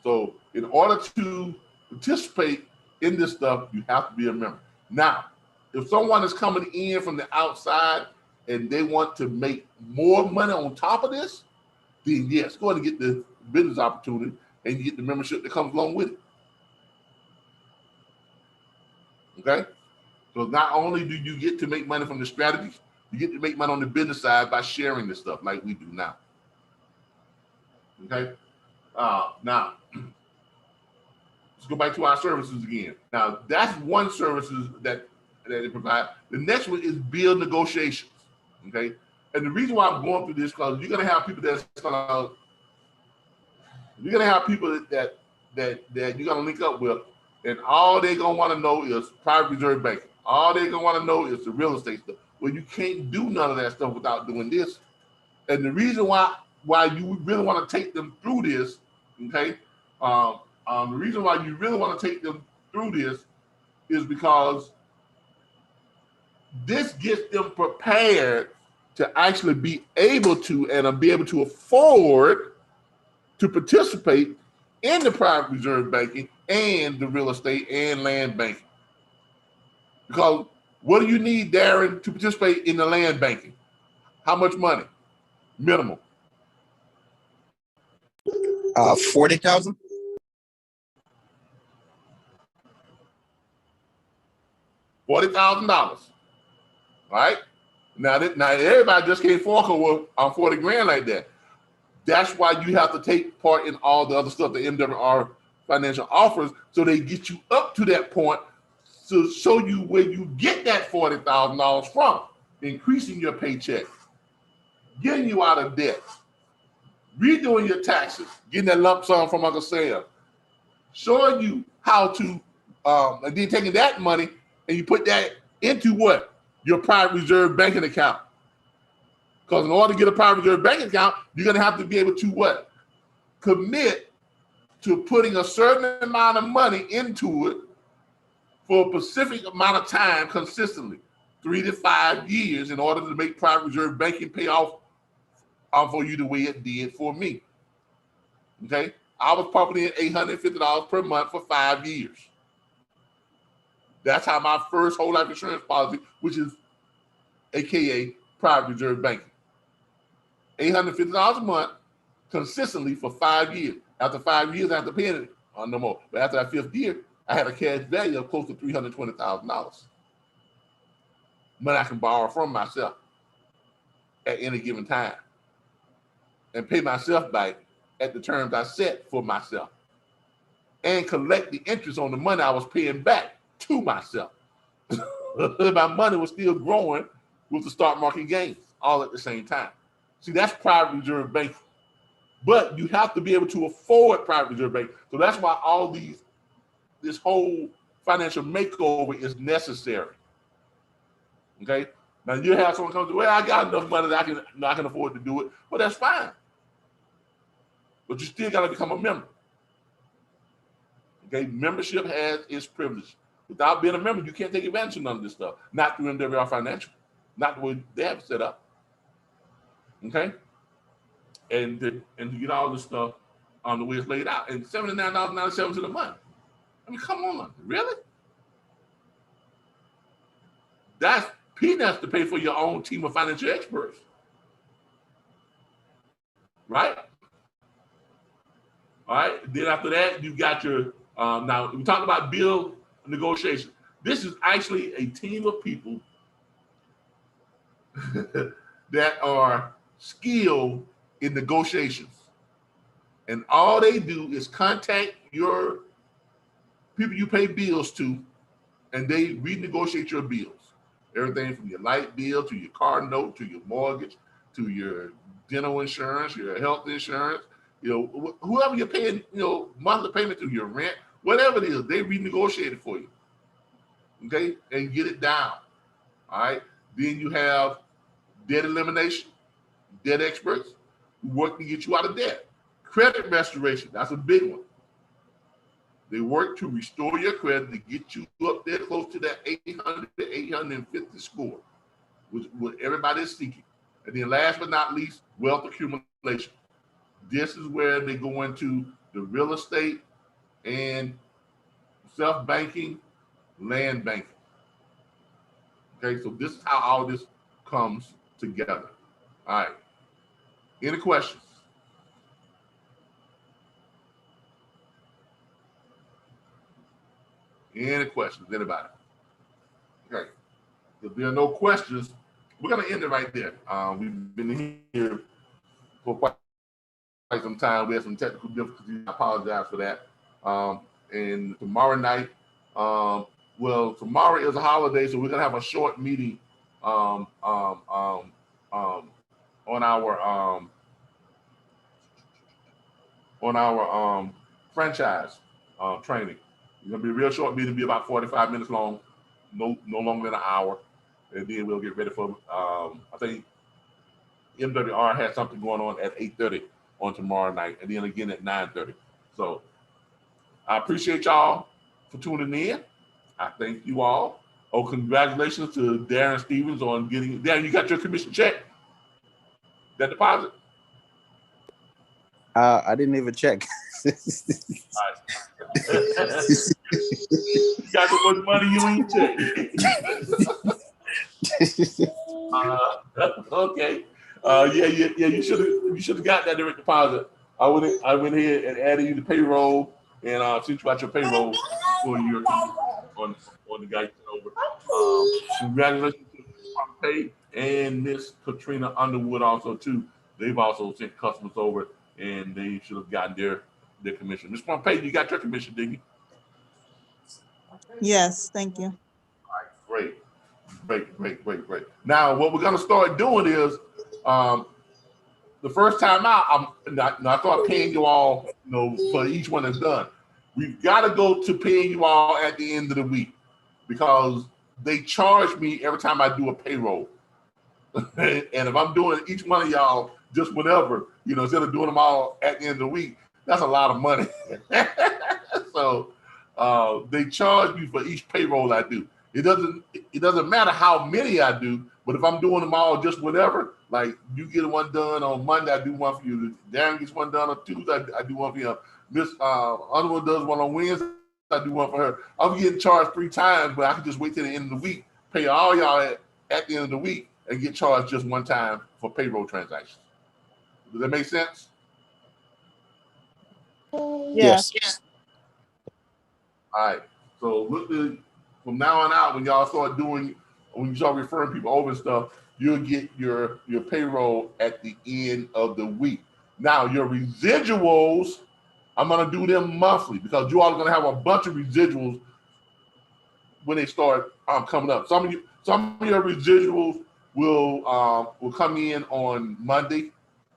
so in order to participate in this stuff, you have to be a member. Now, if someone is coming in from the outside and they want to make more money on top of this, then yes, go ahead and get the business opportunity and you get the membership that comes along with it. Okay, so not only do you get to make money from the strategies, you get to make money on the business side by sharing this stuff like we do now. Okay. Now, let's go back to our services again. Now, that's one services that they provide. The next one is bill negotiations. Okay. And the reason why I'm going through this because you're gonna have people that you're gonna link up with, and all they're gonna want to know is private reserve banking. All they're gonna want to know is the real estate stuff. Well, you can't do none of that stuff without doing this. And the reason why you really want to take them through this, okay? The reason why you really want to take them through this is because this gets them prepared to actually be able to afford to participate in the private reserve banking and the real estate and land banking. Because what do you need, Darren, to participate in the land banking? How much money? Minimum. 40,000. $40,000. Right? Now everybody just can't fork over on 40 grand like that. That's why you have to take part in all the other stuff the MWR Financial offers, so they get you up to that point to show you where you get that $40,000 from, increasing your paycheck, getting you out of debt, redoing your taxes, getting that lump sum from Uncle Sam, showing you how to, and then taking that money and you put that into what? Your private reserve banking account. Because in order to get a private reserve banking account, you're going to have to be able to what? Commit to putting a certain amount of money into it for a specific amount of time consistently, 3 to 5 years, in order to make private reserve banking pay off for you the way it did for me. Okay? I was pumping in $850 per month for 5 years. That's how my first whole life insurance policy, which is AKA private reserve banking. $850 a month consistently for 5 years. After 5 years, I have to pay it on no more. But after that 5th year, I had a cash value of close to $320,000. Money I can borrow from myself at any given time and pay myself back at the terms I set for myself and collect the interest on the money I was paying back to myself. My money was still growing with the stock market gains all at the same time. See, that's private reserve banking. But you have to be able to afford private reserve banking. So that's why this whole financial makeover is necessary. Okay? Now you have someone come to, well, I got enough money that I can afford to do it. Well, that's fine. But you still got to become a member. Okay? Membership has its privilege. Without being a member, you can't take advantage of none of this stuff. Not through MWR Financial. Not the way they have it set up. Okay? And to get all this stuff on the way it's laid out. And $79.97 to the month. I mean, come on. Really? That's peanuts to pay for your own team of financial experts. Right? All right. Then after that, you've got your, now we talked about bill negotiation. This is actually a team of people that are skilled in negotiations. And all they do is contact your people you pay bills to, and they renegotiate your bills. Everything from your light bill to your car note to your mortgage to your dental insurance, your health insurance, whoever you're paying, monthly payment to, your rent, whatever it is, they renegotiate it for you. Okay, and get it down. All right. Then you have debt elimination, debt experts who work to get you out of debt. Credit restoration, that's a big one. They work to restore your credit to get you up there close to that 800 to 850 score, which what everybody is seeking. And then last but not least, wealth accumulation. This is where they go into the real estate and self-banking, land banking. Okay, so this is how all this comes together. All right. Any questions? Any questions? Anybody? Okay. If there are no questions, we're going to end it right there. We've been here for quite some time. We had some technical difficulties. I apologize for that. And tomorrow night, well, tomorrow is a holiday, so we're going to have a short meeting on our franchise training. It's going to be a real short meeting, be about 45 minutes long, no longer than an hour. And then we'll get ready for, I think MWR has something going on at 8:30 on tomorrow night, and then again at 9:30. So I appreciate y'all for tuning in. I thank you all. Oh, congratulations to Darren Stevens on getting, Darren, you got your commission check? That deposit? I didn't even check. You got so much money you ain't check. Okay. Yeah. You should have got that direct deposit I went ahead and added you to payroll and sent you out your payroll for your on the guy you sent over. Congratulations to Ms. Pay and Miss Katrina Underwood also too. They've also sent customers over and they should have gotten their commission. Ms. Pompey, you got your commission, didn't you? Yes, thank you. Great. Now, what we're gonna start doing is, the first time out, I start paying you all, for each one that's done. We've got to go to paying you all at the end of the week because they charge me every time I do a payroll. And if I'm doing each one of y'all just whatever, instead of doing them all at the end of the week, that's a lot of money. So they charge me for each payroll I do. It doesn't matter how many I do, but if I'm doing them all just whatever, like you get one done on Monday, I do one for you. Darren gets one done on Tuesday, I do one for him. Miss Underwood does one on Wednesday, I do one for her. I'm getting charged 3 times, but I can just wait till the end of the week, pay all y'all at the end of the week, and get charged just one time for payroll transactions. Does that make sense? Yes. All right. So look, from now on out, when you start referring people over and stuff, you'll get your payroll at the end of the week. Now your residuals, I'm gonna do them monthly because you all are gonna have a bunch of residuals when they start coming up. Some of your residuals will come in on Monday,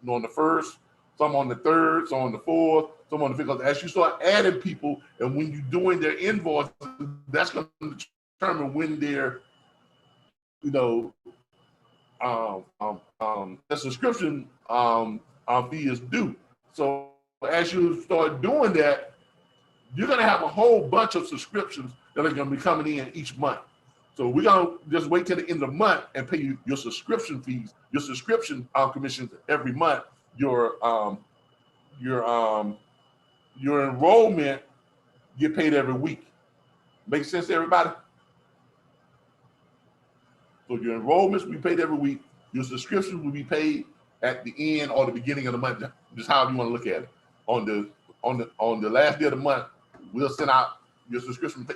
on the 1st, some on the 3rd, some on the 4th, some on the 5th. As you start adding people, and when you're doing their invoices, that's going to determine when their, the subscription fee is due. So as you start doing that, you're going to have a whole bunch of subscriptions that are going to be coming in each month. So we're going to just wait till the end of the month and pay you your subscription fees, your subscription commissions every month. Your enrollment get paid every week. Make sense to everybody? So your enrollments will be paid every week. Your subscriptions will be paid at the end or the beginning of the month, just however you want to look at it. On the last day of the month, we'll send out your subscription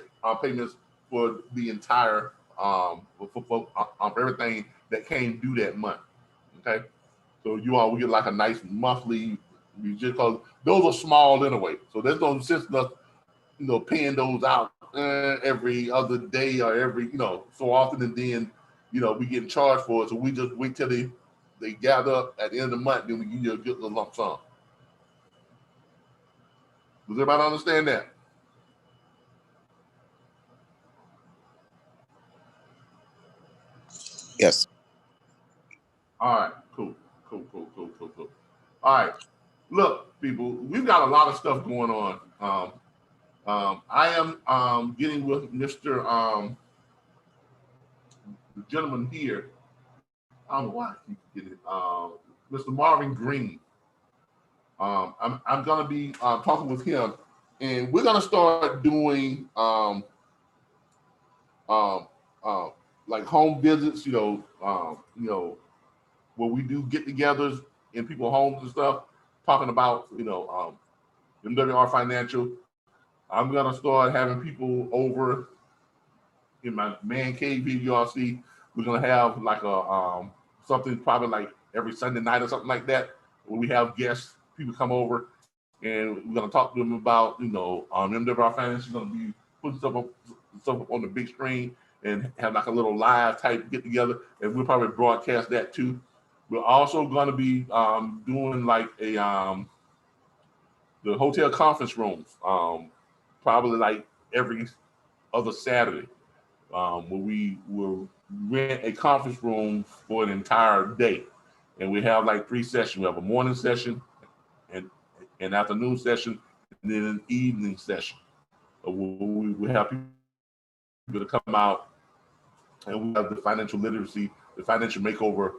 payments for the entire for everything that came due that month. Okay, so you all will get like a nice monthly. Because those are small anyway, so there's no sense in us, paying those out every other day or every, so often, and then, we getting charged for it. So we just wait till they gather up at the end of the month, then we give you a good little lump sum. Does everybody understand that? Yes. All right, cool. All right, look, people, we've got a lot of stuff going on. I am getting with Mr. The gentleman here. I don't know why I keep getting Mr. Marvin Green. I'm gonna be talking with him, and we're gonna start doing like home visits. Where we do get-togethers in people's homes and stuff, talking about MWR Financial. I'm gonna start having people over in my man cave here. You all see, we're gonna have like a something probably like every Sunday night or something like that, where we have guests, people come over, and we're gonna talk to them about MWR Financial is gonna be putting stuff up on the big screen and have like a little live type get together, and we'll probably broadcast that too. We're also gonna be doing like a the hotel conference rooms, probably like every other Saturday, where we will rent a conference room for an entire day. And we have like 3 sessions. We have a morning session, and an afternoon session, and then an evening session. We have people to come out, and we have the financial literacy, the financial makeover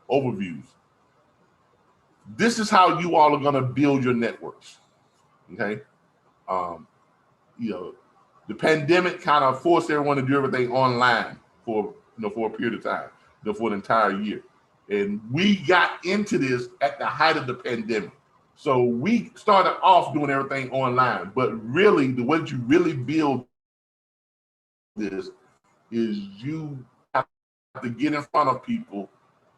overviews. This is how you all are going to build your networks. Okay. The pandemic kind of forced everyone to do everything online for a period of time, for an entire year. And we got into this at the height of the pandemic. So we started off doing everything online, but really the way you really build this is you have to get in front of people,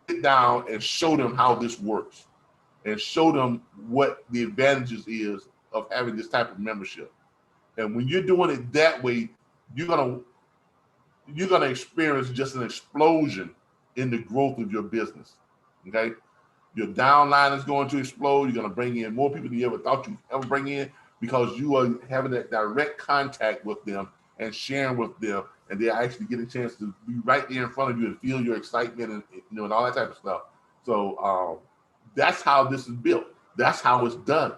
sit down and show them how this works and show them what the advantages is of having this type of membership. And when you're doing it that way, you're gonna experience just an explosion in the growth of your business. Okay, your downline is going to explode. You're going to bring in more people than you ever thought you'd ever bring in because you are having that direct contact with them and sharing with them, and they're actually getting a chance to be right there in front of you and feel your excitement and and all that type of stuff. So that's how this is built. That's how it's done.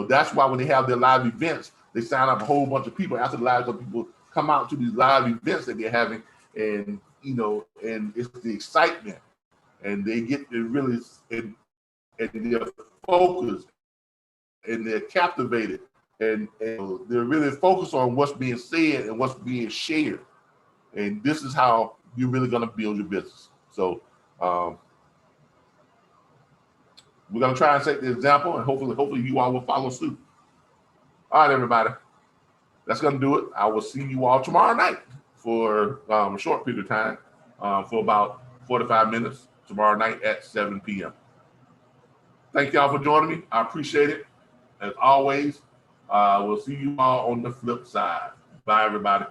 That's why when they have their live events, they sign up a whole bunch of people. After the live, people come out to these live events that they're having, and and it's the excitement, and they get it really, and they're focused, and they're captivated, and they're really focused on what's being said and what's being shared. And this is how you're really going to build your business. So we're going to try and set the example, and hopefully you all will follow suit. All right, everybody. That's going to do it. I will see you all tomorrow night for a short period of time, for about 45 minutes tomorrow night at 7 p.m. Thank y'all for joining me. I appreciate it. As always, we'll see you all on the flip side. Bye, everybody.